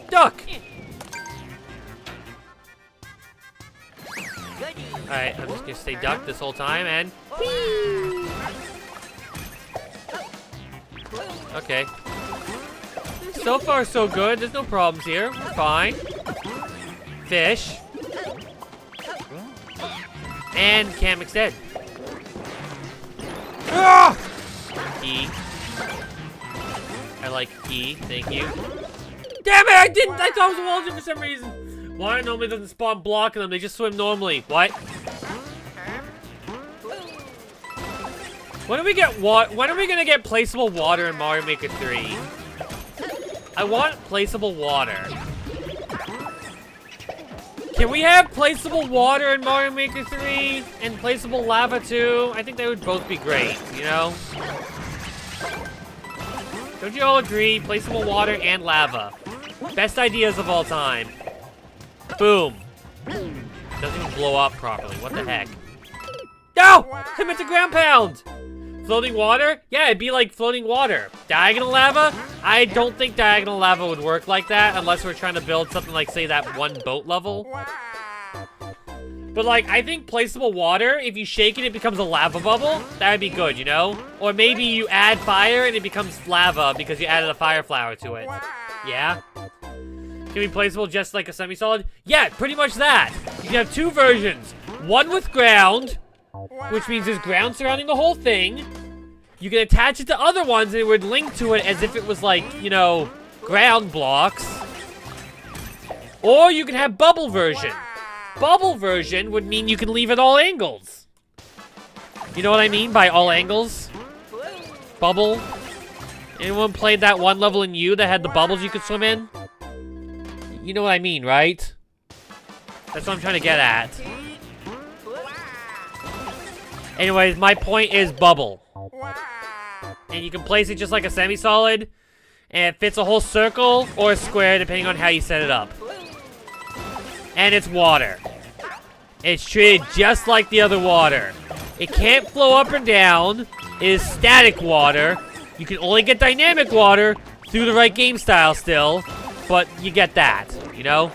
[SPEAKER 1] Duck! Alright, I'm just gonna stay duck this whole time and... Okay. So far, so good. There's no problems here. We're fine. Fish. And Kamek's dead. Ah! Key. I like key. Thank you. Damn it! I didn't! I thought it was a Walter for some reason. Water normally doesn't spawn blocking them. They just swim normally. What? When do we get when are we gonna get placeable water in Mario Maker 3? I want placeable water. Can we have placeable water in Mario Maker 3 and placeable lava too? I think they would both be great, you know? Don't you all agree? Placeable water and lava. Best ideas of all time. Boom. Doesn't even blow up properly. What the heck? No! I meant to ground pound! Floating water? Yeah, it'd be like floating water. Diagonal lava? I don't think diagonal lava would work like that unless we're trying to build something like, say, that one boat level. But, like, I think placeable water, if you shake it, it becomes a lava bubble. That would be good, you know? Or maybe you add fire and it becomes lava because you added a fire flower to it. Yeah? Can be placeable just like a semi-solid? Yeah, pretty much that. You can have two versions. One with ground, which means there's ground surrounding the whole thing. You can attach it to other ones and it would link to it as if it was like, you know, ground blocks. Or you can have bubble version. Bubble version would mean you can leave at all angles. You know what I mean by all angles? Bubble. Anyone played that one level in U that had the bubbles you could swim in? You know what I mean, right? That's what I'm trying to get at. Anyways, my point is bubble. And you can place it just like a semi-solid, and it fits a whole circle or a square depending on how you set it up. And it's water. It's treated just like the other water. It can't flow up and down. It is static water. You can only get dynamic water through the right game style still, but you get that, you know?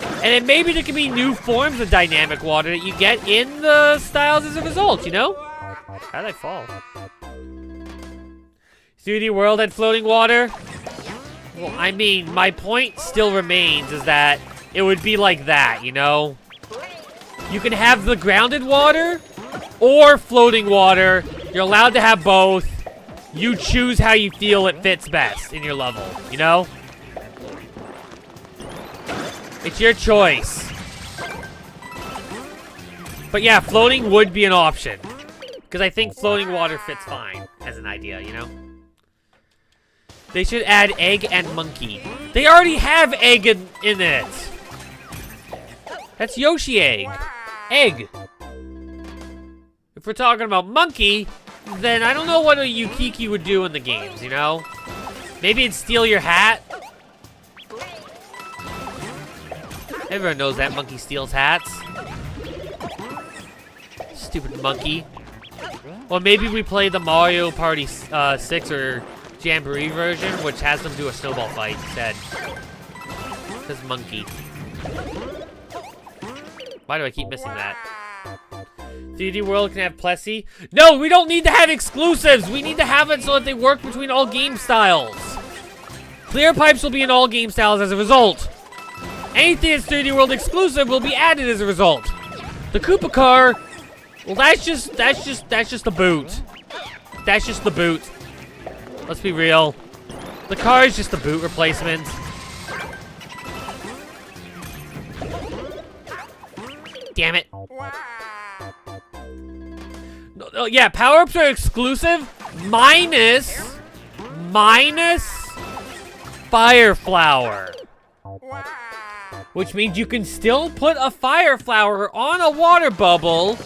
[SPEAKER 1] And then maybe there can be new forms of dynamic water that you get in the styles as a result, you know? How did I fall? 3D World had floating water? Well, I mean, my point still remains is that it would be like that, you know? You can have the grounded water or floating water. You're allowed to have both. You choose how you feel it fits best in your level, you know? It's your choice. But yeah, floating would be an option. Because I think floating water fits fine as an idea, you know? They should add egg and monkey. They already have egg in it. That's Yoshi egg. Egg. If we're talking about monkey, then I don't know what a Yukiki would do in the games, you know? Maybe it'd steal your hat. Everyone knows that monkey steals hats. Stupid monkey. Well, maybe we play the Mario Party 6 or Jamboree version, which has them do a snowball fight instead. Because monkey. Why do I keep missing that? 3D World can have Plessy. No, we don't need to have exclusives. We need to have it so that they work between all game styles. Clear Pipes will be in all game styles as a result. Anything that's 3D World exclusive will be added as a result. The Koopa car, well, that's just the boot. That's just the boot. Let's be real. The car is just the boot replacement. Damn it. No, yeah, power-ups are exclusive minus Fire Flower. Which means you can still put a Fire Flower on a water bubble.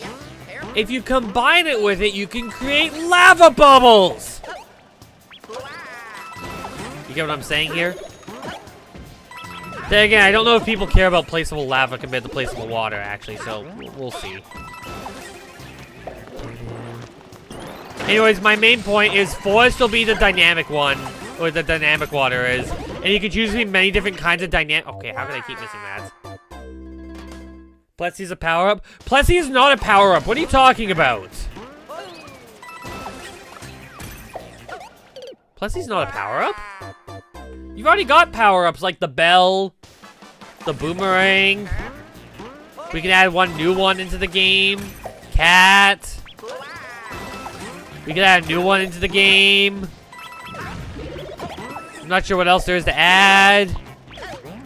[SPEAKER 1] If you combine it with it, you can create lava bubbles. You get what I'm saying here? Then again, I don't know if people care about placeable lava compared to placeable water, actually, so we'll see. Anyways, my main point is Forest will be the dynamic one, or the dynamic water is. And you can choose between many different kinds of dynamic. Okay, how can I keep missing that? Plessy's a power-up? Plessy is not a power-up. What are you talking about? Plessy's not a power-up? You've already got power-ups like the bell, the boomerang. We can add one new one into the game. Cat. We can add a new one into the game. I'm not sure what else there is to add.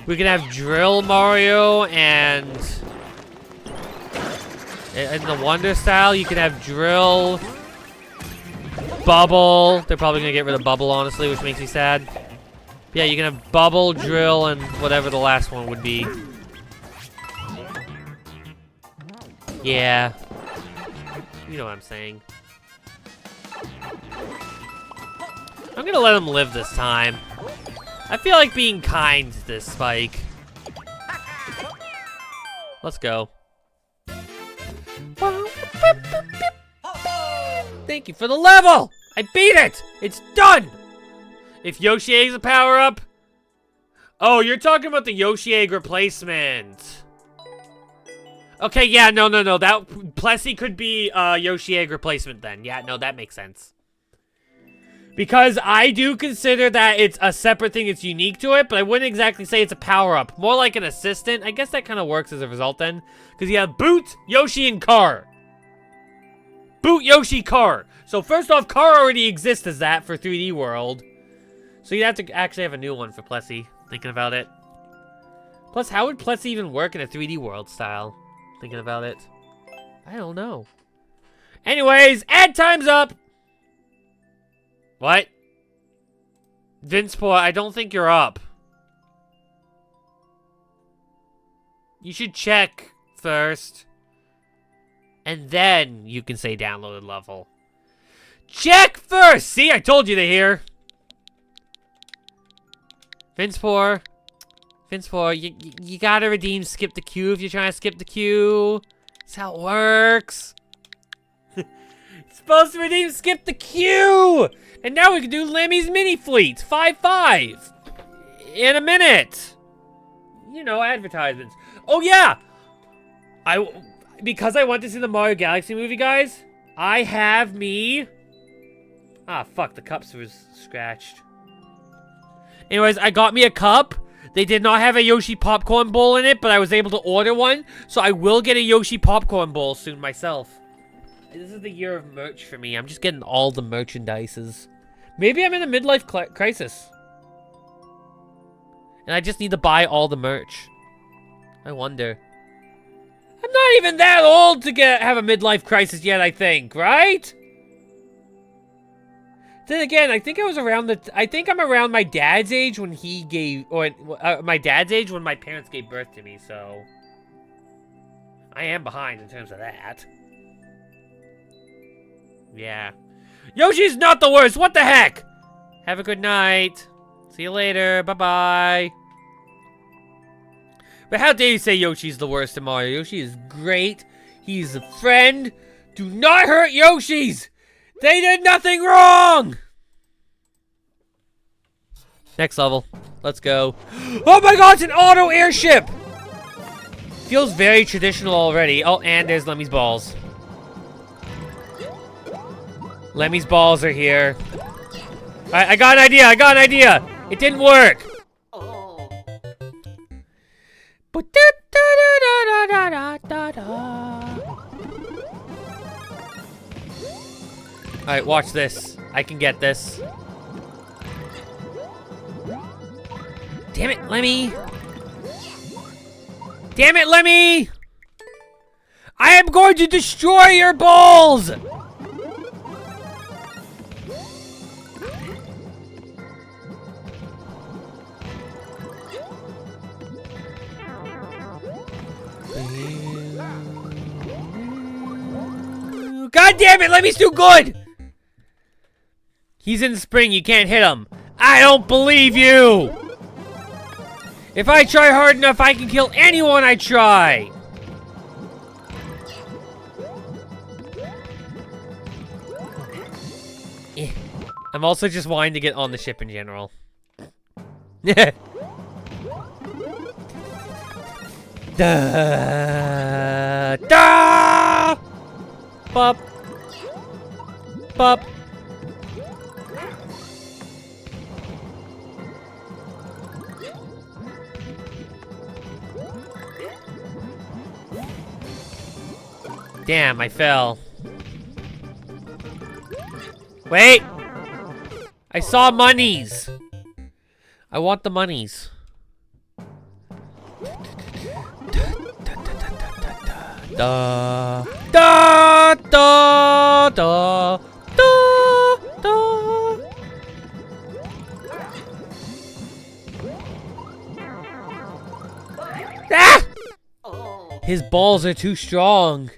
[SPEAKER 1] We can have Drill Mario and in the Wonder style, you can have Drill, Bubble. They're probably gonna get rid of Bubble, honestly, which makes me sad. Yeah, you can have Bubble, Drill, and whatever the last one would be. Yeah. You know what I'm saying. I'm gonna let him live this time. I feel like being kind to this Spike. Let's go. Thank you for the level! I beat it! It's done! If Yoshi Egg's a power-up... Oh, you're talking about the Yoshi Egg replacement. Okay, yeah, no. That Plessy could be Yoshi Egg replacement then. Yeah, no, that makes sense. Because I do consider that it's a separate thing that's unique to it, but I wouldn't exactly say it's a power-up. More like an assistant. I guess that kind of works as a result then. Because you have Boot, Yoshi, and Car. Boot, Yoshi, Car. So first off, Car already exists as that for 3D World. So you'd have to actually have a new one for Plessy, thinking about it. Plus, how would Plessy even work in a 3D World style? Thinking about it. I don't know. Anyways, ad time's up! What? Vinceport, I don't think you're up. You should check first. And then you can say downloaded level. Check first! See, I told you to hear. Vinceport, you gotta redeem skip the queue if you're trying to skip the queue. That's how it works. It's supposed to redeem skip the queue! And now we can do Lemmy's Mini Fleet 5-5 in a minute. You know, advertisements. Oh yeah, because I went to see the Mario Galaxy movie, guys. I have me. Ah, fuck, the cups was scratched. Anyways, I got me a cup. They did not have a Yoshi popcorn bowl in it, but I was able to order one. So I will get a Yoshi popcorn bowl soon myself. This is the year of merch for me. I'm just getting all the merchandises. Maybe I'm in a midlife crisis. And I just need to buy all the merch. I wonder. I'm not even that old to have a midlife crisis yet, I think, right? Then again, I think I was around I think I'm around my dad's age when he gave, or my dad's age when my parents gave birth to me, so I am behind in terms of that. Yeah. Yoshi's not the worst, what the heck? Have a good night. See you later, bye-bye. But how dare you say Yoshi's the worst in Mario? Yoshi is great. He's a friend. Do not hurt Yoshis! They did nothing wrong! Next level. Let's go. Oh my god, it's an auto airship! Feels very traditional already. Oh, and there's Lemmy's balls. Lemmy's balls are here. Alright, I got an idea! It didn't work!
[SPEAKER 2] Oh.
[SPEAKER 1] Alright, watch this. I can get this. Damn it, Lemmy! Damn it, Lemmy! I am going to destroy your balls! God damn it, Lemmy's too good! He's in spring, you can't hit him. I don't believe you! If I try hard enough, I can kill anyone I try! I'm also just wanting to get on the ship in general. Da, da! Pop. Pop. Damn, I fell. Wait! I saw monies! I want the monies. Da da da da da da. Ah!
[SPEAKER 2] Oh.
[SPEAKER 1] His balls are too strong.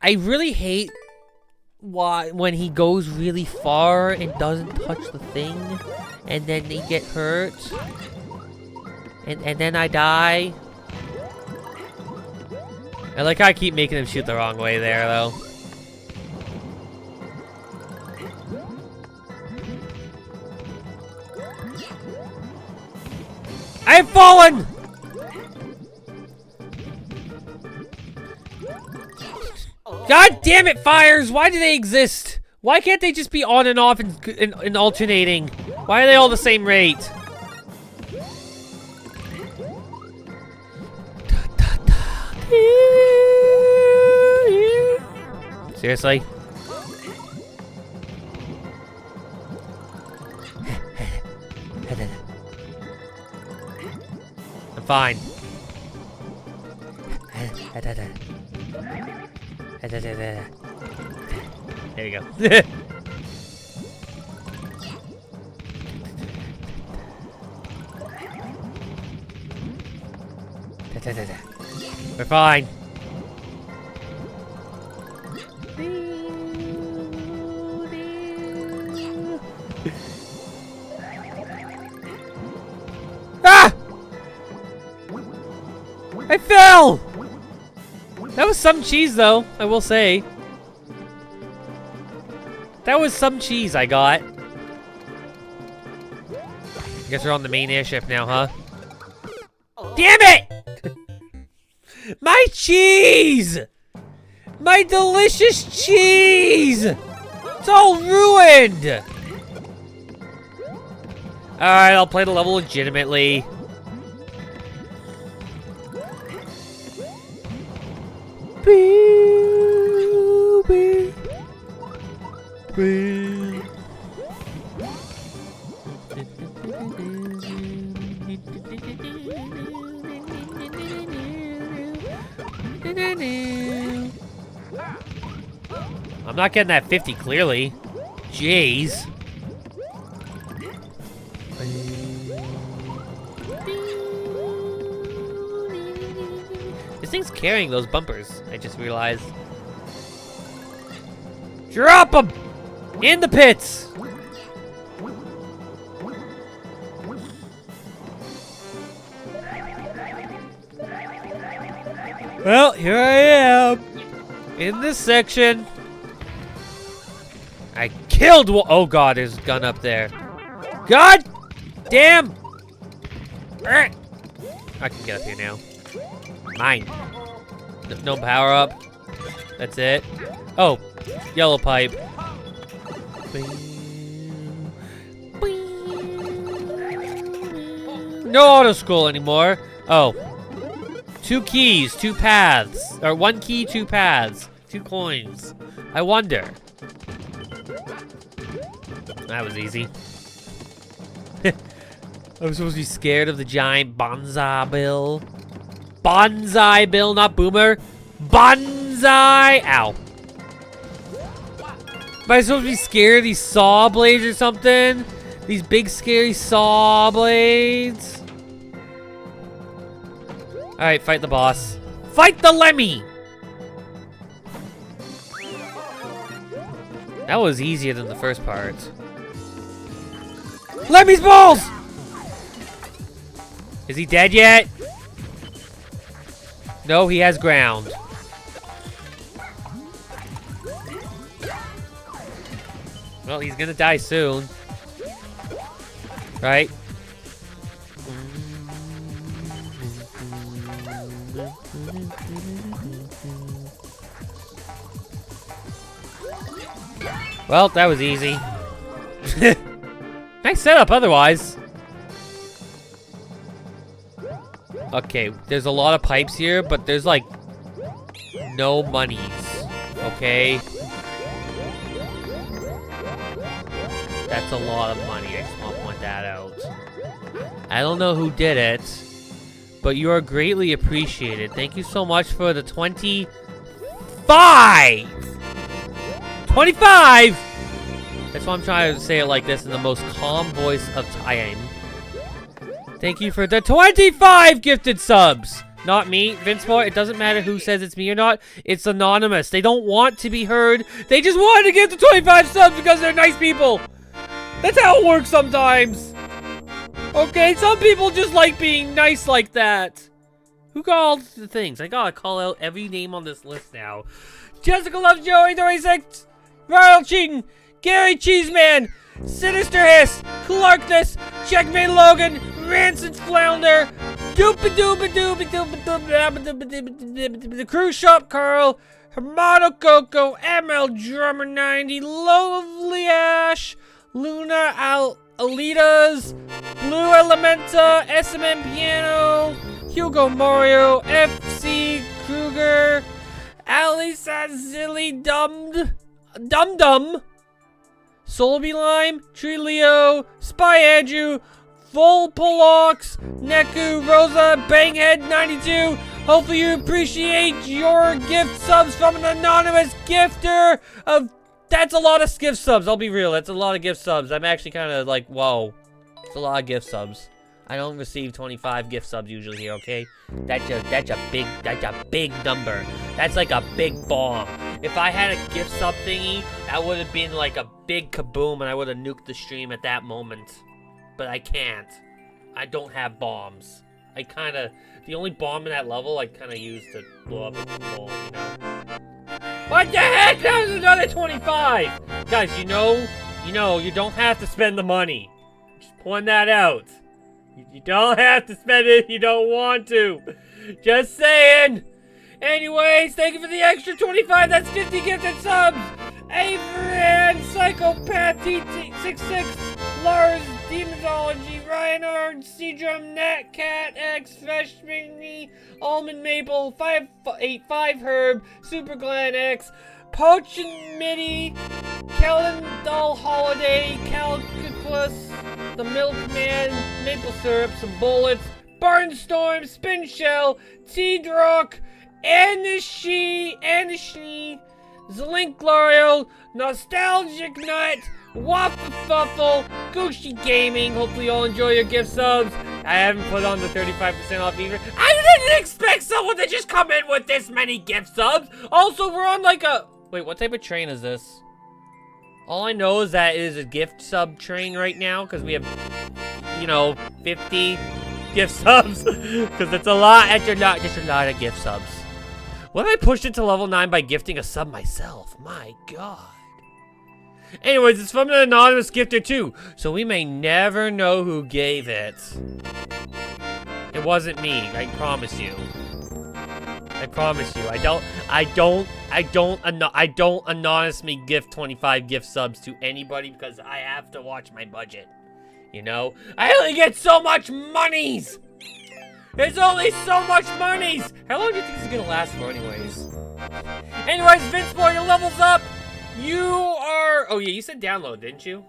[SPEAKER 1] I really hate when he goes really far and doesn't touch the thing, and then they get hurt, and then I die. I like how I keep making him shoot the wrong way there, though. I've fallen! God damn it, fires! Why do they exist? Why can't they just be on and off and alternating? Why are they all the same rate? Seriously? I'm fine. There you go. We're fine. Ah! I fell! That was some cheese, though, I will say. That was some cheese I got. Guess we're on the main airship now, huh?
[SPEAKER 2] Oh.
[SPEAKER 1] Damn it! My cheese! My delicious cheese! It's all ruined! Alright, I'll play the level legitimately. Baby. Baby. I'm not getting that 50 clearly. Jeez. This thing's carrying those bumpers, I just realized. Drop them! In the pits! Well, here I am. In this section. I killed one. Oh god, there's a gun up there. God damn! I can get up here now. Mine. No power up. That's it. Oh, yellow pipe. No auto scroll anymore. Oh. 2 keys, 2 paths. Or 1 key, 2 paths. 2 coins. I wonder. That was easy. I'm supposed to be scared of the giant Bonsai Bill. Bonsai Bill, not Boomer. Bonsai! Ow. Am I supposed to be scared of these saw blades or something? These big scary saw blades? Alright, fight the boss. Fight the Lemmy! That was easier than the first part. Lemmy's balls! Is he dead yet? No, he has ground. Well, he's gonna die soon. Right? Well, that was easy. Nice setup otherwise. Okay, there's a lot of pipes here, but there's like no monies. Okay? That's a lot of money. I just want to point that out. I don't know who did it, but you are greatly appreciated. Thank you so much for the 25! 25! That's why I'm trying to say it like this in the most calm voice of time. Thank you for the 25 gifted subs! Not me, Vincemore. It doesn't matter who says it's me or not. It's anonymous. They don't want to be heard. They just wanted to get the 25 subs because they're nice people. That's how it works sometimes. Okay, some people just like being nice like that. Who got all the things? I gotta call out every name on this list now. Jessica Loves Joey 36, Ronald Cheaton, Gary Cheeseman, Sinister Hiss, Clarkness, Checkmate Logan, Rancid Flounder, Doopa Doopa Doopa Doopa Doopa, The Cruise Shop Carl, Hermano Coco, ML Drummer 90, Lovely Ash, Luna Alitas, Blue Elementa, SMM Piano, Hugo Mario, FC Kruger, Alisa Zilly Dum Solby Lime, Tree Leo, Spy Andrew, Volpolox, Neku, Rosa, Banghead 92. Hopefully you appreciate your gift subs from an anonymous gifter of... That's a lot of gift subs, I'll be real. That's a lot of gift subs. I'm actually kind of like, whoa. It's a lot of gift subs. I don't receive 25 gift subs usually here, okay? That's a big number. That's like a big bomb. If I had a gift sub thingy, that would have been like a big kaboom and I would have nuked the stream at that moment. But I can't. I don't have bombs. I kinda, the only bomb in that level I kinda used to blow up a ball, you know? What the heck? That was another 25! Guys, you know, you don't have to spend the money. Just point that out. You don't have to spend it if you don't want to. Just saying. Anyways, thank you for the extra 25. That's 50 gifted subs. Avery, Psychopath TT66, Lars, Demonology, Ryan Arn, Seedrum, Nat, Cat, X, Fresh Mini, Almond Maple, 585 Herb, Super Glen X, Poachin Mitty, Kellen Doll Holiday, Calculus, The Milkman, Maple Syrup, Some Bullets, Barnstorm, Spin Shell, T-Drock, Anishi, Zlink L'Oreal, Nostalgic Nut, Waffle, Gucci Gaming. Hopefully you all enjoy your gift subs. I haven't put on the 35% off either. I didn't expect someone to just come in with this many gift subs. Also, we're on like a... Wait, what type of train is this? All I know is that it is a gift sub train right now because we have, you know, 50 gift subs. Because it's a lot. It's just a lot of gift subs. What if I pushed it to level 9 by gifting a sub myself? My god. Anyways, it's from an anonymous gifter too, so we may never know who gave it. It wasn't me, I promise you. I promise you. I don't anonymously gift 25 gift subs to anybody because I have to watch my budget. You know? I only get so much monies! There's only so much monies! How long do you think this is gonna last for anyways? Anyways, Vince Boy, your level's up! You are... Oh yeah, you said download, didn't you?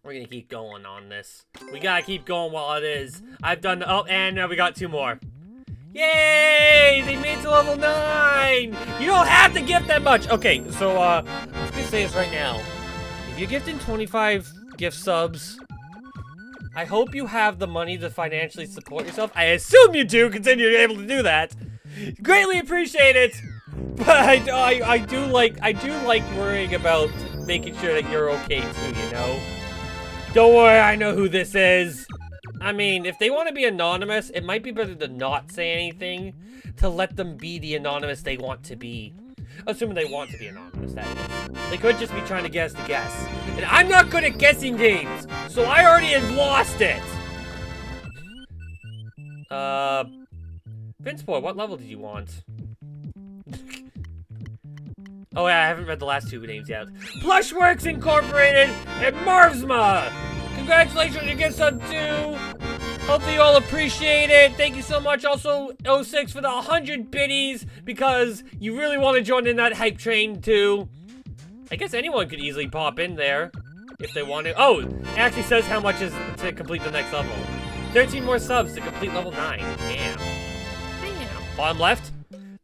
[SPEAKER 1] We're gonna keep going on this. We gotta keep going while it is. I've done... Oh, and we got 2 more. Yay! They made it to level 9! You don't have to gift that much! Okay, so, I'm just gonna say this right now. If you're gifting 25 gift subs, I hope you have the money to financially support yourself. I assume you do, considering you're able to do that. Greatly appreciate it! But I do like worrying about making sure that you're okay too, you know? Don't worry, I know who this is. I mean, if they want to be anonymous, it might be better to not say anything, to let them be the anonymous they want to be. Assuming they want to be anonymous, that is. They could just be trying to get us to guess. And I'm not good at guessing games, so I already have lost it. Vince Boy, what level did you want? Oh yeah, I haven't read the last 2 names yet. Plushworks Incorporated and Marvsma! Congratulations on your gift sub too! Hopefully you all appreciate it. Thank you so much. Also, 06 for the 100 biddies, because you really want to join in that hype train too. I guess anyone could easily pop in there if they want to. Oh, it actually says how much is to complete the next level. 13 more subs to complete level 9. Damn. Bottom left.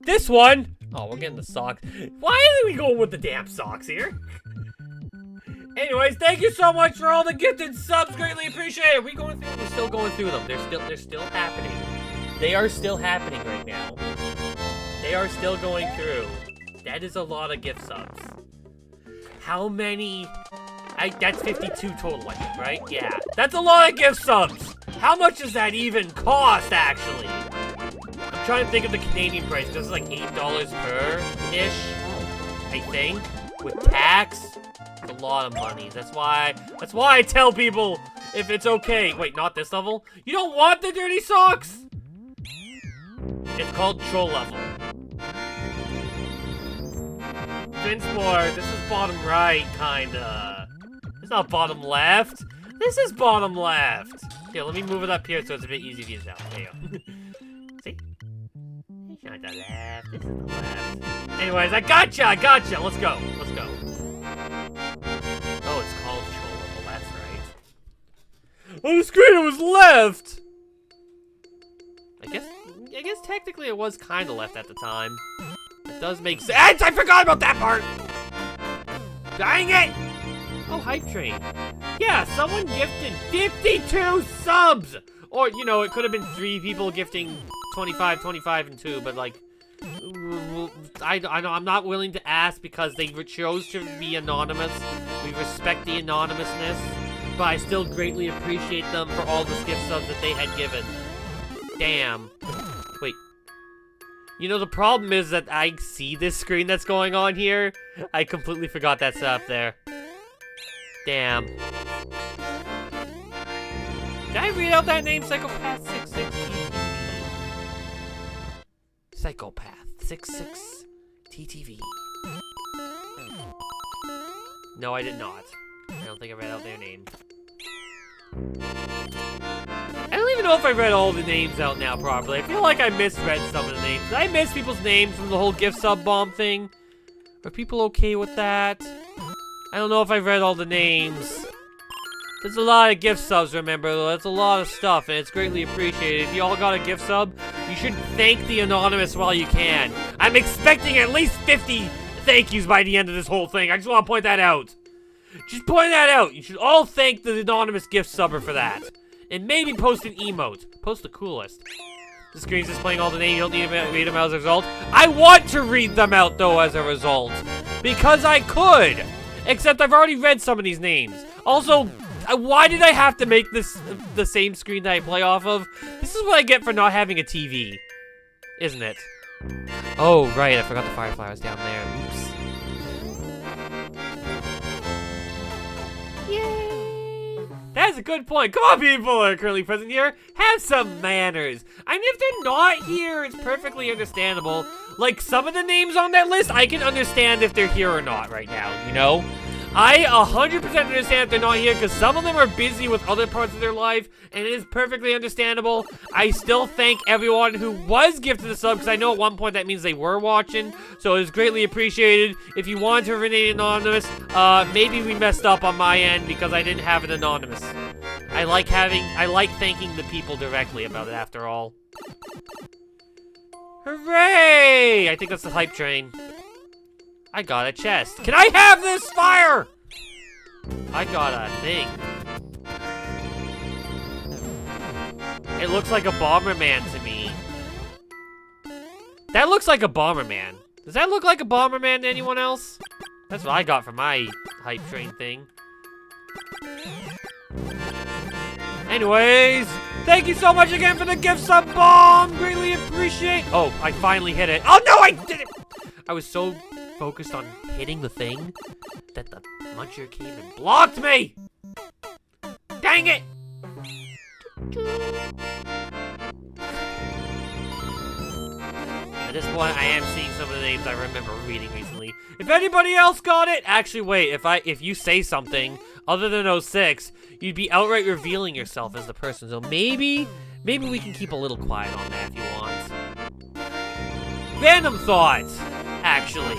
[SPEAKER 1] This one. Oh, we're getting the socks. Why are we going with the damn socks here? Anyways, thank you so much for all the gifted subs. Greatly appreciate it. We're still going through them. They're still happening. They are still happening right now. They are still going through. That is a lot of gift subs. How many? That's 52 total, I think, right? Yeah. That's a lot of gift subs. How much does that even cost, actually? I'm trying to think of the Canadian price, because it's like $8 per-ish, I think, with tax. It's a lot of money. That's why I tell people if it's okay. Wait, not this level? You don't want the dirty socks? It's called troll level. Vince Moore, this is bottom right, kinda. It's not bottom left. This is bottom left. Here, let me move it up here so it's a bit easier to use out. There you go. See? It's not the left, this is the left. Anyways, I gotcha! Let's go. Oh, it's called troll level, that's right. On the screen it was left! I guess technically it was kinda left at the time. It does make sense! I forgot about that part! Dang it! Oh, Hype Train. Yeah, someone gifted 52 subs! Or, you know, it could have been 3 people gifting 25, 25, and 2, but like... I know I'm not willing to ask because they chose to be anonymous. We respect the anonymousness, but I still greatly appreciate them for all the gift subs that they had given. Damn. Wait. You know, the problem is that I see this screen that's going on here. I completely forgot that's up there. Damn. Did I read out that name? Psychopath 66 TTV. Psychopath 66 TTV. No, I did not. I don't think I read out their name. I don't even know if I read all the names out now properly. I feel like I misread some of the names. Did I miss people's names from the whole gift sub bomb thing? Are people okay with that? I don't know if I read all the names. There's a lot of gift subs, remember, though. That's a lot of stuff, and it's greatly appreciated. If you all got a gift sub, you should thank the anonymous while you can. I'm expecting at least 50 thank yous by the end of this whole thing. I just want to point that out. Just point that out. You should all thank the anonymous gift subber for that. And maybe post an emote. Post the coolest. The screen's displaying all the names. You don't need to read them out as a result. I want to read them out, though, as a result. Because I could. Except I've already read some of these names. Also, why did I have to make this the same screen that I play off of? This is what I get for not having a TV. Isn't it? Oh, right. I forgot the Firefly was down there. Oops. Yay! That's a good point. Come on, people who are currently present here. Have some manners. I mean, if they're not here, it's perfectly understandable. Like, some of the names on that list, I can understand if they're here or not right now, you know? I 100% understand if they're not here because some of them are busy with other parts of their life, and it is perfectly understandable. I still thank everyone who was gifted a sub because I know at one point that means they were watching, so it is greatly appreciated. If you want to remain anonymous, maybe we messed up on my end because I didn't have it anonymous. I like thanking the people directly about it after all. Hooray! I think that's the hype train. I got a chest. Can I have this fire? I got a thing. It looks like a Bomberman to me. That looks like a Bomberman. Does that look like a Bomberman to anyone else? That's what I got for my hype train thing. Anyways, thank you so much again for the gift sub bomb. Greatly appreciate. Oh, I finally hit it. Oh no, I did it. I was so focused on hitting the thing that the muncher came and blocked me. Dang it. At this point, I am seeing some of the names I remember reading recently. If anybody else got it, actually wait, if you say something other than 06, you'd be outright revealing yourself as the person. So maybe we can keep a little quiet on that if you want. Random thought, actually.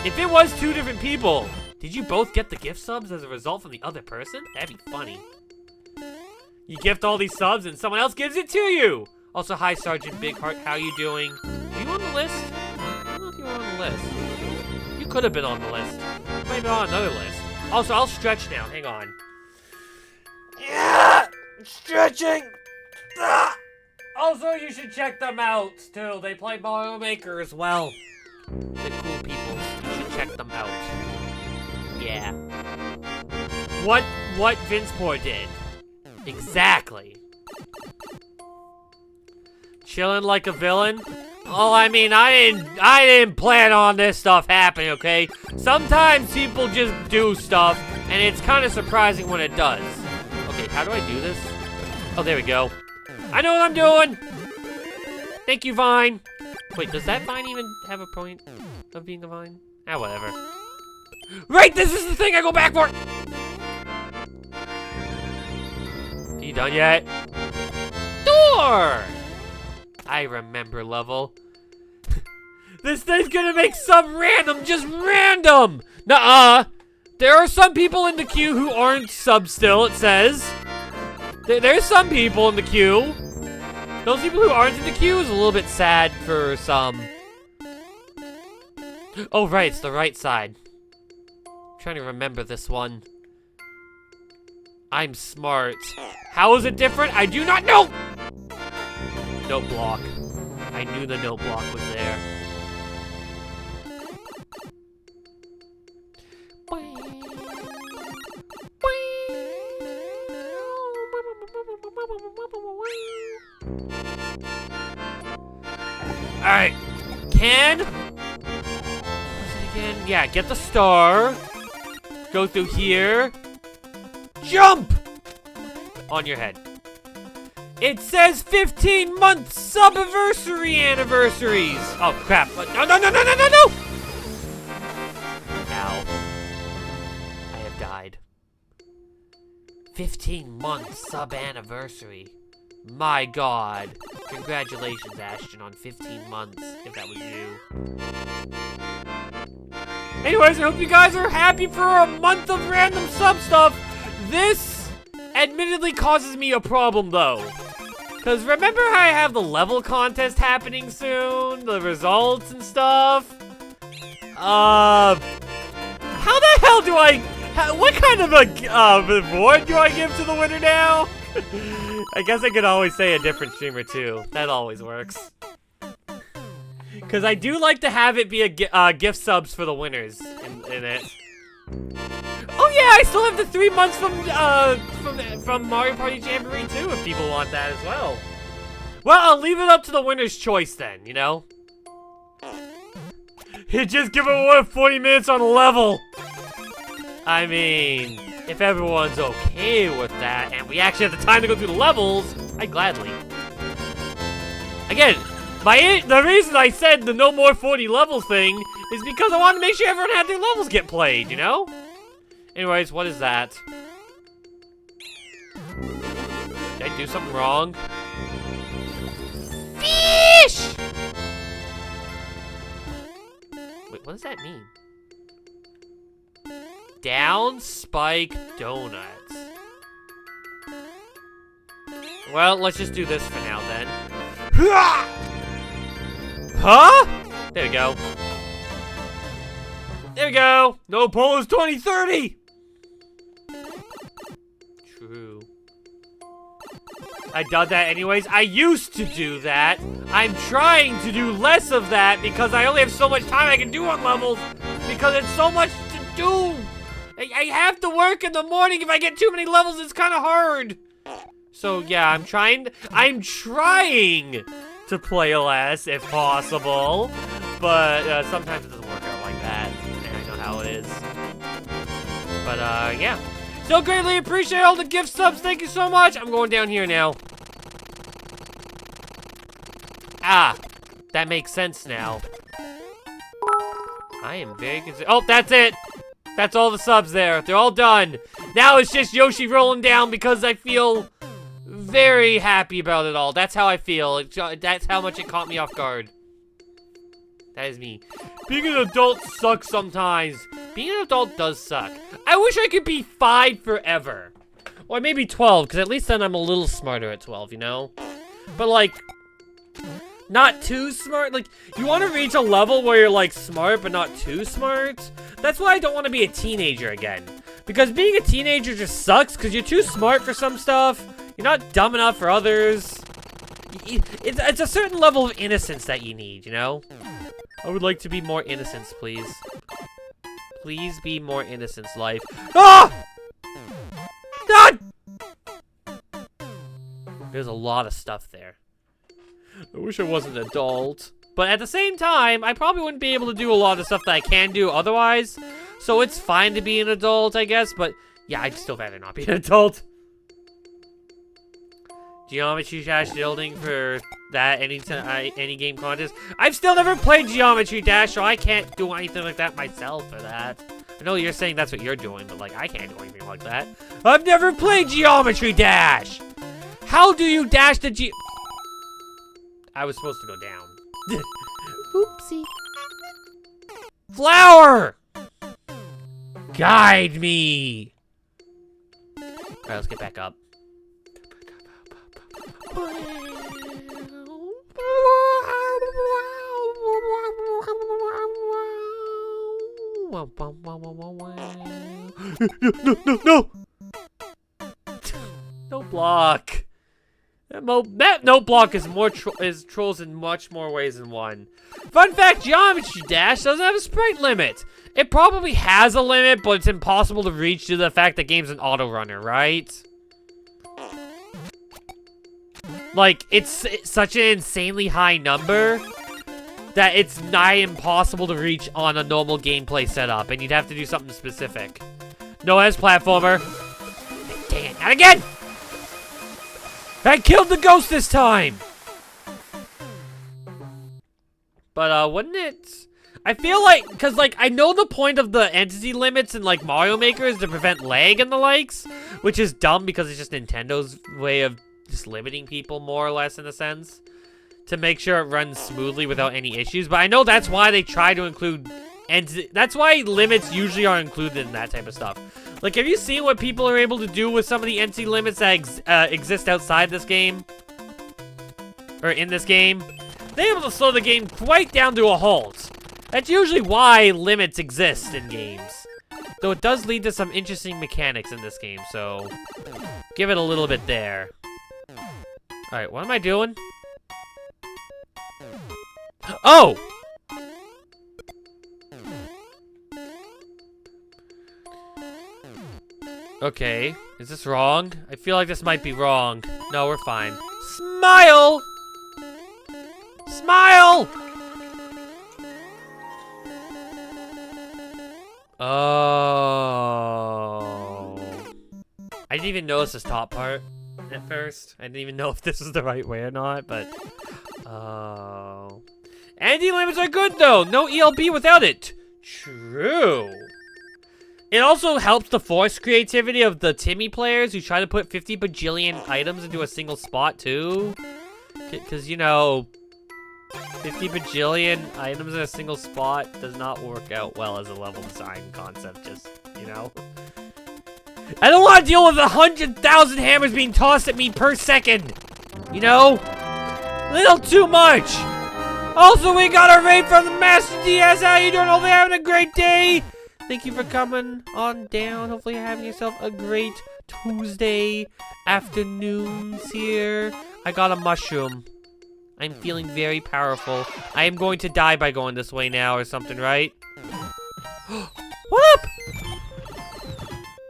[SPEAKER 1] If it was two different people, did you both get the gift subs as a result from the other person? That'd be funny. You gift all these subs and someone else gives it to you. Also, hi, Sergeant Big Heart. How you doing? Are you on the list? I don't know if you were on the list. You could have been on the list. You might be on another list. Also, I'll stretch now. Hang on. Yeah! Stretching! Ah! Also, you should check them out, too. They play Mario Maker as well. They're cool people. You should check them out. Yeah. What Vinceport did. Exactly. Chilling like a villain? Oh, I mean, I didn't plan on this stuff happening, okay? Sometimes people just do stuff, and it's kind of surprising when it does. Okay, how do I do this? Oh, there we go. I know what I'm doing! Thank you, Vine. Wait, does that Vine even have a point of being a Vine? Ah, whatever. Right, this is the thing I go back for! Are you done yet? Door! I remember level. This thing's gonna make some random, just random! Nuh-uh! There are some people in the queue who aren't sub still, it says. There's some people in the queue. Those people who aren't in the queue is a little bit sad for some. Oh, right, it's the right side. I'm trying to remember this one. I'm smart. How is it different? I do not know! Note block. I knew the note block was there. Alright. Can? What's it again? Yeah, get the star. Go through here. Jump! On your head. It says 15-month anniversaries. Oh, crap. No, no, no, no, no, no, no! Ow. I have died. 15-month sub-anniversary. My God. Congratulations, Ashton, on 15 months, if that was you. Anyways, I hope you guys are happy for a month of random sub stuff. This admittedly causes me a problem, though. Because remember how I have the level contest happening soon? The results and stuff? How the hell do what kind of a reward do I give to the winner now? I guess I could always say a different streamer too. That always works. Because I do like to have it be a gift subs for the winners in it. Oh yeah, I still have the 3 months from Mario Party Jamboree too, if people want that as well. Well, I'll leave it up to the winner's choice then, you know? Just give away 40 minutes on a level. I mean, if everyone's okay with that, and we actually have the time to go through the levels, I'd gladly. Again, the reason I said the no more 40 levels thing is because I wanted to make sure everyone had their levels get played, you know? Anyways, what is that? Did I do something wrong? Fish! Wait, what does that mean? Down spike donuts. Well, let's just do this for now then. Huh? There we go. There we go. No Polos 2030. True. I did that anyways. I used to do that. I'm trying to do less of that because I only have so much time I can do on levels because it's so much to do. I have to work in the morning. If I get too many levels, it's kind of hard. So yeah, I'm trying to play less if possible, but sometimes it doesn't work out like that, and I know how it is. But yeah. Still greatly appreciate all the gift subs. Thank you so much. I'm going down here now. Ah, that makes sense now. I am very concerned. Oh, that's it. That's all the subs there. They're all done. Now it's just Yoshi rolling down because I feel very happy about it all. That's how I feel. That's how much it caught me off guard. That is me. Being an adult sucks sometimes. Being an adult does suck. I wish I could be 5 forever. Or maybe 12, because at least then I'm a little smarter at 12, you know? But like, not too smart. Like, you want to reach a level where you're like smart, but not too smart. That's why I don't want to be a teenager again. Because being a teenager just sucks, because you're too smart for some stuff. You're not dumb enough for others. It's a certain level of innocence that you need, you know? I would like to be more innocence, please. Please be more innocence, life. Ah! Ah! There's a lot of stuff there. I wish I wasn't an adult. But at the same time, I probably wouldn't be able to do a lot of stuff that I can do otherwise. So it's fine to be an adult, I guess. But yeah, I'd still rather not be an adult. Geometry Dash building for that any game contest. I've still never played Geometry Dash, so I can't do anything like that myself for that. I know you're saying that's what you're doing, but like I can't do anything like that. I've never played Geometry Dash. How do you dash the I was supposed to go down. Oopsie. Flower! Guide me! Alright, let's get back up. No! No block. That no block is trolls in much more ways than one. Fun fact, Geometry Dash doesn't have a sprite limit. It probably has a limit, but it's impossible to reach due to the fact that the game's an auto runner, right? Like, it's such an insanely high number that it's nigh impossible to reach on a normal gameplay setup, and you'd have to do something specific. No, as platformer. Dang it, not again! I killed the ghost this time! But, wouldn't it... I feel like, because, like, I know the point of the entity limits in, like, Mario Maker is to prevent lag and the likes, which is dumb because it's just Nintendo's way of just limiting people, more or less, in a sense, to make sure it runs smoothly without any issues. But I know that's why they try to include that's why limits usually are included in that type of stuff. Like, have you seen what people are able to do with some of the entity limits that exist outside this game? Or in this game? They're able to slow the game quite down to a halt. That's usually why limits exist in games. Though it does lead to some interesting mechanics in this game, so give it a little bit there. Alright, what am I doing? Oh! Okay, is this wrong? I feel like this might be wrong. No, we're fine. Smile! Smile! Oh. I didn't even notice this top part at first. I didn't even know if this was the right way or not, but... Oh. Anti-limits are good, though! No ELB without it! True. It also helps the force creativity of the Timmy players who try to put 50 bajillion items into a single spot, too. Because, you know... 50 bajillion items in a single spot does not work out well as a level design concept, just, you know? I don't want to deal with 100,000 hammers being tossed at me per second! You know? Little too much! Also, we got a raid from the Master DS! How you doing? Hopefully you're having a great day! Thank you for coming on down. Hopefully you're having yourself a great Tuesday afternoons here. I got a mushroom. I'm feeling very powerful. I am going to die by going this way now or something, right? What up?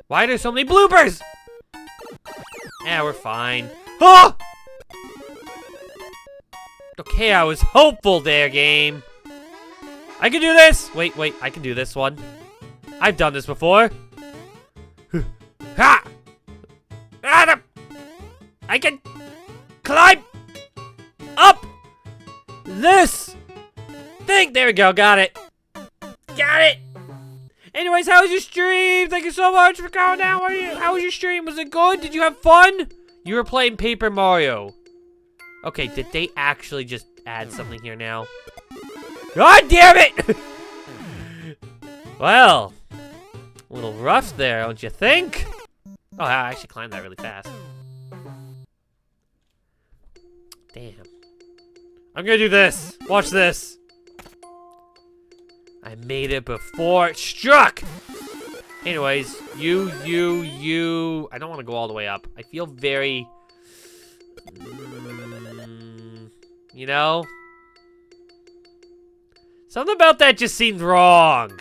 [SPEAKER 1] Why are there so many bloopers? Yeah, we're fine. Oh! Okay, I was hopeful there, game. I can do this! Wait, I can do this one. I've done this before. Ha! Adam! I can climb up this thing. There we go. Got it. Got it. Anyways, how was your stream? Thank you so much for coming down. How was your stream? Was it good? Did you have fun? You were playing Paper Mario. Okay, did they actually just add something here now? God damn it! Well, a little rough there, don't you think? Oh, I actually climbed that really fast. Damn. I'm gonna do this. Watch this. I made it before it struck. Anyways, you. I don't want to go all the way up. I feel very... you know? Something about that just seemed wrong.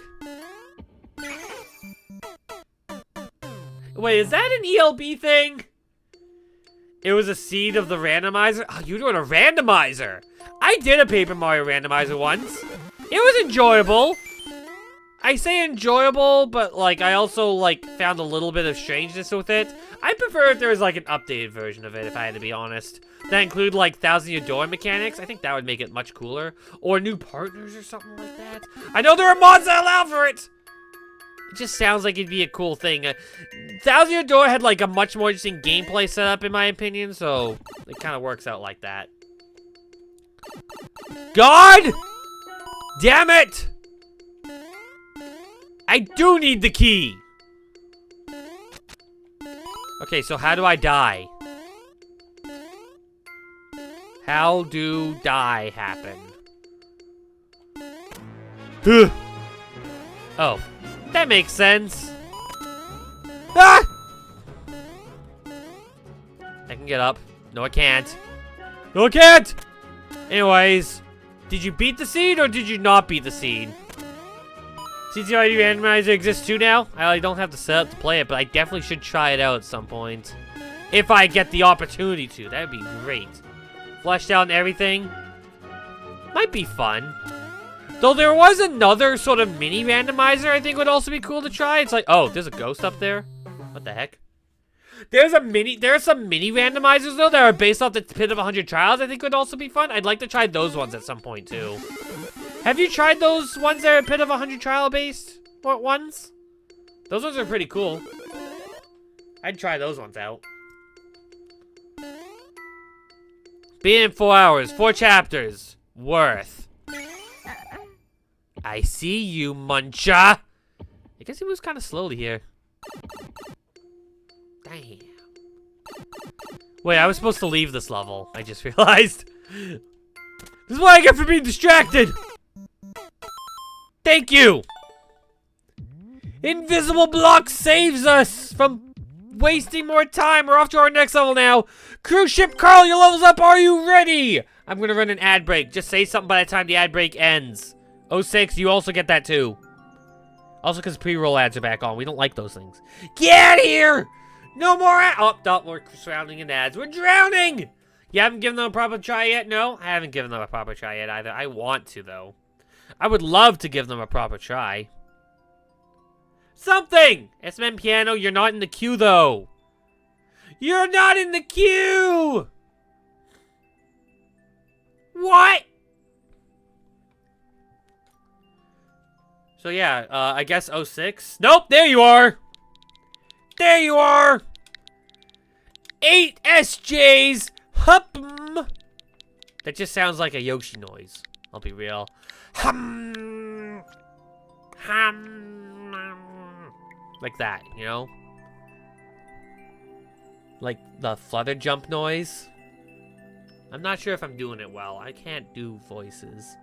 [SPEAKER 1] Wait, is that an ELB thing? It was a seed of the randomizer? Oh, you're doing a randomizer. I did a Paper Mario randomizer once. It was enjoyable. I say enjoyable, but, like, I also, like, found a little bit of strangeness with it. I prefer if there was, like, an updated version of it, if I had to be honest. That include, like, Thousand Year Door mechanics. I think that would make it much cooler. Or new partners or something like that. I know there are mods that allow for it! It just sounds like it'd be a cool thing. Thousand Year Door had, like, a much more interesting gameplay setup, in my opinion, so it kind of works out like that. God! Damn it! I do need the key! Okay, so how do I die? How do die happen? Oh, that makes sense. Ah! I can get up. No, I can't. No, I can't! Anyways, did you beat the scene or did you not beat the scene? CTRL randomizer exists too now. I don't have to set up to play it, but I definitely should try it out at some point. If I get the opportunity to. That would be great. Fleshed out and everything. Might be fun. Though there was another sort of mini randomizer I think would also be cool to try. It's like, oh, there's a ghost up there? What the heck? There are some mini randomizers though that are based off the Pit of 100 Trials. I think would also be fun. I'd like to try those ones at some point too. Have you tried those ones that are Pit of 100 Trial based ones? Those ones are pretty cool. I'd try those ones out. Be in 4 hours, 4 chapters. Worth. I see you, Muncha. I guess he moves kind of slowly here. Damn. Wait, I was supposed to leave this level. I just realized. This is what I get for being distracted. Thank you. Invisible block saves us from wasting more time. We're off to our next level now. Cruise ship Carl, your level's up. Are you ready? I'm gonna run an ad break. Just say something by the time the ad break ends. 06, you also get that too. Also because pre-roll ads are back on. We don't like those things. Get out of here! No more ads! Oh, no, we're surrounding in ads. We're drowning! You haven't given them a proper try yet? No, I haven't given them a proper try yet either. I want to, though. I would love to give them a proper try. Something! SMN Piano, you're not in the queue, though. You're not in the queue! What? So yeah, I guess 06. Nope, there you are! There you are! 8 SJs! Hum! That just sounds like a Yoshi noise. I'll be real. Hum! Hum! Like that, you know? Like the flutter jump noise. I'm not sure if I'm doing it well. I can't do voices.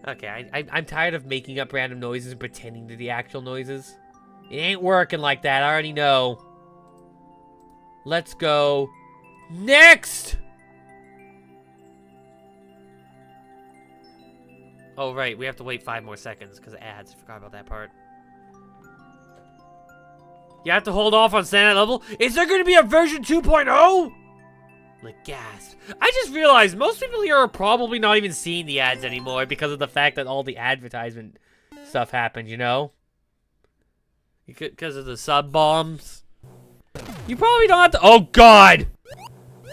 [SPEAKER 1] Okay, I'm tired of making up random noises and pretending to the actual noises. It ain't working like that, I already know. Let's go next! Oh, right, we have to wait 5 more seconds because of ads. I forgot about that part. You have to hold off on standard level? Is there going to be a version 2.0? Like, gasp. I just realized most people here are probably not even seeing the ads anymore because of the fact that all the advertisement stuff happened, you know? Because of the sub bombs. You probably don't have to— oh, God!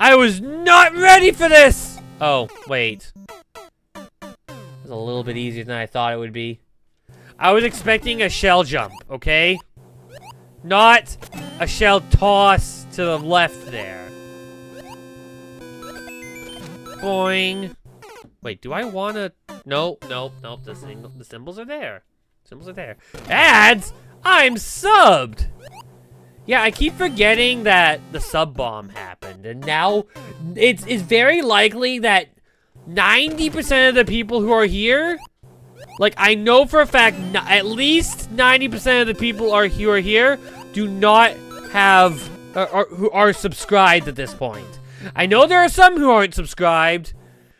[SPEAKER 1] I was not ready for this! Oh, wait. It was a little bit easier than I thought it would be. I was expecting a shell jump, okay? Not a shell toss to the left there. Boing. Wait, do I want to— nope, nope, nope. The symbols are there. Symbols are there. Ads? I'm subbed! Yeah, I keep forgetting that the sub bomb happened. And now it's very likely that 90% of the people who are here— like, I know for a fact at least 90% of the people who are here do not have— who are subscribed at this point. I know there are some who aren't subscribed,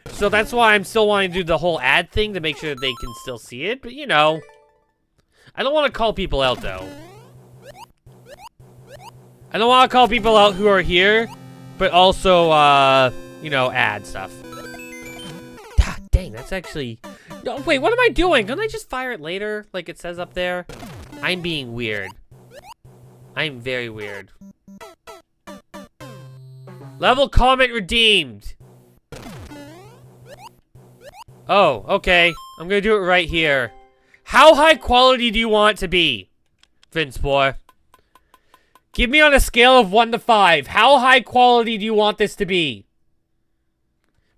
[SPEAKER 1] so that's why I'm still wanting to do the whole ad thing to make sure that they can still see it, but you know. I don't want to call people out, though. I don't want to call people out who are here, but also, you know, ad stuff. Ah, dang, that's actually— no, wait, what am I doing? Can't I just fire it later, like it says up there? I'm being weird. I'm very weird. Level comment redeemed. Oh, okay. I'm gonna do it right here. How high quality do you want it to be, Vincepor? Give me on a scale of 1 to 5. How high quality do you want this to be?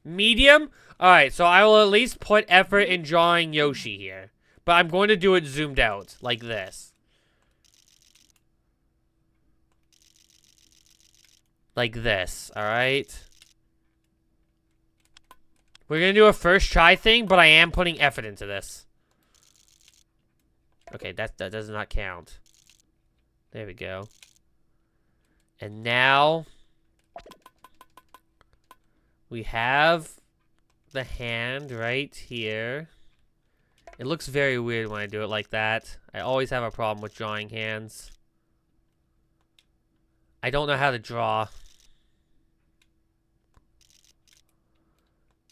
[SPEAKER 1] Medium? Alright, so I will at least put effort in drawing Yoshi here. But I'm going to do it zoomed out, like this. Like this, alright? We're gonna do a first try thing, but I am putting effort into this. Okay, that does not count. There we go. And now we have the hand right here. It looks very weird when I do it like that. I always have a problem with drawing hands. I don't know how to draw.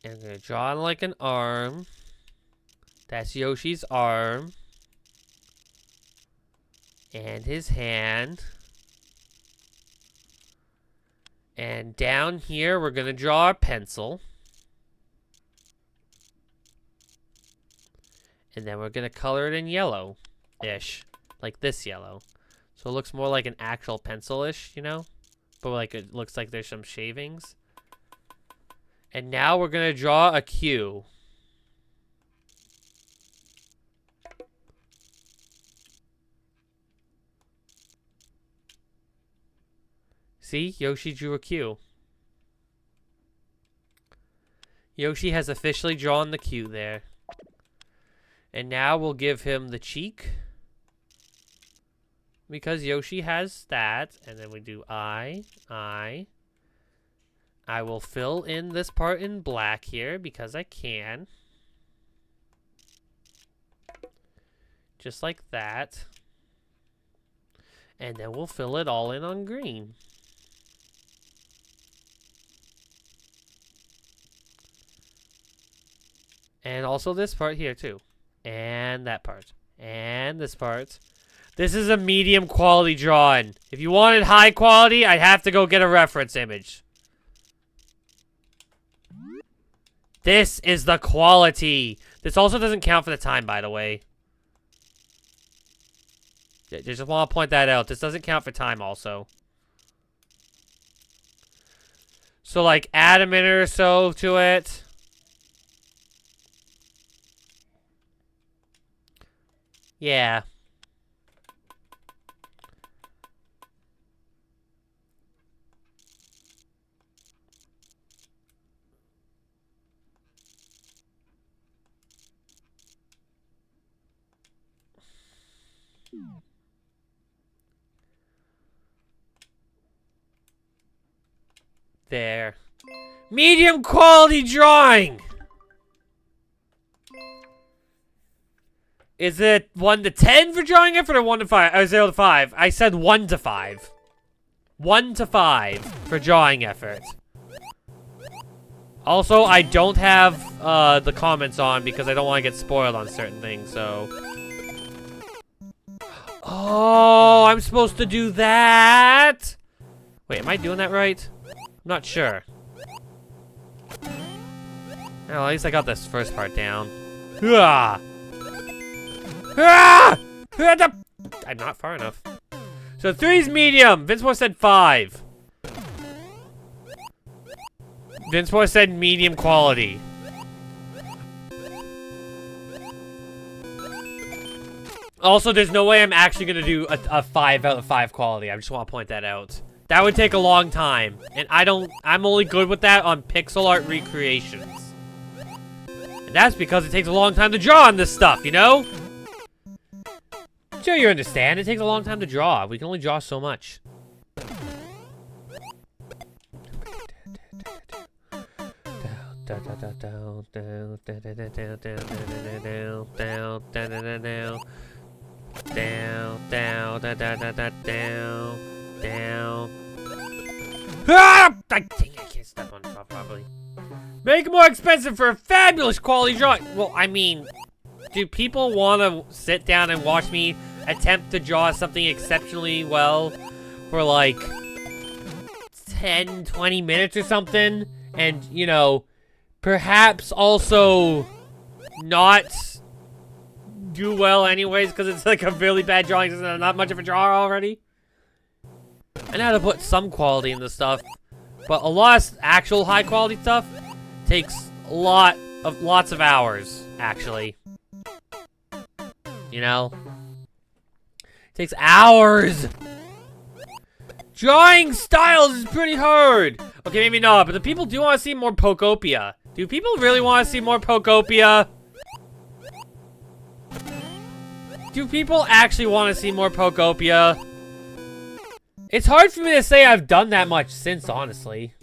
[SPEAKER 1] And I'm gonna draw like an arm. That's Yoshi's arm. And his hand. And down here, we're gonna draw our pencil. And then we're gonna color it in yellow-ish. Like this yellow. So it looks more like an actual pencil-ish, you know? But like it looks like there's some shavings. And now we're gonna draw a Q. See? Yoshi drew a Q. Yoshi has officially drawn the Q there. And now we'll give him the cheek. Because Yoshi has that. And then we do I. I will fill in this part in black here because I can. Just like that. And then we'll fill it all in on green. And also this part here too. And that part. And this part. This is a medium quality drawing. If you wanted high quality, I'd have to go get a reference image. This is the quality. This also doesn't count for the time, by the way. Just want to point that out. This doesn't count for time also. So like add a minute or so to it. Yeah. There. Medium quality drawing! Is it 1 to 10 for drawing effort or 1 to 5? Or 0 to 5? I said 1 to 5. 1 to 5 for drawing effort. Also, I don't have the comments on because I don't want to get spoiled on certain things, so... Oh, I'm supposed to do that? Wait, am I doing that right? I'm not sure. Well, at least I got this first part down. Ah! Ah! I'm not far enough. So 3's medium. Vincemore said 5. Vincemore said medium quality. Also, there's no way I'm actually going to do a 5 out of 5 quality. I just want to point that out. That would take a long time. And I'm only good with that on pixel art recreations. And that's because it takes a long time to draw on this stuff, you know? Sure, you understand. It takes a long time to draw. We can only draw so much. Down. Ah! I can't step on top properly. Make it more expensive for a fabulous quality drawing. Well, I mean, do people want to sit down and watch me attempt to draw something exceptionally well for like 10, 20 minutes or something? And, you know, perhaps also not do well anyways because it's like a really bad drawing. It's not much of a drawer already. I know how to put some quality in this stuff, but a lot of actual high quality stuff takes lots of hours, actually. You know? It takes hours! Drawing styles is pretty hard! Okay, maybe not, but the people do want to see more Pokopia. Do people really want to see more Pokopia? Do people actually want to see more Pokopia? It's hard for me to say I've done that much since, honestly.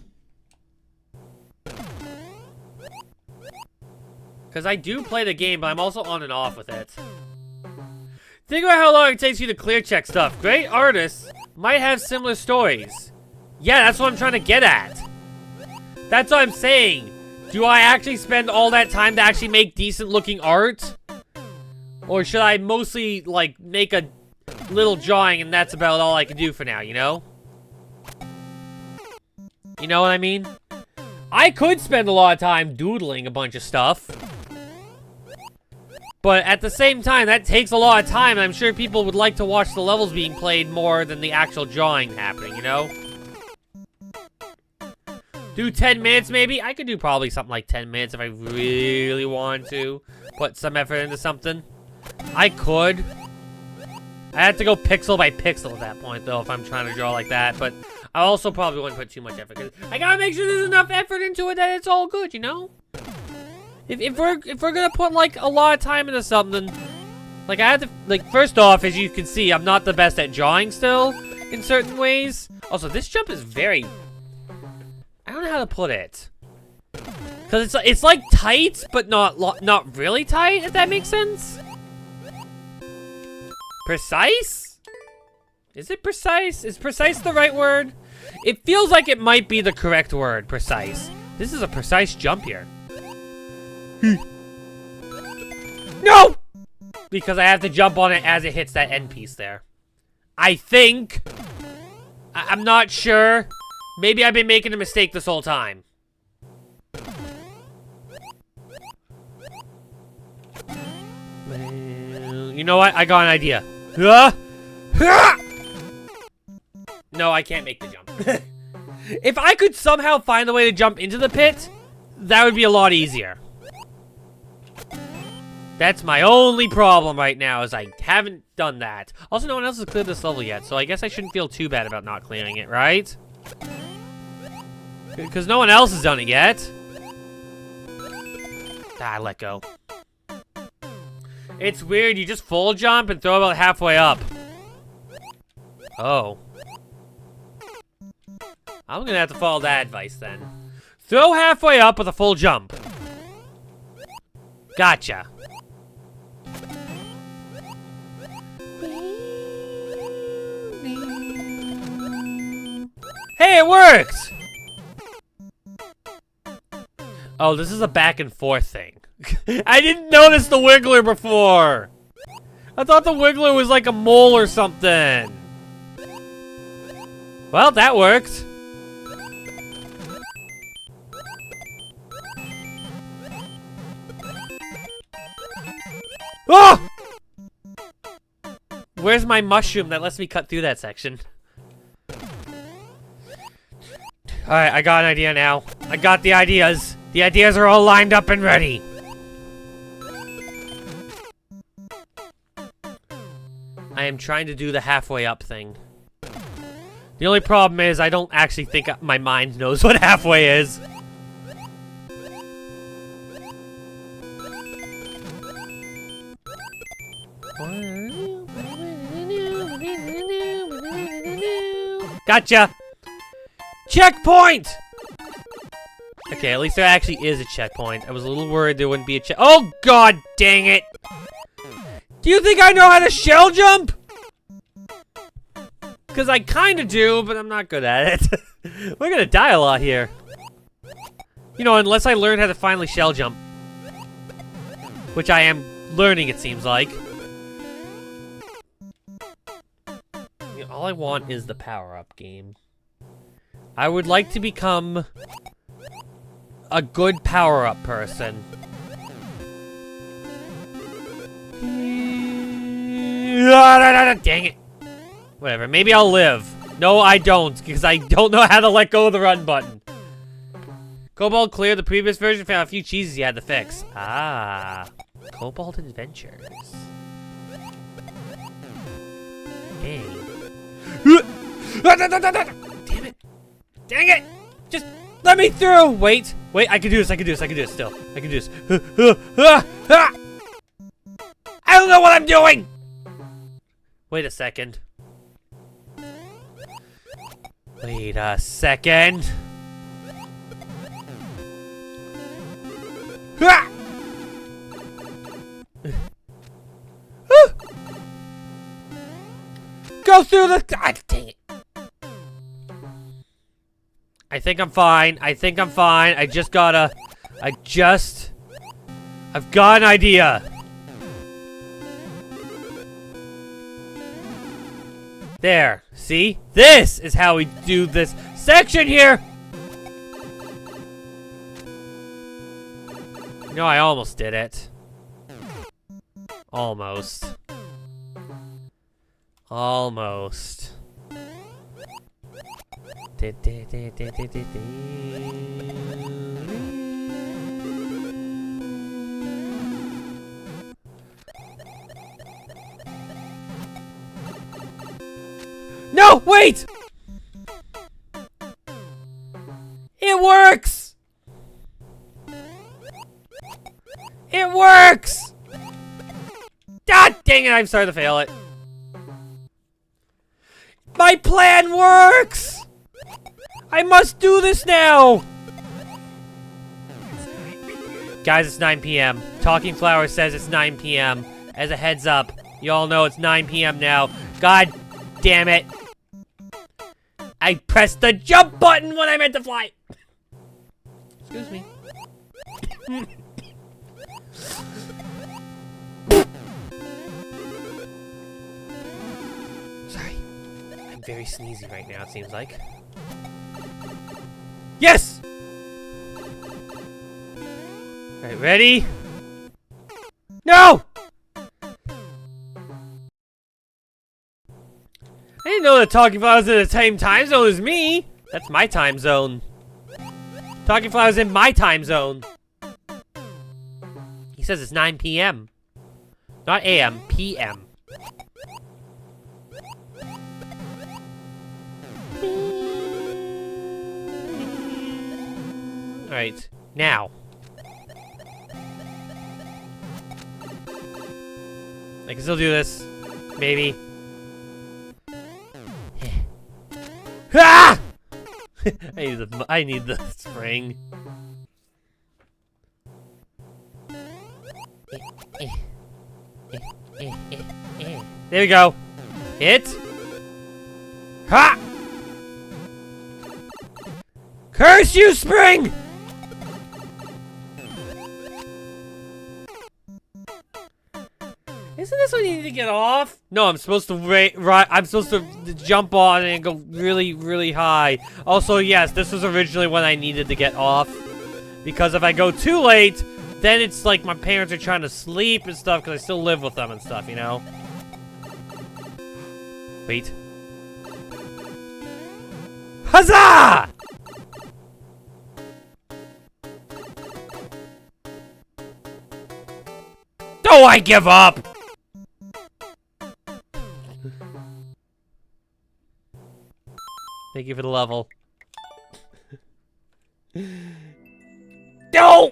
[SPEAKER 1] Because I do play the game, but I'm also on and off with it. Think about how long it takes you to clear check stuff. Great artists might have similar stories. Yeah, that's what I'm trying to get at. That's what I'm saying. Do I actually spend all that time to actually make decent looking art? Or should I mostly, like, make a little drawing and that's about all I can do for now, you know? You know what I mean? I could spend a lot of time doodling a bunch of stuff. But at the same time, that takes a lot of time, and I'm sure people would like to watch the levels being played more than the actual drawing happening, you know? Do 10 minutes, maybe? I could do probably something like 10 minutes if I really wanted to put some effort into something. I could. I have to go pixel by pixel at that point, though, if I'm trying to draw like that, but I also probably wouldn't put too much effort, because I gotta make sure there's enough effort into it that it's all good, you know? If we're gonna put, like, a lot of time into something, like, I have to, like, first off, as you can see, I'm not the best at drawing still, in certain ways. Also, this jump is very, I don't know how to put it. Because it's like tight, but not really tight, if that makes sense. Precise? Is it precise? Is precise the right word? It feels like it might be the correct word, precise. This is a precise jump here. No! Because I have to jump on it as it hits that end piece there. I think. I'm not sure. Maybe I've been making a mistake this whole time. You know what? I got an idea. No, I can't make the jump. If I could somehow find a way to jump into the pit, that would be a lot easier. That's my only problem right now, is I haven't done that. Also, no one else has cleared this level yet, so I guess I shouldn't feel too bad about not clearing it, right? Because no one else has done it yet. Ah, let go. It's weird, you just full jump and throw about halfway up. Oh. I'm gonna have to follow that advice then. Throw halfway up with a full jump. Gotcha. Hey, it worked! Oh, this is a back and forth thing. I didn't notice the wiggler before! I thought the wiggler was like a mole or something. Well, that worked. Oh! Where's my mushroom that lets me cut through that section? Alright, I got an idea now. I got the ideas. The ideas are all lined up and ready. I am trying to do the halfway up thing. The only problem is I don't actually think my mind knows what halfway is. Gotcha! Checkpoint! Okay, at least there actually is a checkpoint. I was a little worried there wouldn't be a check- Oh, god dang it! Do you think I know how to shell jump? Because I kind of do, but I'm not good at it. We're gonna die a lot here. You know, unless I learn how to finally shell jump. Which I am learning, it seems like. You know, all I want is the power-up game. I would like to become a good power-up person. Dang it. Whatever, maybe I'll live. No, I don't, because I don't know how to let go of the run button. Cobalt cleared the previous version, found a few cheeses he had to fix. Ah, Cobalt Adventures. Hey. Damn it. Dang it! Just let me through! Wait, I can do this, I can do this still. I can do this. I don't know what I'm doing! Wait a second. Wait a second. Go through the... God dang it. I think I'm fine. I just gotta... I've got an idea. There, see? This is how we do this section here! No, I almost did it. Almost. Almost. No, wait! It works! It works! God dang it, I'm sorry to fail it. My plan works! I must do this now! Guys, it's 9 p.m. Talking Flower says it's 9 p.m. As a heads up, you all know it's 9 p.m. now. God damn it. I pressed the jump button when I meant to fly. Excuse me. Sorry. I'm very sneezy right now, it seems like. Yes! Alright, ready? No! I didn't know that Talking Flower was in the same time zone as me. That's my time zone. Talking Flower's in my time zone. He says it's 9 p.m. Not a.m., p.m. Alright, now. I can still do this. Maybe. Ah! I need the spring. There we go. Hit. Ha! Curse you, spring! Isn't this when you need to get off? No, I'm supposed to I'm supposed to jump on and go really, really high. Also, yes, this was originally when I needed to get off. Because if I go too late, then it's like my parents are trying to sleep and stuff because I still live with them and stuff, you know? Wait. Huzzah! Do I give up? Thank you for the level. No!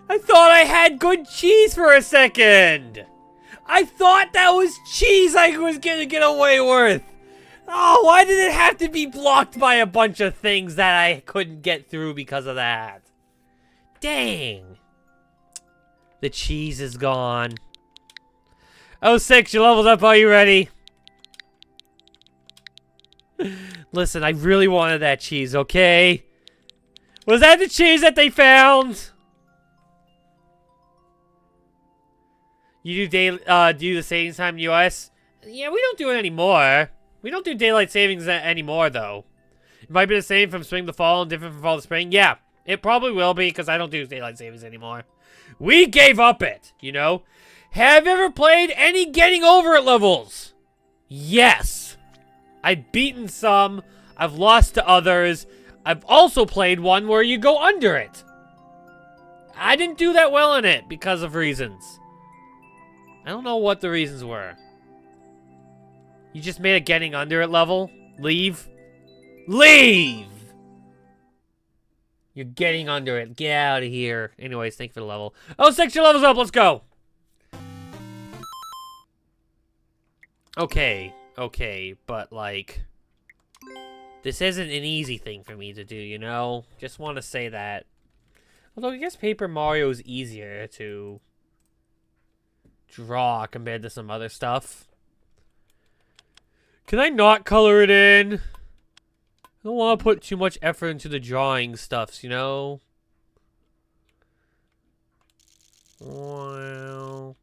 [SPEAKER 1] I thought I had good cheese for a second! I thought that was cheese I was gonna get away with! Oh, why did it have to be blocked by a bunch of things that I couldn't get through because of that? Dang! The cheese is gone. Oh, 6, your level's up, are you ready? Listen, I really wanted that cheese, okay? Was that the cheese that they found? You do the savings time in the US? Yeah, we don't do it anymore. We don't do daylight savings anymore, though. It might be the same from spring to fall and different from fall to spring. Yeah, it probably will be, because I don't do daylight savings anymore. We gave up it, you know? Have you ever played any getting over it levels? Yes. I've beaten some. I've lost to others. I've also played one where you go under it. I didn't do that well in it because of reasons. I don't know what the reasons were. You just made a getting under it level? Leave? Leave! You're getting under it. Get out of here. Anyways, thank you for the level. Oh, 6, your level's up. Let's go. Okay. Okay, but like, this isn't an easy thing for me to do, you know? Just want to say that. Although I guess Paper Mario is easier to draw compared to some other stuff. Can I not color it in? I don't want to put too much effort into the drawing stuffs, you know? Well...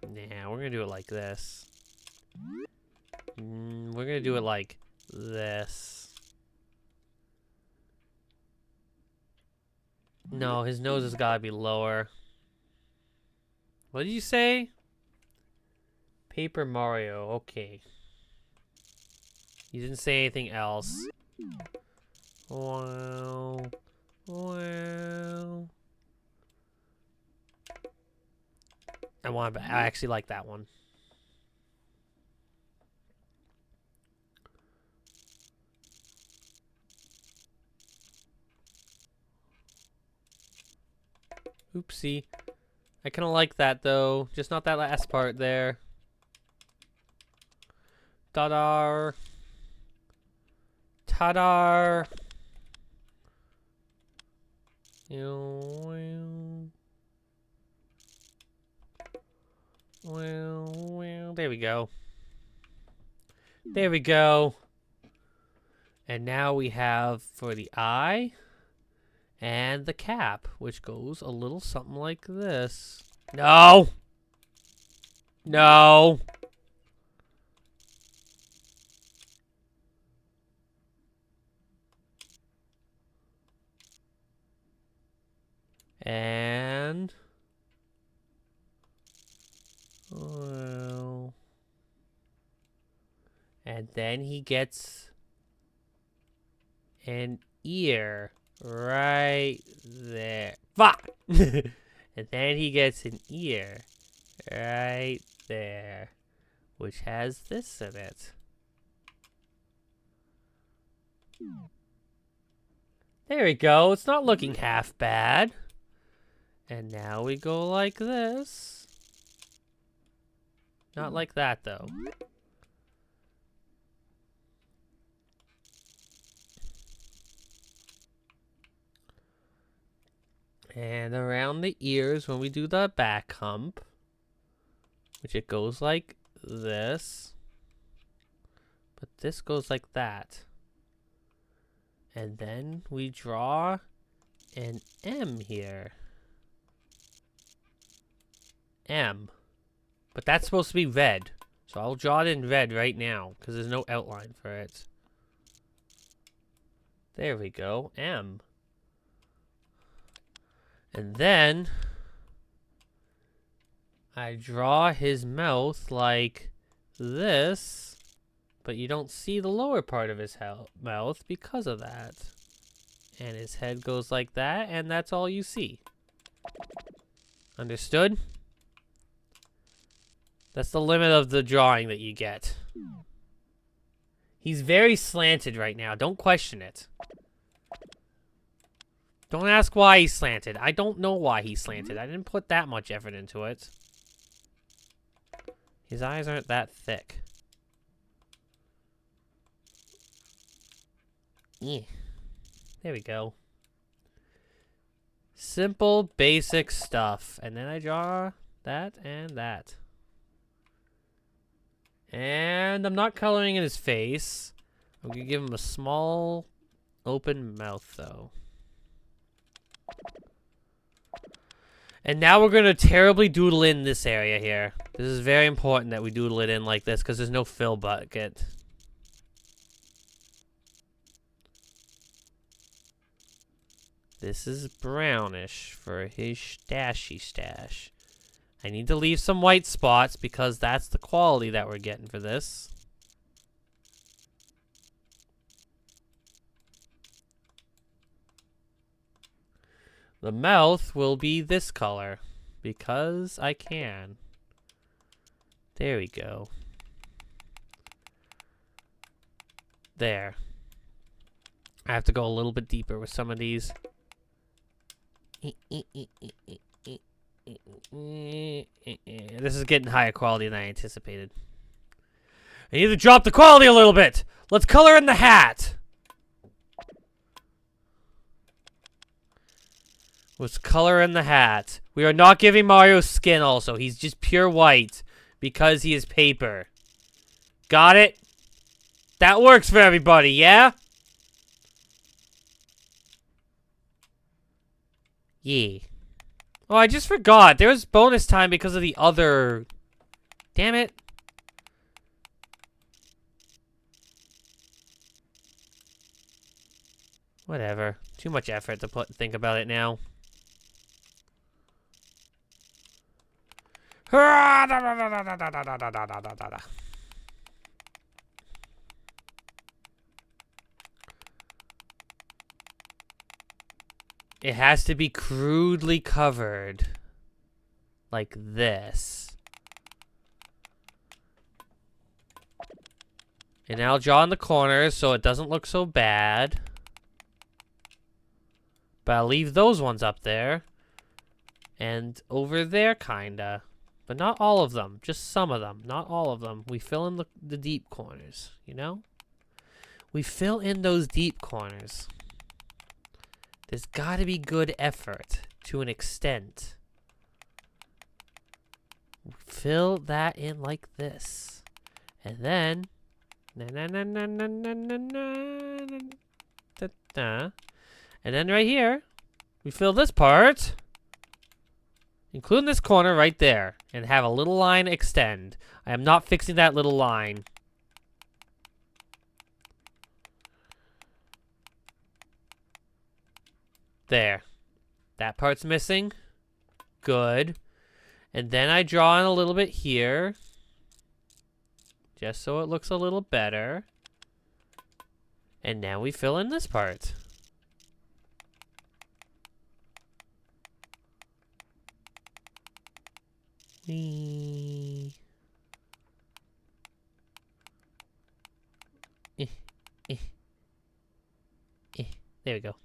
[SPEAKER 1] Nah, we're gonna do it like this. We're gonna do it like this. No, his nose has gotta be lower. What did you say? Paper Mario, okay. He didn't say anything else. Well... I actually like that one. Oopsie. I kind of like that though, just not that last part there. Ta-da! Ta-da! Well, there we go. There we go. And now we have for the eye and the cap, which goes a little something like this. No! No! And... well... and then he gets an ear right there. Fuck! And then he gets an ear right there, which has this in it. There we go. It's not looking half bad. And now we go like this. Not like that, though. And around the ears when we do the back hump, which it goes like this. But this goes like that. And then we draw an M here. M. But that's supposed to be red. So I'll draw it in red right now, because there's no outline for it. There we go. M. And then I draw his mouth like this, but you don't see the lower part of his mouth because of that. And his head goes like that, and that's all you see. Understood? That's the limit of the drawing that you get. He's very slanted right now. Don't question it. Don't ask why he's slanted. I don't know why he's slanted. I didn't put that much effort into it. His eyes aren't that thick. Yeah. There we go. Simple, basic stuff. And then I draw that and that. And I'm not coloring in his face. I'm going to give him a small, open mouth, though. And now we're going to terribly doodle in this area here. This is very important that we doodle it in like this, because there's no fill bucket. This is brownish for his stashy stash. I need to leave some white spots because that's the quality that we're getting for this. The mouth will be this color because I can. There we go. There. I have to go a little bit deeper with some of these. This is getting higher quality than I anticipated. I need to drop the quality a little bit. Let's color in the hat. Let's color in the hat. We are not giving Mario skin also. He's just pure white because he is paper. Got it? That works for everybody, yeah? Yeah. Oh, I just forgot. There was bonus time because of the other... Damn it. Whatever. Too much effort to think about it now. It has to be crudely covered. Like this. And now I'll draw in the corners so it doesn't look so bad. But I'll leave those ones up there. And over there, kinda. But not all of them. Just some of them. Not all of them. We fill in the deep corners, you know? We fill in those deep corners. There's gotta be good effort to an extent. Fill that in like this. And then... And then right here, we fill this part, including this corner right there, and have a little line extend. I am not fixing that little line. There. That part's missing. Good. And then I draw in a little bit here, just so it looks a little better. And now we fill in this part. There we go.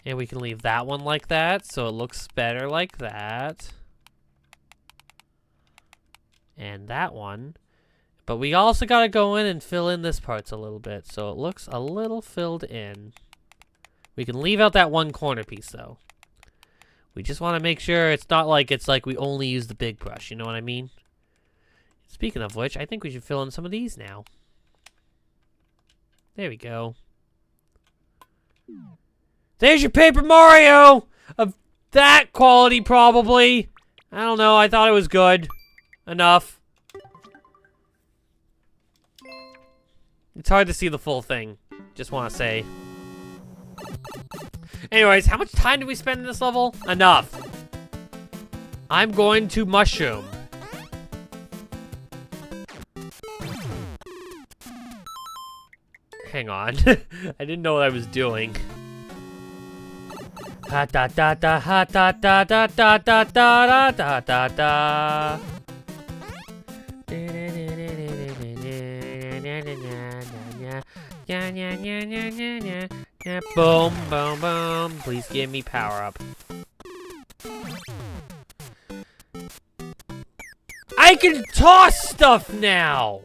[SPEAKER 1] And we can leave that one like that, so it looks better like that. And that one. But we also gotta go in and fill in this parts a little bit, so it looks a little filled in. We can leave out that one corner piece, though. We just want to make sure it's not like we only use the big brush, you know what I mean? Speaking of which, I think we should fill in some of these now. There we go. There's your Paper Mario! Of that quality, probably. I don't know, I thought it was good. Enough. It's hard to see the full thing. Just want to say. Anyways, how much time do we spend in this level? Enough. I'm going to mushroom. Hang on. I didn't know what I was doing. Ha da da da ha da da da da da da da da da. Boom, boom, boom. Please give me power up. I can toss stuff now!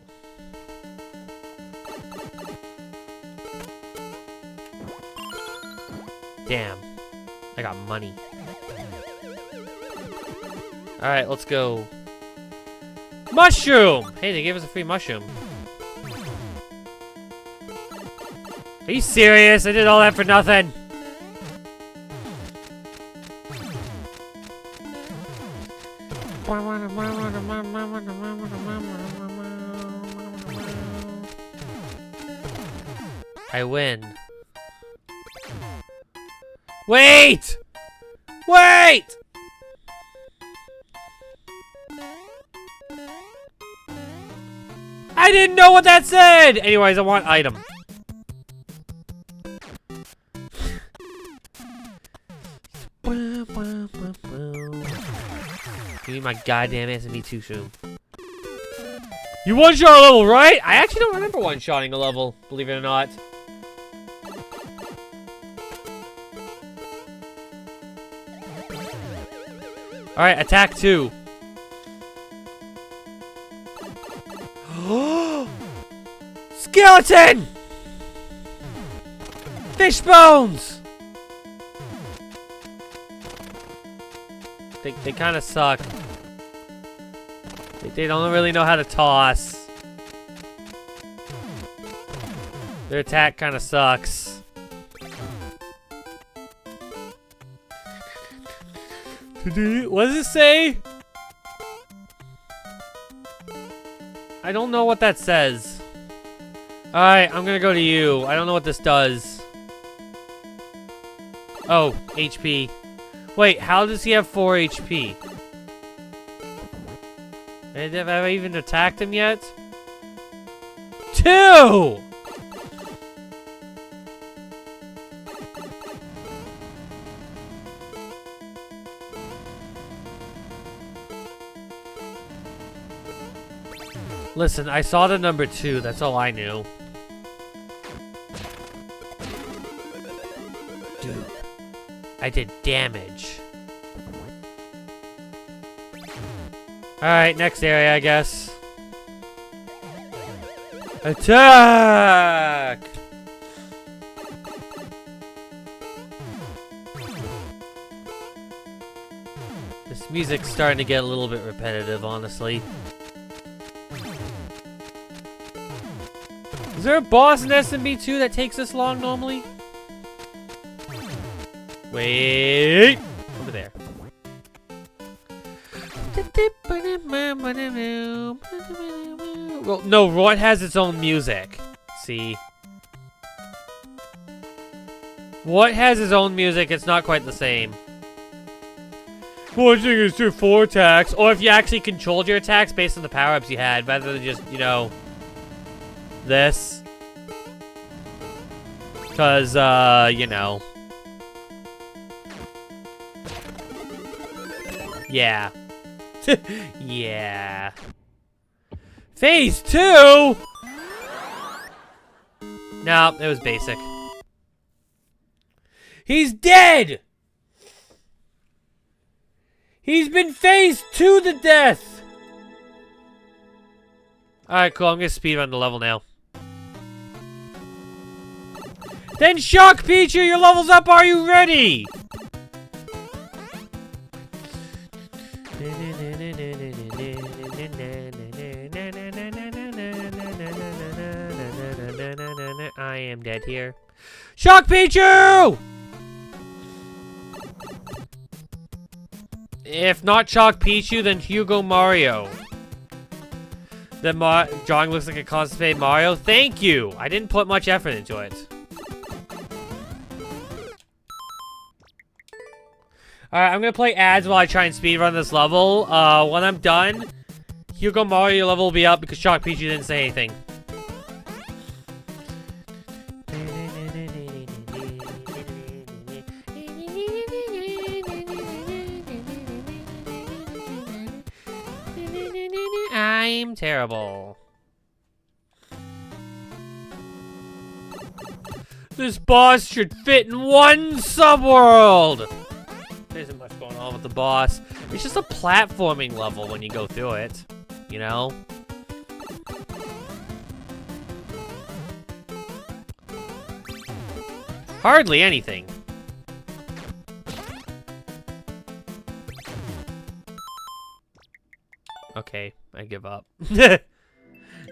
[SPEAKER 1] Damn. I got money. Alright, let's go. Mushroom! Hey, they gave us a free mushroom. Are you serious? I did all that for nothing. I win. Wait! Wait! I didn't know what that said! Anyways, I want item. Give me my goddamn SMB2 shroom. You one-shot a level, right? I actually don't remember one-shotting a level, believe it or not. Alright, attack 2. Skeleton! Fish bones! They kind of suck. They don't really know how to toss. Their attack kind of sucks. What does it say? I don't know what that says. Alright, I'm gonna go to you. I don't know what this does. Oh, HP. Wait, how does he have 4 HP? Have I even attacked him yet? 2! Listen, I saw the number 2, that's all I knew. Dude, I did damage. Alright, next area, I guess. Attack! This music's starting to get a little bit repetitive, honestly. Is there a boss in SMB2 that takes this long normally? Wait! Over there. Well, no, Rot has its own music. See? Rot has his own music, it's not quite the same. One thing is do 4 attacks, or if you actually controlled your attacks based on the power-ups you had, rather than just, you know, this. Cause, you know. Yeah. Yeah. Phase 2? No, it was basic. He's dead! He's been phase 2 to death! Alright, cool. I'm gonna speedrun the level now. Then Shock Pichu, your level's up. Are you ready? I am dead here. Shock Pichu! If not Shock Pichu, then Hugo Mario. Then drawing looks like a constipated Mario. Thank you! I didn't put much effort into it. Alright, I'm gonna play ads while I try and speedrun this level. When I'm done, Hugo Mario level will be up because Shock Pichu didn't say anything. I'm terrible. This boss should fit in one subworld! There isn't much going on with the boss. It's just a platforming level when you go through it, you know? Hardly anything. Okay, I give up.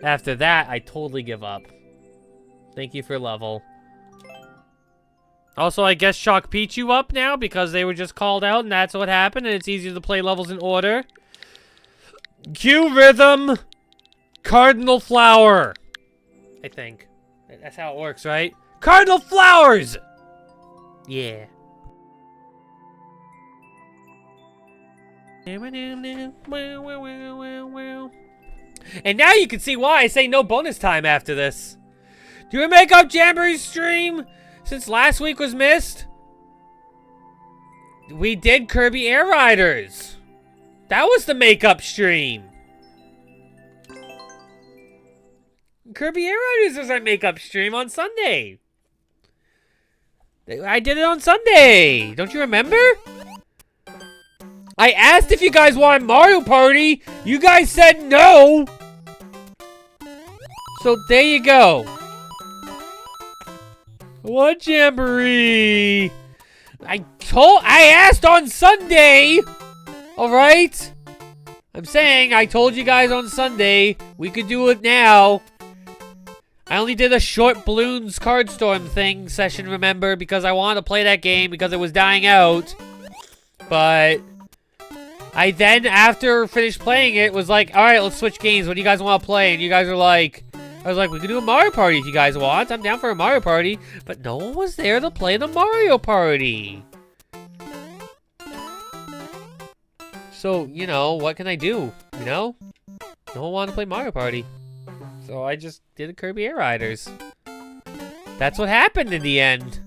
[SPEAKER 1] After that, I totally give up. Thank you for level. Also, I guess Shock Pichu up now because they were just called out and that's what happened and it's easier to play levels in order. Cue Rhythm, Cardinal Flower. I think. That's how it works, right? Cardinal Flowers! Yeah. And now you can see why I say no bonus time after this. Do a Makeup Jamboree stream since last week was missed? We did Kirby Air Riders. That was the makeup stream. Kirby Air Riders was our makeup stream on Sunday. I did it on Sunday. Don't you remember? I asked if you guys wanted Mario Party. You guys said no. So there you go. What jamboree? I asked on Sunday. All right. I'm saying I told you guys on Sunday we could do it now. I only did a short Bloons Card Storm thing session, remember, because I wanted to play that game because it was dying out. But I then, after finished playing it, was like, alright, let's switch games. What do you guys want to play? And you guys are like, I was like, we can do a Mario Party if you guys want. I'm down for a Mario Party. But no one was there to play the Mario Party. So, you know, what can I do? You know? No one wanted to play Mario Party. So I just did a Kirby Air Riders. That's what happened in the end.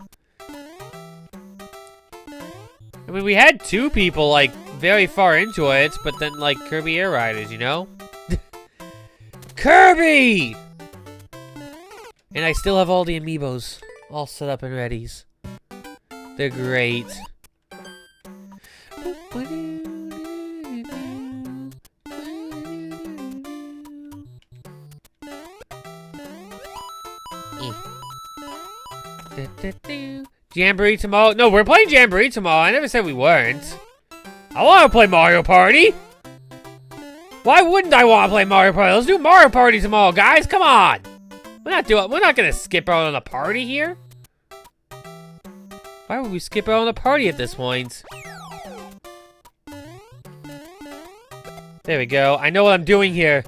[SPEAKER 1] I mean, we had 2 people, like, very far into it, but then, like, Kirby Air Riders, you know? Kirby! And I still have all the amiibos all set up and readies. They're great. Jamboree tomorrow? No, we're playing Jamboree tomorrow. I never said we weren't. I want to play Mario Party. Why wouldn't I want to play Mario Party? Let's do Mario Party tomorrow, guys. Come on. We're not gonna skip out on a party here. Why would we skip out on a party at this point? There we go. I know what I'm doing here.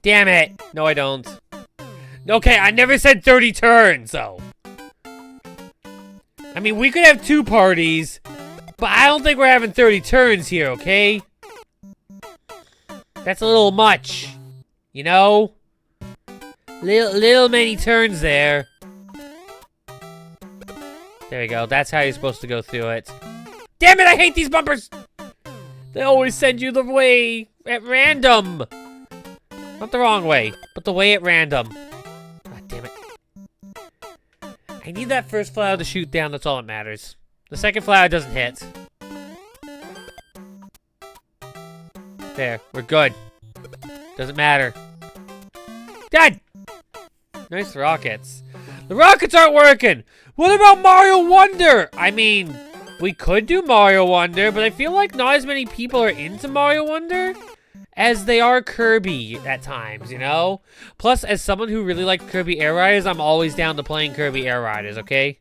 [SPEAKER 1] Damn it. No, I don't. Okay, I never said 30 turns, though. I mean, we could have 2 parties, but I don't think we're having 30 turns here, okay? That's a little much. You know? Little many turns there. There we go. That's how you're supposed to go through it. Damn it, I hate these bumpers! They always send you the way at random. Not the wrong way, but the way at random. God damn it. I need that first flower to shoot down, that's all that matters. The second flower doesn't hit. There, we're good. Doesn't matter. Dad! Nice rockets. The rockets aren't working! What about Mario Wonder? I mean, we could do Mario Wonder, but I feel like not as many people are into Mario Wonder as they are Kirby at times, you know? Plus, as someone who really likes Kirby Air Riders, I'm always down to playing Kirby Air Riders, okay?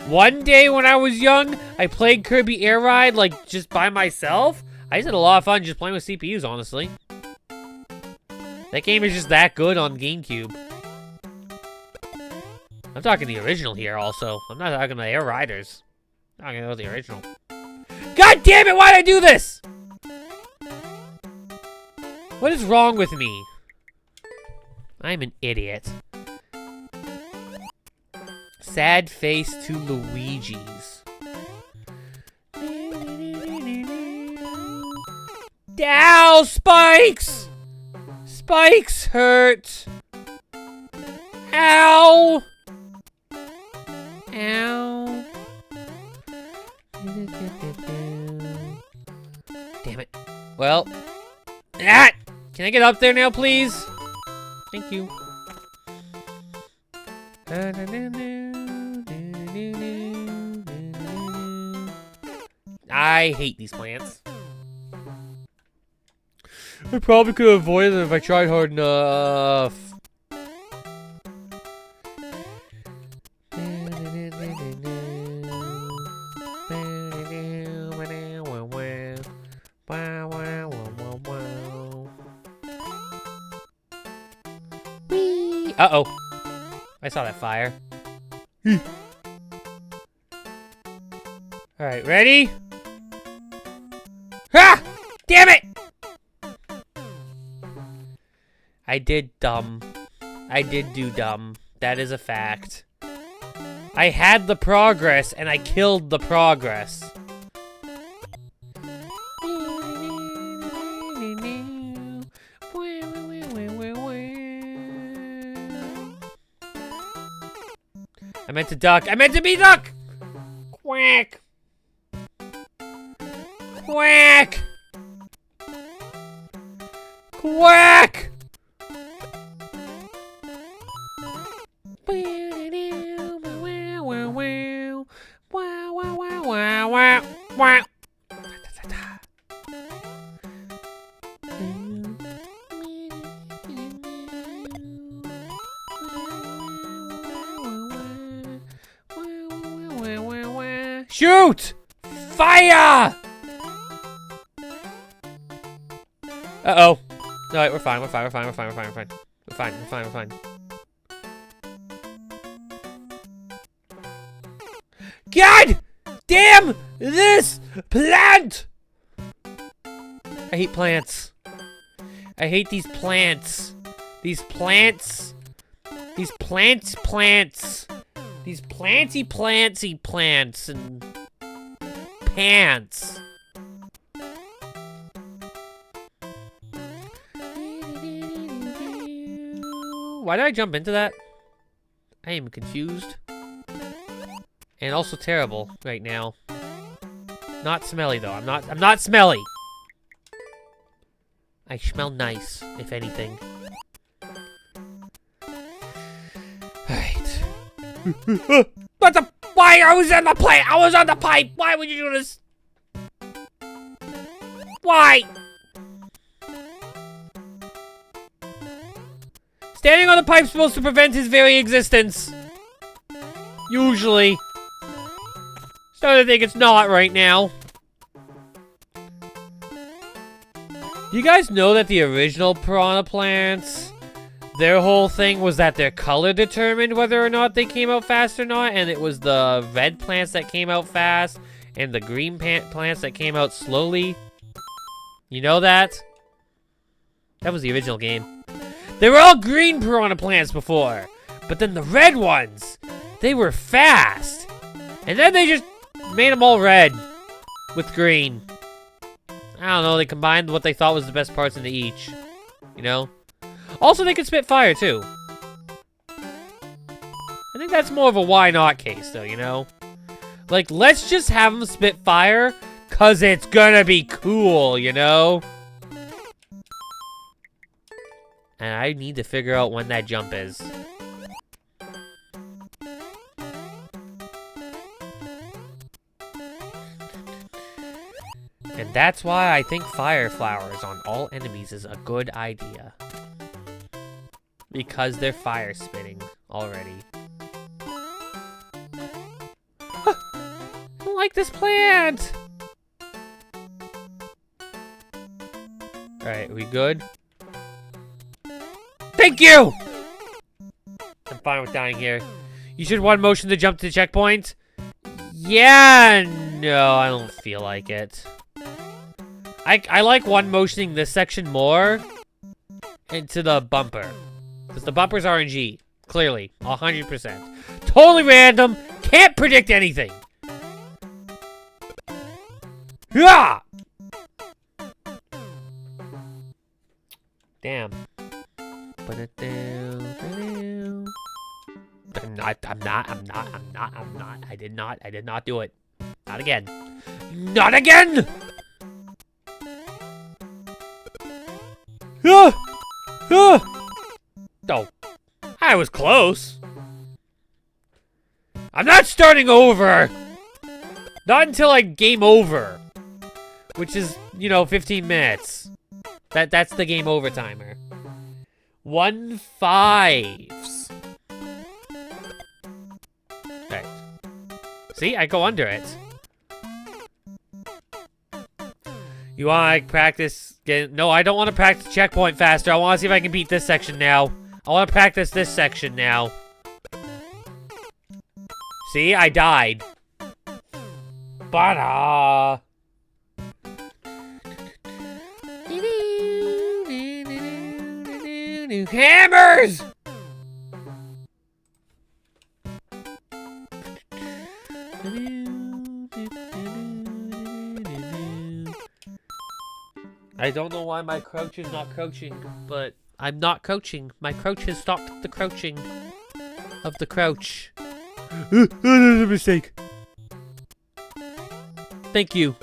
[SPEAKER 1] One day when I was young, I played Kirby Air Ride, like, just by myself. I just had a lot of fun just playing with CPUs, honestly. That game is just that good on GameCube. I'm talking the original here, also. I'm not talking about Air Riders. I'm talking about the original. God damn it, why'd I do this? What is wrong with me? I'm an idiot. Sad face to Luigi's. Ow, spikes! Spikes hurt. Ow! Ow. Damn it. Well. Ah! Can I get up there now, please? Thank you. I hate these plants. I probably could have avoided them if I tried hard enough. Uh-oh. I saw that fire. Alright, ready? Ah! Damn it! I did dumb. I did do dumb. That is a fact. I had the progress and I killed the progress. I meant to duck. I meant to be duck! Quack! Quack! Quack! Shoot! Fire! Uh-oh. Alright, we're fine, we're fine, we're fine, we're fine, we're fine, we're fine. We're fine, we're fine, we're fine. God damn this plant! I hate plants. I hate these plants. These plants. These plants. These planty plants and pants. Why did I jump into that? I am confused. And also terrible right now. Not smelly though. I'm not smelly. I smell nice, if anything. Alright. What the? Why? I was in the plate! I was on the pipe! Why would you do this? Why? Standing on the pipe's supposed to prevent his very existence. Usually. Starting to think it's not right now. You guys know that the original piranha plants, their whole thing was that their color determined whether or not they came out fast or not, and it was the red plants that came out fast, and the green plants that came out slowly? You know that? That was the original game. They were all green piranha plants before, but then the red ones, they were fast. And then they just made them all red with green. I don't know, they combined what they thought was the best parts into each, you know? Also, they could spit fire, too. I think that's more of a why not case, though, you know? Like, let's just have them spit fire, cause it's gonna be cool, you know? And I need to figure out when that jump is. And that's why I think fire flowers on all enemies is a good idea. Because they're fire spitting already. I don't like this plant! Alright, we good? Thank you! I'm fine with dying here. You should one motion to jump to the checkpoint? Yeah, no, I don't feel like it. I like one motioning this section more into the bumper. Because the bumper's RNG. Clearly. 100%. Totally random. Can't predict anything. Yeah! Damn. I'm not. I did not do it. Not again. Not again! Oh, I was close. I'm not starting over. Not until I game over. Which is, you know, 15 minutes. That's the game over timer. 1-5s. Right. See, I go under it. You want to practice? No, I don't want to practice checkpoint faster. I want to see if I can beat this section now. I want to practice this section now. See, I died. But hammers! I don't know why my crouch is not crouching, but I'm not crouching. My crouch has stopped the crouching of the crouch. That's a mistake. Thank you.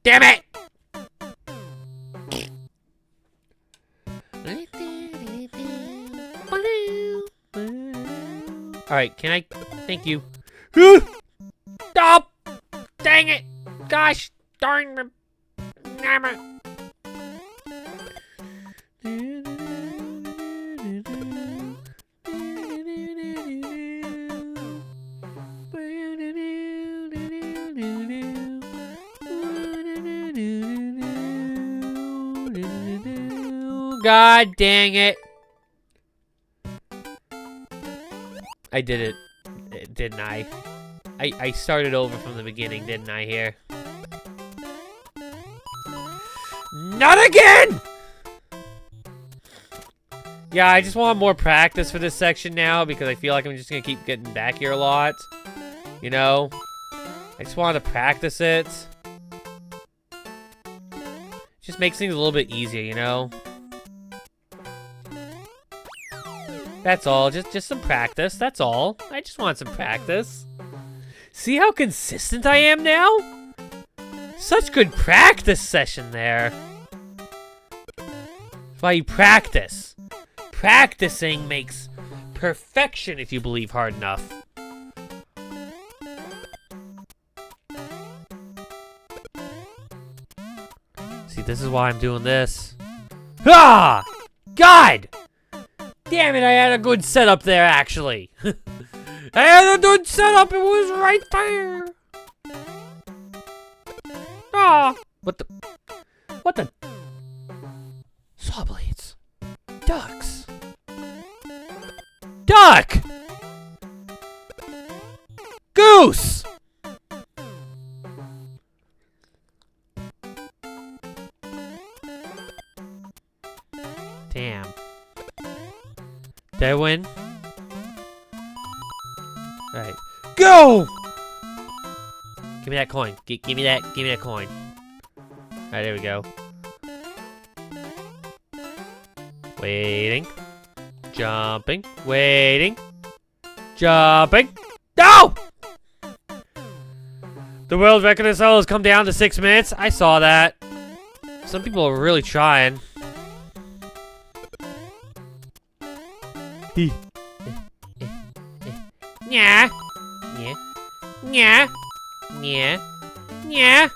[SPEAKER 1] Damn it! Alright, can I? Thank you. Stop! Dang it! Gosh darn it! God dang it. I did it. Didn't I? I started over from the beginning, didn't I, here? Not again! Yeah, I just want more practice for this section now because I feel like I'm just gonna keep getting back here a lot. You know? I just wanted to practice it. Just makes things a little bit easier, you know? That's all. Just some practice. That's all. I just want some practice. See how consistent I am now? Such good practice session there. That's why you practice. Practicing makes perfection if you believe hard enough. See, this is why I'm doing this. Ah! God! Damn it, I had a good setup there, actually. I had a good setup, it was right there. Ah! What the? Saw blades. Ducks. Duck! Goose! Damn. Did I win? Alright. Go! Give me that coin. Give me that coin. Alright, there we go. Waiting. Jumping. Waiting. Jumping. No! The world record of solo has come down to 6 minutes. I saw that. Some people are really trying. Yeah. Yeah. Yeah. Yeah. Yeah.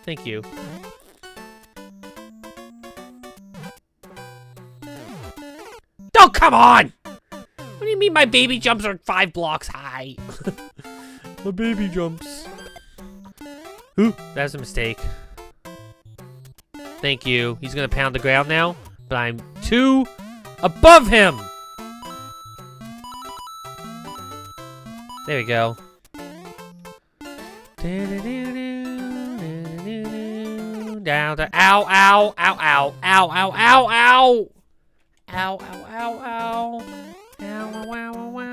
[SPEAKER 1] Thank you. Oh, come on! What do you mean my baby jumps are 5 blocks high? My baby jumps. Ooh, that's a mistake. Thank you. He's gonna pound the ground now, but I'm 2 above him. There we go. Down to ow, ow, ow, ow, ow, ow, ow, ow. Ow, ow, ow, ow. Ow, ow, ow, ow, ow, ow, ow,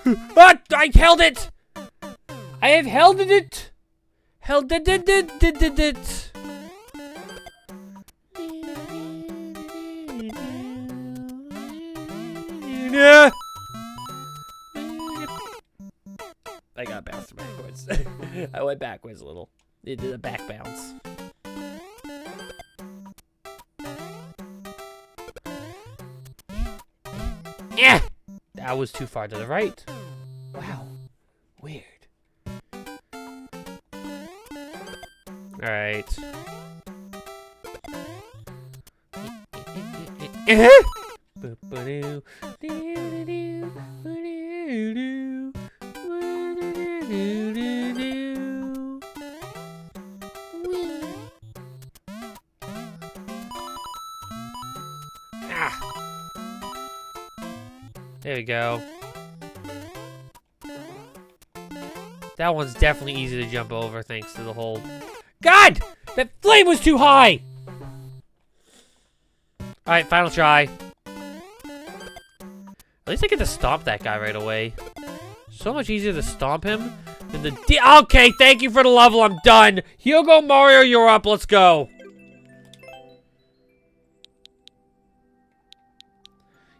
[SPEAKER 1] ow. What? I held it! I have held it! Held it! Yeah. I got bounced backwards. I went backwards a little. It did a back bounce. Yeah! That was too far to the right. Wow. Weird. Alright. There we go. That one's definitely easy to jump over thanks to the hole. God! That flame was too high! Alright, final try. At least I get to stomp that guy right away. So much easier to stomp him than the okay, thank you for the level, I'm done. Hugo Mario, you're up, let's go.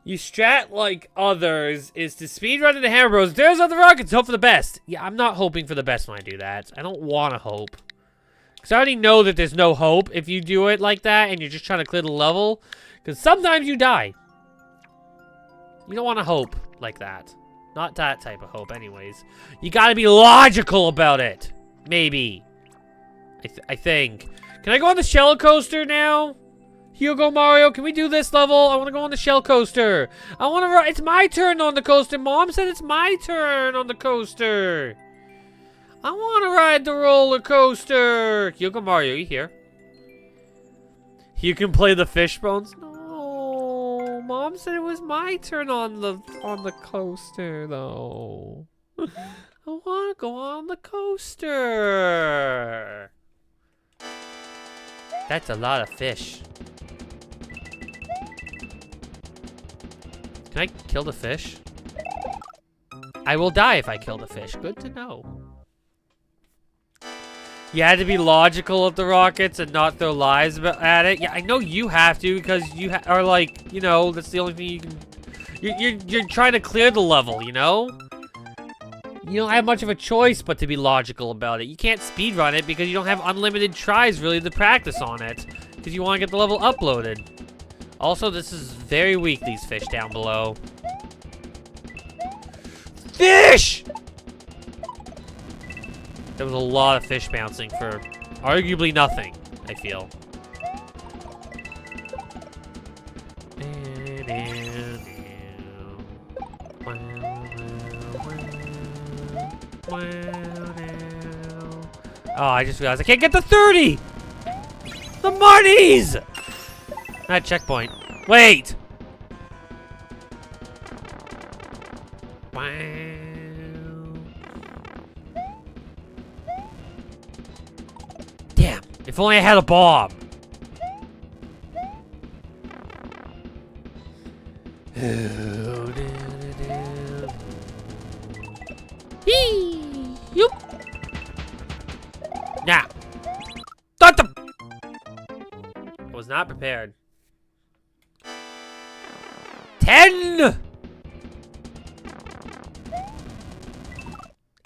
[SPEAKER 1] You strat like others is to speedrun into Hammer Bros. There's other rockets, hope for the best. Yeah, I'm not hoping for the best when I do that. I don't want to hope. Because I already know that there's no hope if you do it like that and you're just trying to clear the level. Because sometimes you die. You don't want to hope like that. Not that type of hope anyways. You gotta be logical about it. Maybe. I think. Can I go on the Shell Coaster now? Hugo Mario, can we do this level? I want to go on the shell coaster. I want to ride. It's my turn on the coaster. Mom said it's my turn on the coaster. I want to ride the roller coaster. Hugo Mario, you here? You can play the fish bones. No, Mom said it was my turn on the coaster though. I want to go on the coaster. That's a lot of fish. Can I kill the fish? I will die if I kill the fish. Good to know. You had to be logical of the rockets and not throw lies at it. Yeah, I know you have to because you are like, you know, that's the only thing you can... You're trying to clear the level, you know? You don't have much of a choice but to be logical about it. You can't speedrun it because you don't have unlimited tries really to practice on it. Because you want to get the level uploaded. Also, this is very weak, these fish down below. Fish! There was a lot of fish bouncing for arguably nothing, I feel. Oh, I just realized I can't get the 30! The monies! Not checkpoint. Wait! Damn, if only I had a bomb. Yoop. Now. I was not prepared. 10!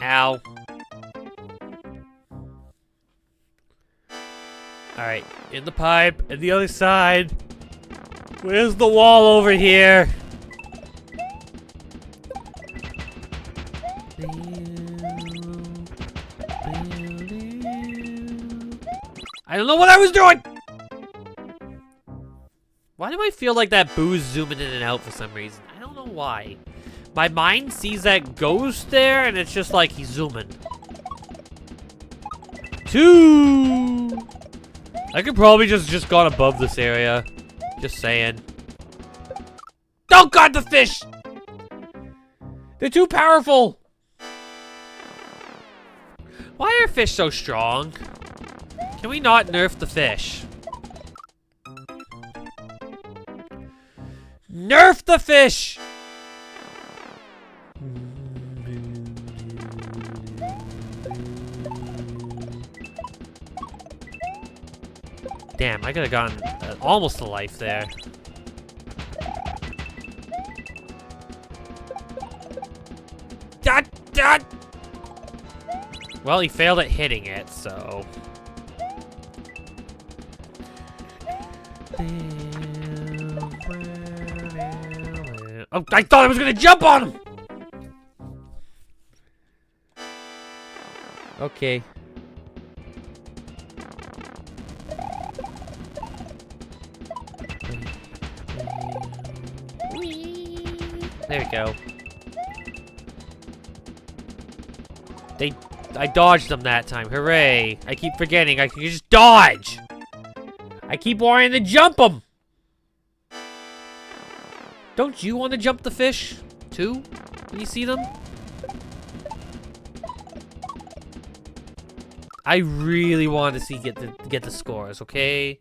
[SPEAKER 1] Ow. Alright, in the pipe, and the other side. Where's the wall over here? I don't know what I was doing! Why do I feel like that Boo's zooming in and out for some reason? I don't know why. My mind sees that ghost there, and it's just like he's zooming. 2! I could probably just gone above this area. Just saying. Oh god, the fish! They're too powerful! Why are fish so strong? Can we not nerf the fish? Nerf the fish! Damn, I could have gotten almost a life there. Dot! Well, he failed at hitting it, so... Oh, I thought I was gonna jump on him! Okay. There we go. I dodged them that time. Hooray. I keep forgetting I can just dodge. I keep wanting to jump them. Don't you want to jump the fish, too, when you see them? I really want to see get the scores, okay?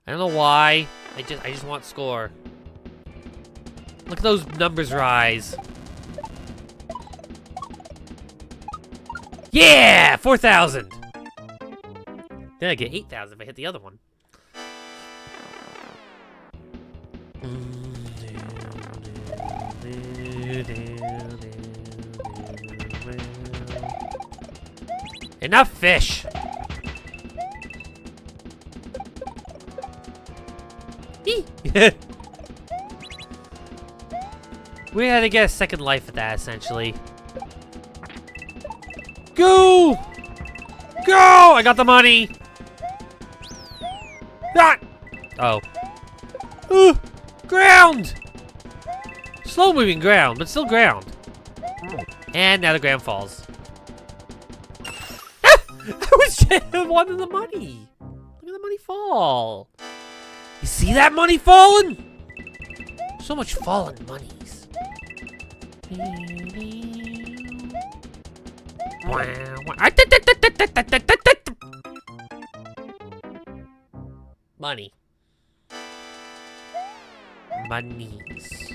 [SPEAKER 1] I don't know why. I just want score. Look at those numbers rise. Yeah! 4,000! Then I get 8,000 if I hit the other one. Enough fish! We had to get a second life at that, essentially. Go! Go! I got the money! Ah! Oh. Ooh! Ground! Slow moving ground, but still ground. And now the ground falls. Ah! I was just wanting the money. Look at the money fall. You see that money falling? So much fallen monies. Money. Monies.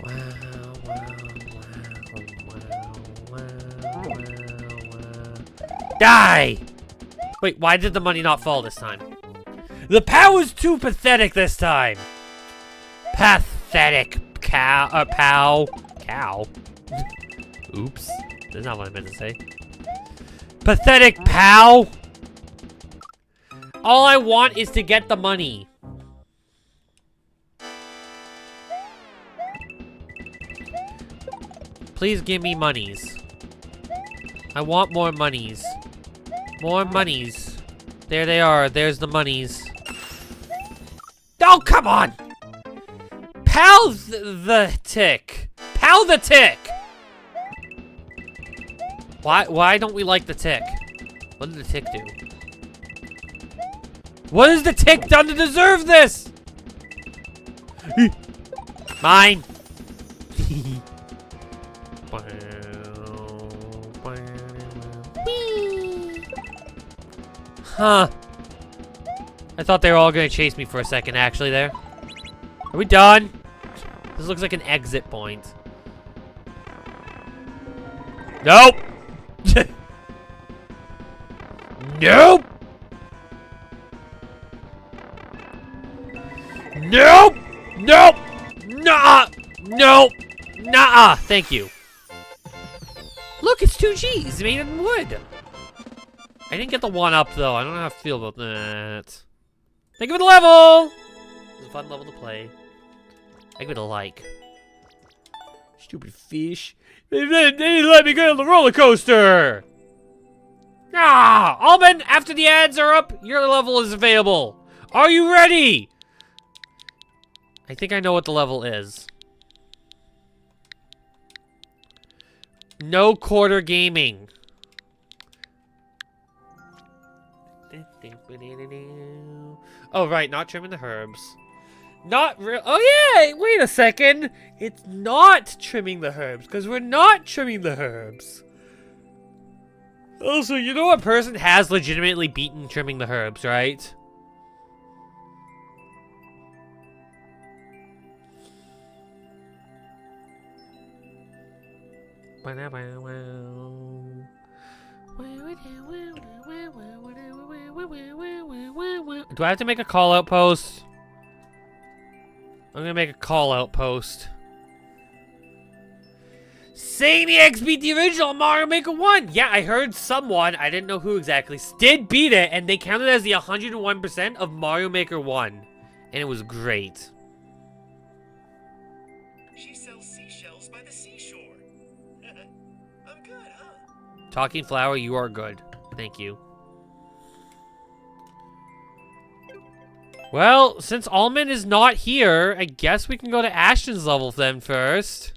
[SPEAKER 1] Wow, wow, wow. Die! Wait, why did the money not fall this time? The power's too pathetic this time. Pathetic cow. Oops. That's not what I meant to say. Pathetic pal. All I want is to get the money. Please give me monies. I want more monies. More monies. There they are. There's the monies. Oh, come on! Pal the tick. Pal the tick! Why don't we like the tick? What did the tick do? What has the tick done to deserve this? Mine. Huh. I thought they were all gonna chase me for a second, actually, there. Are we done? This looks like an exit point. Nope! Nope! Nope! Nope! Nuh-uh! Nope! Nuh-uh! Thank you. Look, it's 2Gs made in wood. I didn't get the 1-up, though. I don't know how I feel about that. Thank you for the level! It was a fun level to play. I give it a like. Stupid fish. They didn't let me get on the roller coaster! Ah! Almond, after the ads are up, your level is available. Are you ready? I think I know what the level is. No quarter gaming. Oh, right, not trimming the herbs. Not real. Oh, yeah, wait a second. It's not trimming the herbs, because we're not trimming the herbs. Also, you know a person has legitimately beaten trimming the herbs, right? Do I have to make a call-out post? I'm gonna make a call-out post. Saniacs beat the original Mario Maker 1! Yeah, I heard someone, I didn't know who exactly, did beat it, and they counted as the 101% of Mario Maker 1. And it was great.
[SPEAKER 3] She sells seashells by the seashore. I'm good, huh?
[SPEAKER 1] Talking Flower, you are good. Thank you. Well, since Almond is not here, I guess we can go to Ashton's level then first.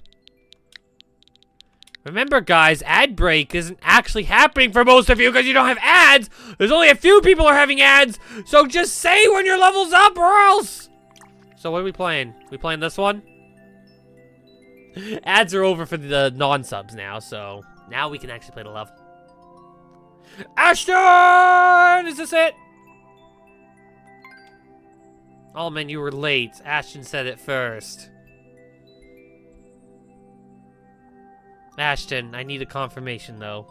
[SPEAKER 1] Remember, guys, ad break isn't actually happening for most of you because you don't have ads. There's only a few people are having ads, so just say when your level's up or else. So what are we playing? We playing this one? Ads are over for the non-subs now, so now we can actually play the level. Ashton! Is this it? Oh man, you were late. Ashton said it first. Ashton, I need a confirmation though.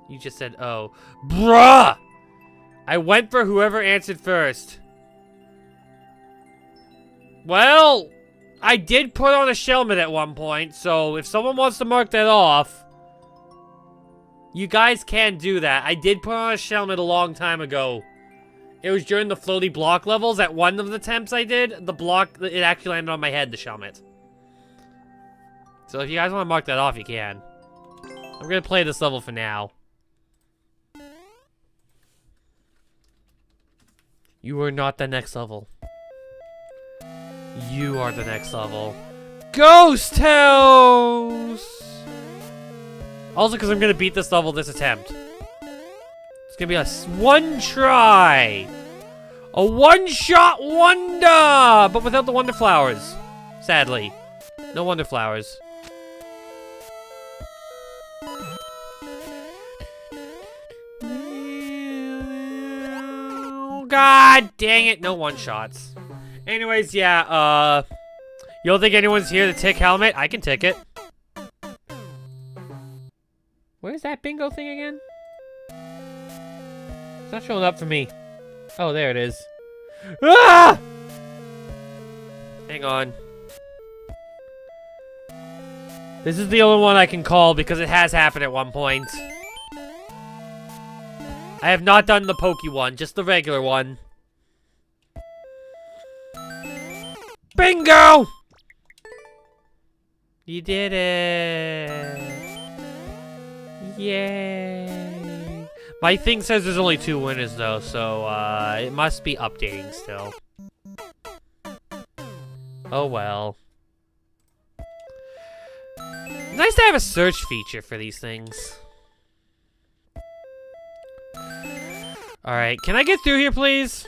[SPEAKER 1] You just said, oh. Bruh! I went for whoever answered first. Well, I did put on a Shelmet at one point, so if someone wants to mark that off, you guys can do that. I did put on a Shelmet a long time ago. It was during the floaty block levels. At one of the attempts I did, the block, it actually landed on my head, the Shelmet. So if you guys want to mark that off, you can. I'm going to play this level for now. You are not the next level. You are the next level. Ghost House! Also, because I'm gonna beat this level this attempt. It's gonna be a one try! A one-shot wonder! But without the wonder flowers. Sadly. No wonder flowers. God dang it, no one-shots. Anyways, yeah, you don't think anyone's here to tick helmet? I can tick it. Where's that bingo thing again? It's not showing up for me. Oh, there it is. Ah! Hang on. This is the only one I can call because it has happened at one point. I have not done the pokey one, just the regular one. Bingo! You did it! Yay! My thing says there's only 2 winners though, so it must be updating still. Oh well. Nice to have a search feature for these things. Alright, can I get through here, please?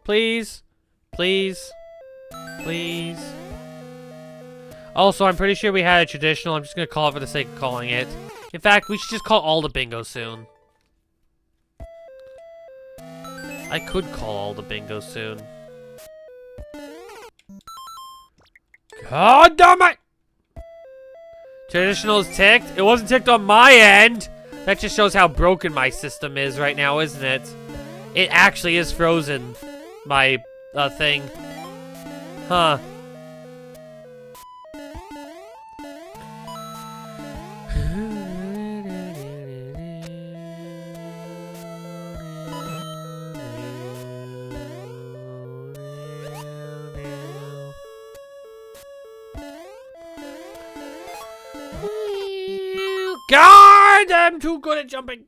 [SPEAKER 1] Please? Please? Please? Also, I'm pretty sure we had a traditional. I'm just gonna call it for the sake of calling it. In fact, we should just call all the bingo soon. I could call all the bingo soon. God damn it! Traditional is ticked? It wasn't ticked on my end! That just shows how broken my system is right now, isn't it? It actually is frozen. My, thing. Huh. God, I'm too good at jumping.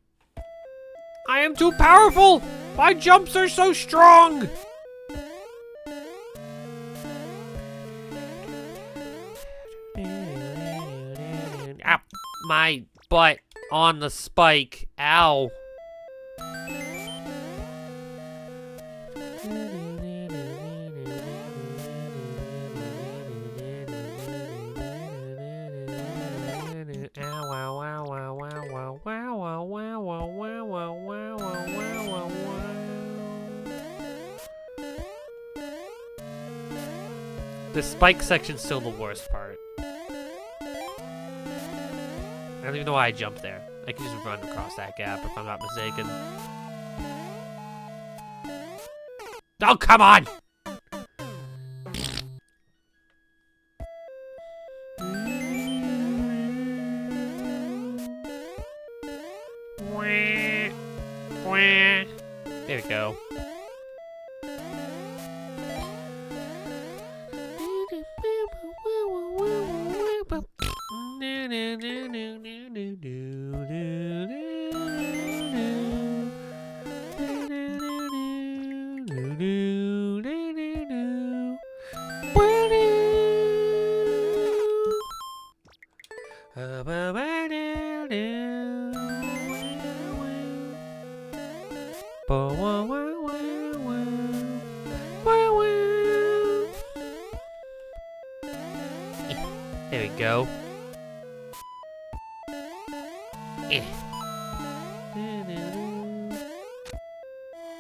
[SPEAKER 1] I am too powerful. My jumps are so strong. Ow, my butt on the spike. Ow. The spike section's still the worst part. I don't even know why I jumped there. I can just run across that gap if I'm not mistaken. Oh, come on! There we go. There we go.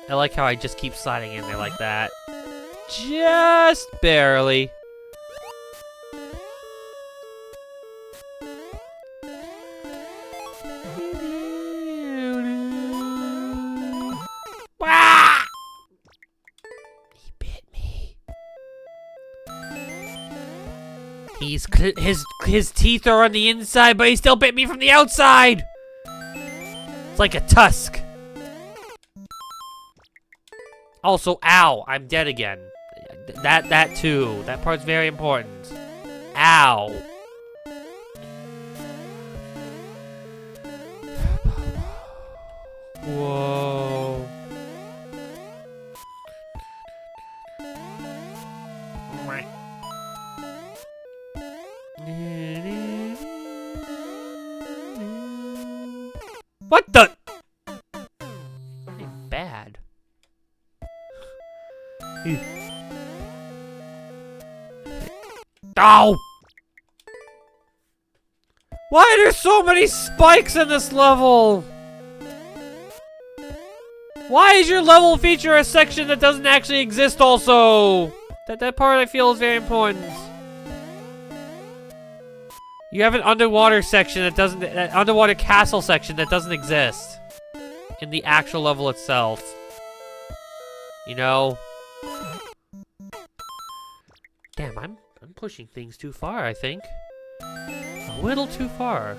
[SPEAKER 1] I like how I just keep sliding in there like that. Just barely. Ah! He bit me. His teeth are on the inside, but he still bit me from the outside. It's like a tusk. Also, ow, I'm dead again. That too. That part's very important. Ow. Whoa. What the? Bad. Ow! Why are there so many spikes in this level? Why is your level feature a section that doesn't actually exist also? That part I feel is very important. You have an underwater section that doesn't, an underwater castle section that doesn't exist in the actual level itself. You know? Damn, I'm pushing things too far, I think. A little too far.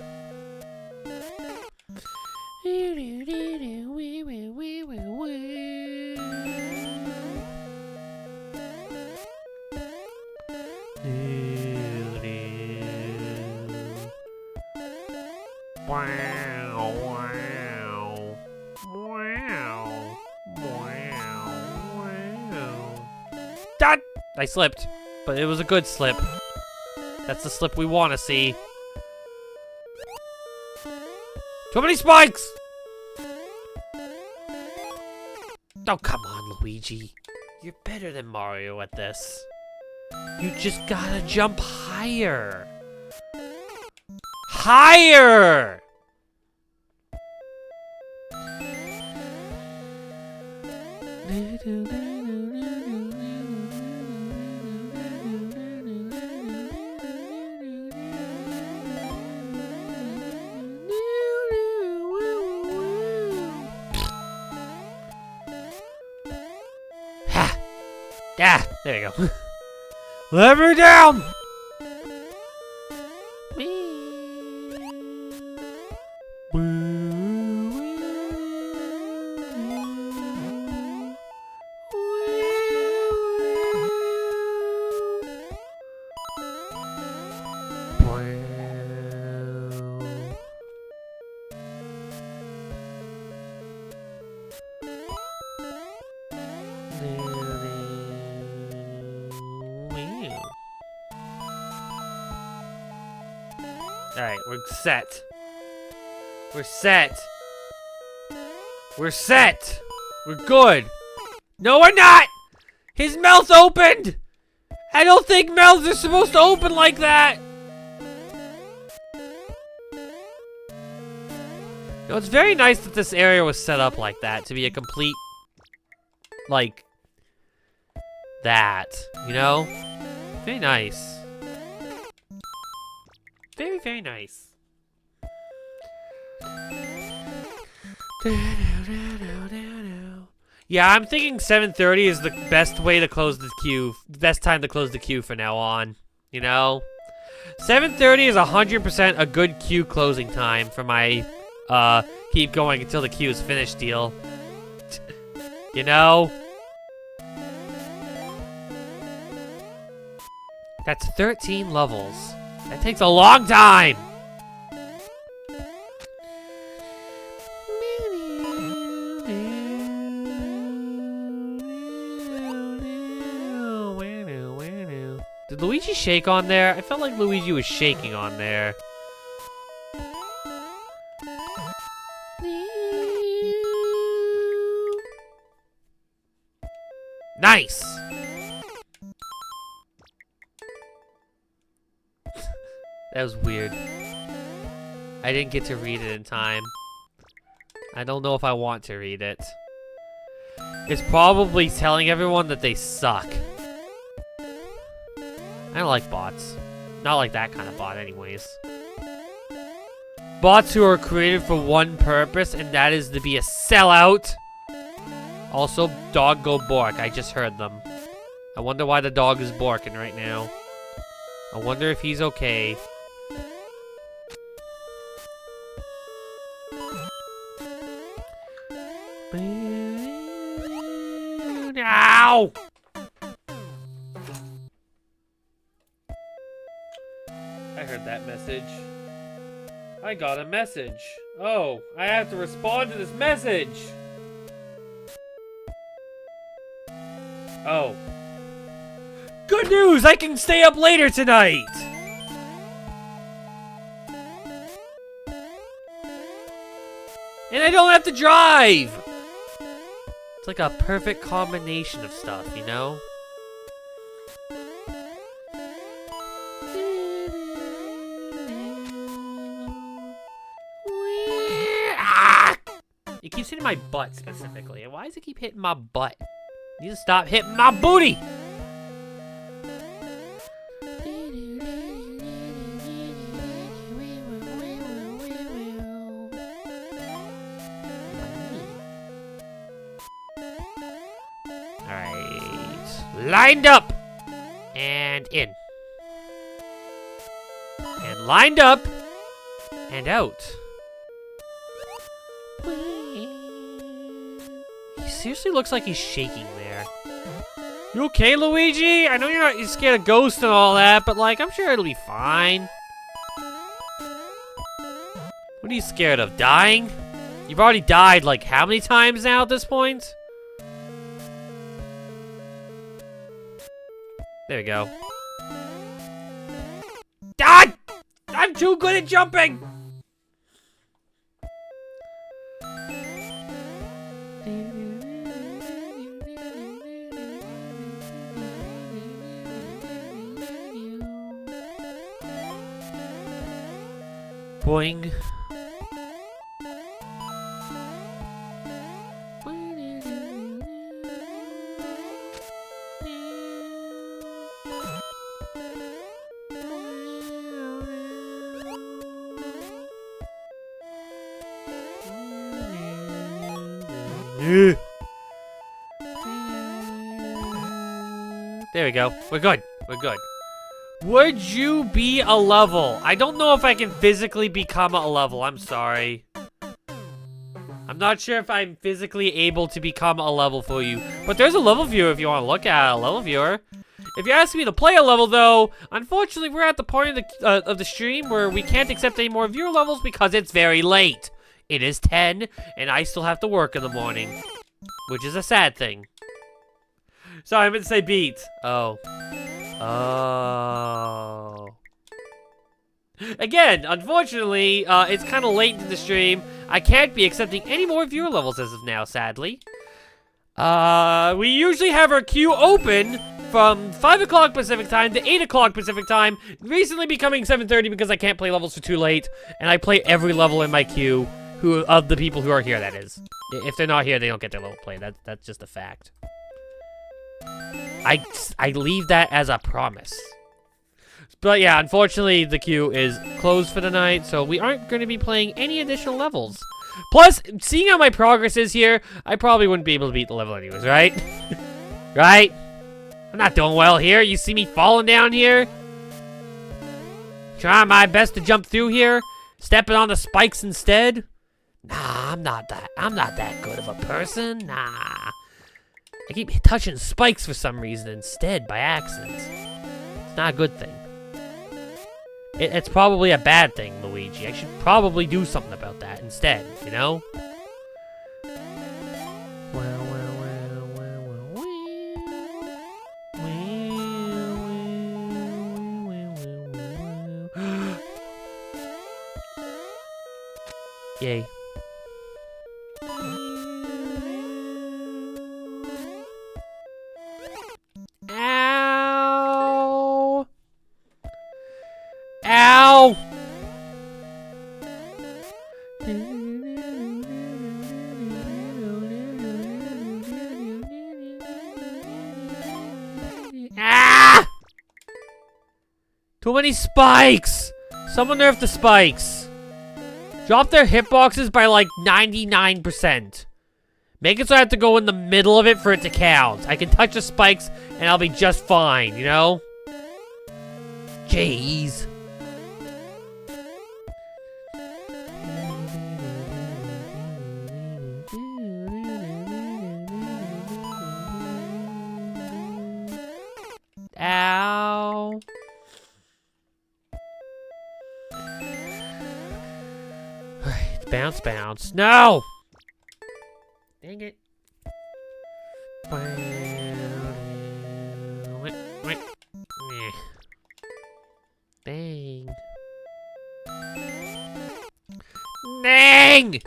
[SPEAKER 1] That I slipped, but it was a good slip. That's the slip we want to see. Too many spikes! Oh, come on, Luigi. You're better than Mario at this. You just gotta jump higher. Higher! Ha! Ah, there you go. Let me down! Alright, we're set. We're set. We're set. We're good. No, we're not! His mouth opened! I don't think mouths are supposed to open like that! No, it's very nice that this area was set up like that, to be a complete, like, that, you know? Very nice. Very, very nice. Yeah, I'm thinking 7:30 is the best way to close the queue. Best time to close the queue from now on. You know? 7:30 is 100% a good queue closing time for my, keep going until the queue is finished deal. You know? That's 13 levels. That takes a long time! Did Luigi shake on there? I felt like Luigi was shaking on there. Nice! That was weird. I didn't get to read it in time. I don't know if I want to read it. It's probably telling everyone that they suck. I don't like bots. Not like that kind of bot anyways. Bots who are created for one purpose, and that is to be a sellout. Also, dog go bork. I just heard them. I wonder why the dog is barking right now. I wonder if he's okay. Ow! I heard that message. I got a message. Oh, I have to respond to this message. Oh. Good news! I can stay up later tonight! And I don't have to drive! It's like a perfect combination of stuff, you know? Ah! It keeps hitting my butt specifically. And why does it keep hitting my butt? You need to stop hitting my booty! Alright. Lined up! And in. And lined up! And out. He seriously looks like he's shaking there. You okay, Luigi? I know you're scared of ghosts and all that, but like, I'm sure it'll be fine. What are you scared of? Dying? You've already died like how many times now at this point? There we go. God! I'm too good at jumping! Boing. There we go. We're good. We're good. Would you be a level? I don't know if I can physically become a level. I'm sorry. I'm not sure if I'm physically able to become a level for you. But there's a level viewer if you want to look at a level viewer. If you ask me to play a level, though, unfortunately, we're at the point of the stream where we can't accept any more viewer levels because it's very late. It is 10, and I still have to work in the morning, which is a sad thing. Sorry, I meant to say beat. Oh. Oh. Again, unfortunately, it's kind of late in the stream. I can't be accepting any more viewer levels as of now, sadly. We usually have our queue open from 5 o'clock Pacific time to 8 o'clock Pacific time, recently becoming 7:30 because I can't play levels for too late, and I play every level in my queue, of the people who are here, that is. If they're not here, they don't get their level play. That's just a fact. I leave that as a promise. But yeah, unfortunately, the queue is closed for the night, so we aren't going to be playing any additional levels. Plus, seeing how my progress is here, I probably wouldn't be able to beat the level anyways, right? Right? I'm not doing well here. You see me falling down here? Trying my best to jump through here? Stepping on the spikes instead? Nah, I'm not that good of a person. Nah. I keep touching spikes for some reason instead by accident. It's not a good thing. It's probably a bad thing, Luigi. I should probably do something about that instead, you know? Yay. Ow! Ow! Ah! Too many spikes! Someone nerf the spikes. Drop their hitboxes by like 99%. Make it so I have to go in the middle of it for it to count. I can touch the spikes and I'll be just fine, you know? Jeez. Ow. Alright, bounce, bounce. No! Dang it. Dang. Dang!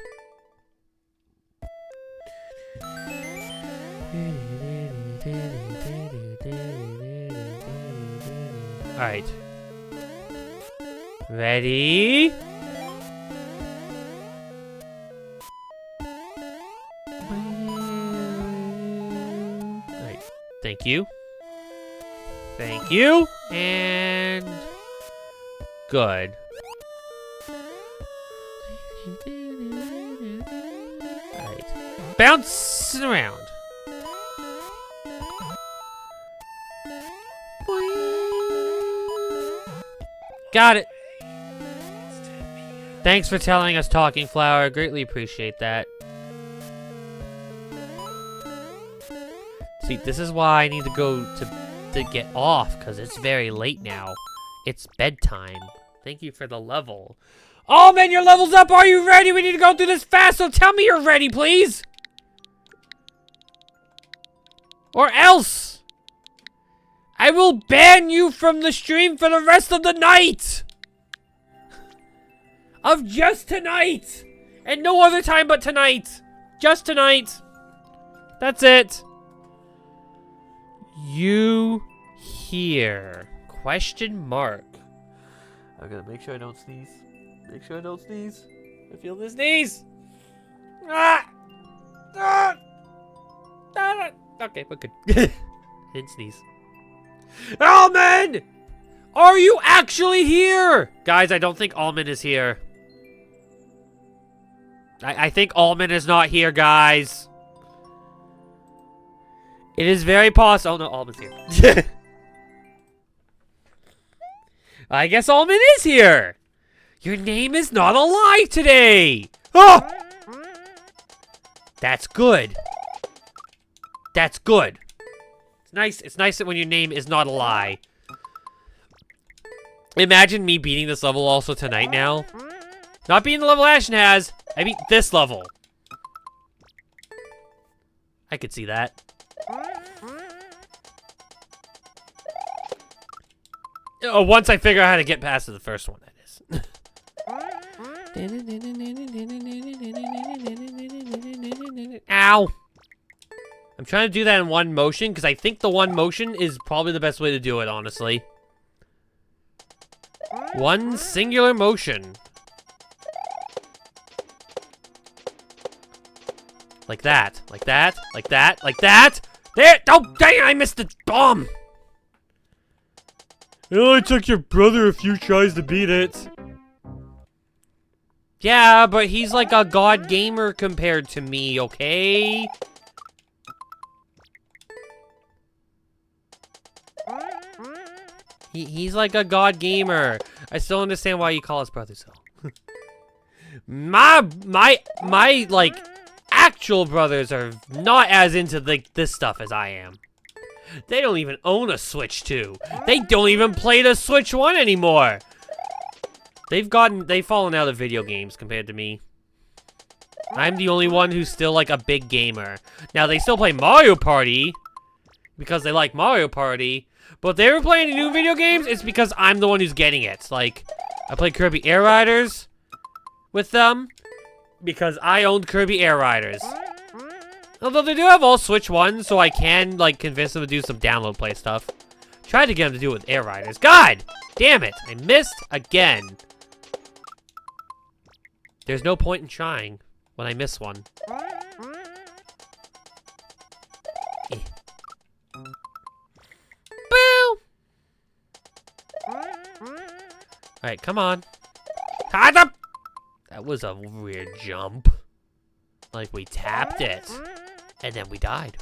[SPEAKER 1] Ready? Alright, thank you. Thank you, and good. Alright, bouncing around. Got it. Thanks for telling us, Talking Flower. I greatly appreciate that. See, this is why I need to go to get off, because it's very late now. It's bedtime. Thank you for the level. Oh, man, your level's up. Are you ready? We need to go through this fast, so tell me you're ready, please. Or else I will ban you from the stream for the rest of the night. Of just tonight. And no other time but tonight. Just tonight. That's it. You here? Question mark. I'm gonna make sure I don't sneeze. Make sure I don't sneeze. I feel the sneeze. Ah! Ah! Ah! Okay, we're good. Didn't sneeze. Almond! Are you actually here? Guys, I don't think Almond is here. I think Almond is not here, guys. It is very possible. Oh, no, Almond's here. I guess Almond is here. Your name is not a lie today. Oh! That's good. That's good. It's nice that when your name is not a lie. Imagine me beating this level also tonight now. Not beating the level Ashen has. I beat this level. I could see that. Oh, once I figure out how to get past the first one, that is. Ow! I'm trying to do that in one motion, because I think the one motion is probably the best way to do it, honestly. One singular motion. Like that, like that, like that, like that. There! Oh, dang, I missed the bomb! It only took your brother a few tries to beat it. Yeah, but he's like a god gamer compared to me, okay? He's like a god gamer. I still understand why you call us brothers, though. my like actual brothers are not as into this stuff as I am. They don't even own a Switch 2. They don't even play the Switch 1 anymore. They've fallen out of video games compared to me. I'm the only one who's still like a big gamer. Now they still play Mario Party because they like Mario Party. But if they were playing new video games, it's because I'm the one who's getting it. Like, I played Kirby Air Riders with them because I owned Kirby Air Riders. Although they do have all Switch 1, so I can, like, convince them to do some download play stuff. Tried to get them to do it with Air Riders. God damn it! I missed again. There's no point in trying when I miss one. Alright, come on. That was a weird jump. Like, we tapped it. And then we died.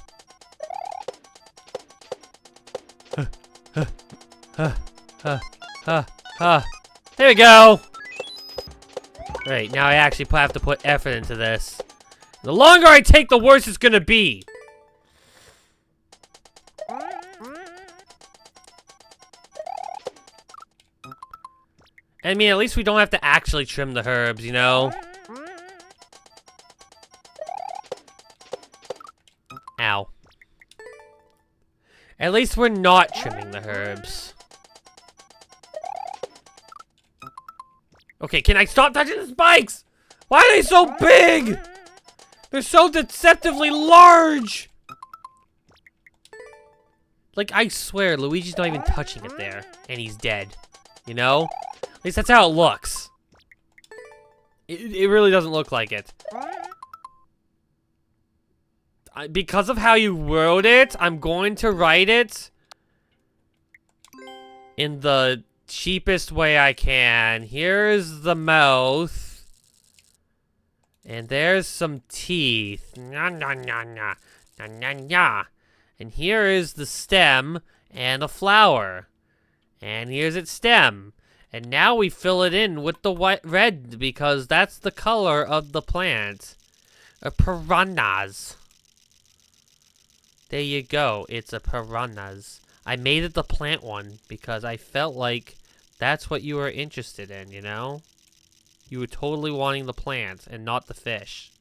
[SPEAKER 1] There we go! Alright, now I actually have to put effort into this. The longer I take, the worse it's gonna be. I mean, at least we don't have to actually trim the herbs, you know? Ow. At least we're not trimming the herbs. Okay, can I stop touching the spikes? Why are they so big? They're so deceptively large! Like, I swear, Luigi's not even touching it there. And he's dead. You know? Like, least that's how it looks. It really doesn't look like it. Because of how you wrote it, I'm going to write it in the cheapest way I can. Here's the mouth. And there's some teeth. Nya, nya, nya, nya. Nya, nya, nya. And here is the stem and a flower. And here's its stem. And now we fill it in with the red because that's the color of the plant. Piranhas. There you go. It's a piranhas. I made it the plant one because I felt like that's what you were interested in, you know? You were totally wanting the plant and not the fish.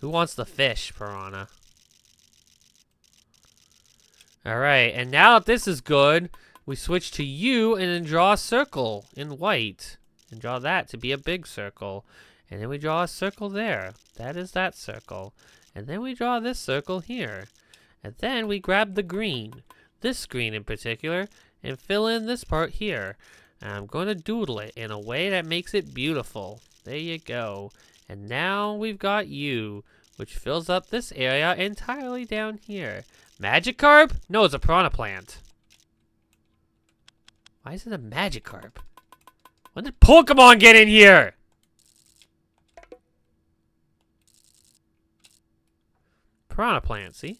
[SPEAKER 1] Who wants the fish, piranha? Alright, and now that this is good, we switch to you and then draw a circle in white. And draw that to be a big circle. And then we draw a circle there. That is that circle. And then we draw this circle here. And then we grab the green, this green in particular, and fill in this part here. And I'm going to doodle it in a way that makes it beautiful. There you go. And now we've got you, which fills up this area entirely down here. Magikarp? No, it's a piranha plant. Why is it a Magikarp? When did Pokemon get in here? Piranha plant, see?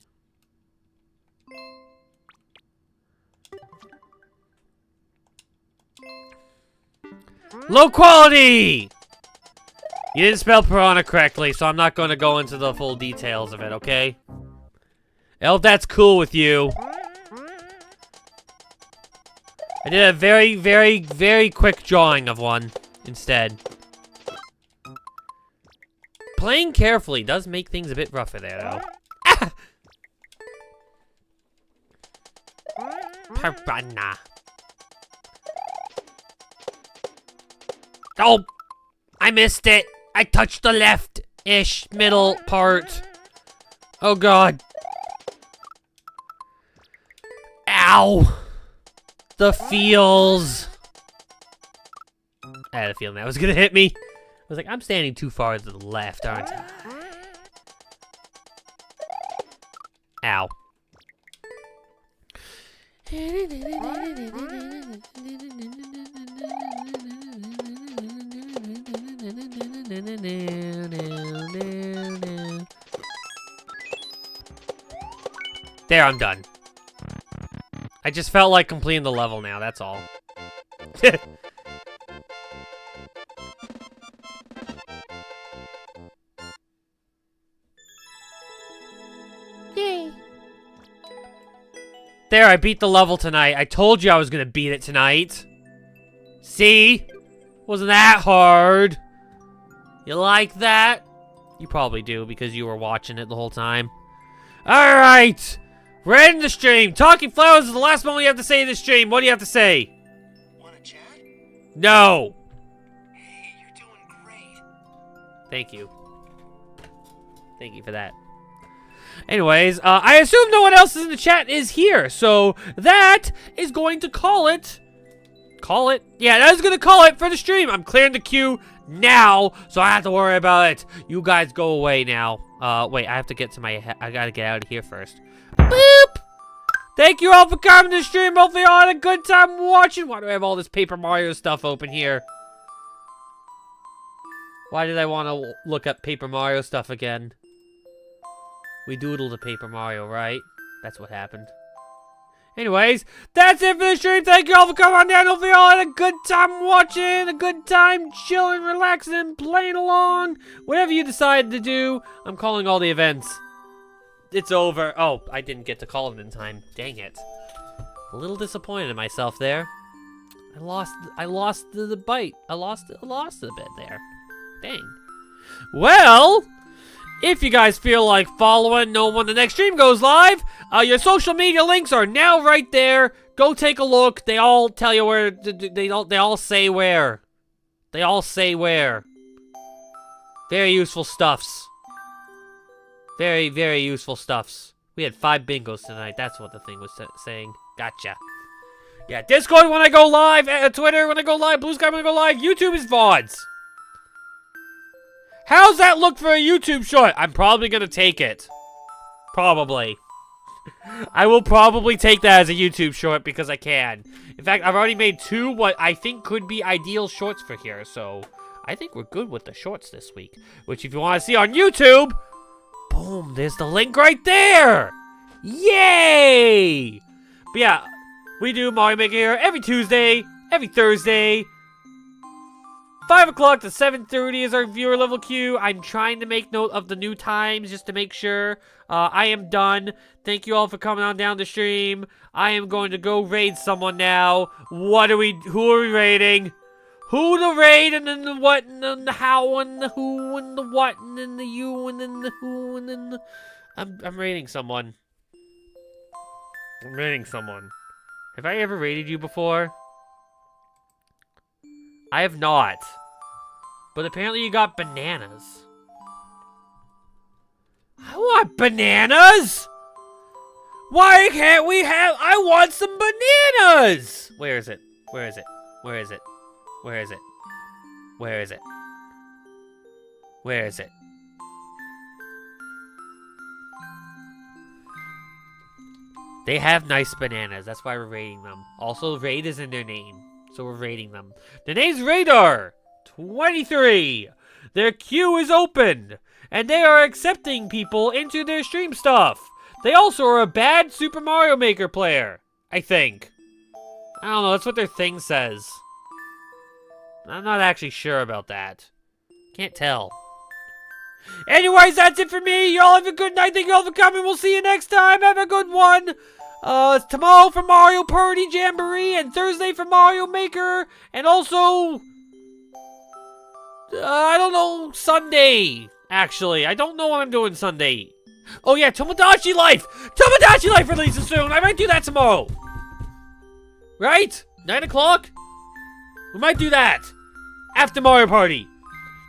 [SPEAKER 1] Low quality! You didn't spell piranha correctly, so I'm not going to go into the full details of it, okay? If that's cool with you. I did a very, very, very quick drawing of one instead. Playing carefully does make things a bit rougher there, though. Ah! Piranha. Oh! I missed it! I touched the left-ish middle part. Oh god. Ow! The feels. I had a feeling that was gonna hit me. I was like, I'm standing too far to the left, aren't I? Ow. There, I'm done. I just felt like completing the level now, that's all. Yay. There, I beat the level tonight. I told you I was gonna beat it tonight. See? Wasn't that hard? You like that? You probably do because you were watching it the whole time. Alright! We're ending the stream. Talking Flowers is the last one we have to say in the stream. What do you have to say?
[SPEAKER 3] Wanna chat?
[SPEAKER 1] No!
[SPEAKER 3] Hey, you're doing great.
[SPEAKER 1] Thank you. Thank you for that. Anyways, I assume no one else in the chat is here, so that is going to call it. Call it? Yeah, that is going to call it for the stream. I'm clearing the queue now, so I don't have to worry about it. You guys go away now. Wait, I have to get to my... I gotta get out of here first. Boop! Thank you all for coming to the stream. Hopefully you all had a good time watching. Why do I have all this Paper Mario stuff open here? Why did I want to look up Paper Mario stuff again? We doodled a Paper Mario, right? That's what happened. Anyways, that's it for the stream. Thank you all for coming on down. Hopefully you all had a good time watching, a good time chilling, relaxing, and playing along. Whatever you decide to do, I'm calling all the events. It's over. Oh, I didn't get to call it in time. Dang it. A little disappointed in myself there. I lost the bite. I lost it a bit there. Dang. Well, if you guys feel like following, know when the next stream goes live, your social media links are now right there. Go take a look. They all tell you where. They all say where. They all say where. Very useful stuffs. Very, very useful stuffs. We had 5 bingos tonight. That's what the thing was saying. Gotcha. Yeah, Discord when I go live, Twitter when I go live, Blue Sky when I go live, YouTube is VODs. How's that look for a YouTube short? I'm probably gonna take it. Probably. I will probably take that as a YouTube short because I can. In fact, I've already made 2 what I think could be ideal shorts for here, so I think we're good with the shorts this week. Which, if you want to see on YouTube, boom, there's the link right there! Yay! But yeah, we do Mario Maker here every Tuesday, every Thursday. 5 o'clock to 7:30 is our viewer level queue. I'm trying to make note of the new times just to make sure. I am done. Thank you all for coming on down the stream. I am going to go raid someone now. Who are we raiding? Who to raid, and then the what, and then the how, and the who, and the what, and then the you, and then the who, and then the... I'm raiding someone. I'm raiding someone. Have I ever raided you before? I have not. But apparently you got bananas. I want bananas! Why can't we have... I want some bananas! Where is it? Where is it? Where is it? Where is it? Where is it? Where is it? They have nice bananas. That's why we're raiding them. Also, raid is in their name. So we're raiding them. The name's Radar 23. Their queue is open, and they are accepting people into their stream stuff. They also are a bad Super Mario Maker player, I think. I don't know, that's what their thing says. I'm not actually sure about that. Can't tell. Anyways, that's it for me. Y'all have a good night. Thank you all for coming. We'll see you next time. Have a good one. It's tomorrow for Mario Party Jamboree, and Thursday for Mario Maker, and also, I don't know, Sunday, actually. I don't know what I'm doing Sunday. Oh yeah, Tomodachi Life! Tomodachi Life releases soon! I might do that tomorrow! Right? 9 o'clock? We might do that! After Mario Party!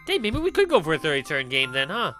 [SPEAKER 1] Dang, maybe we could go for a 30-turn game then, huh?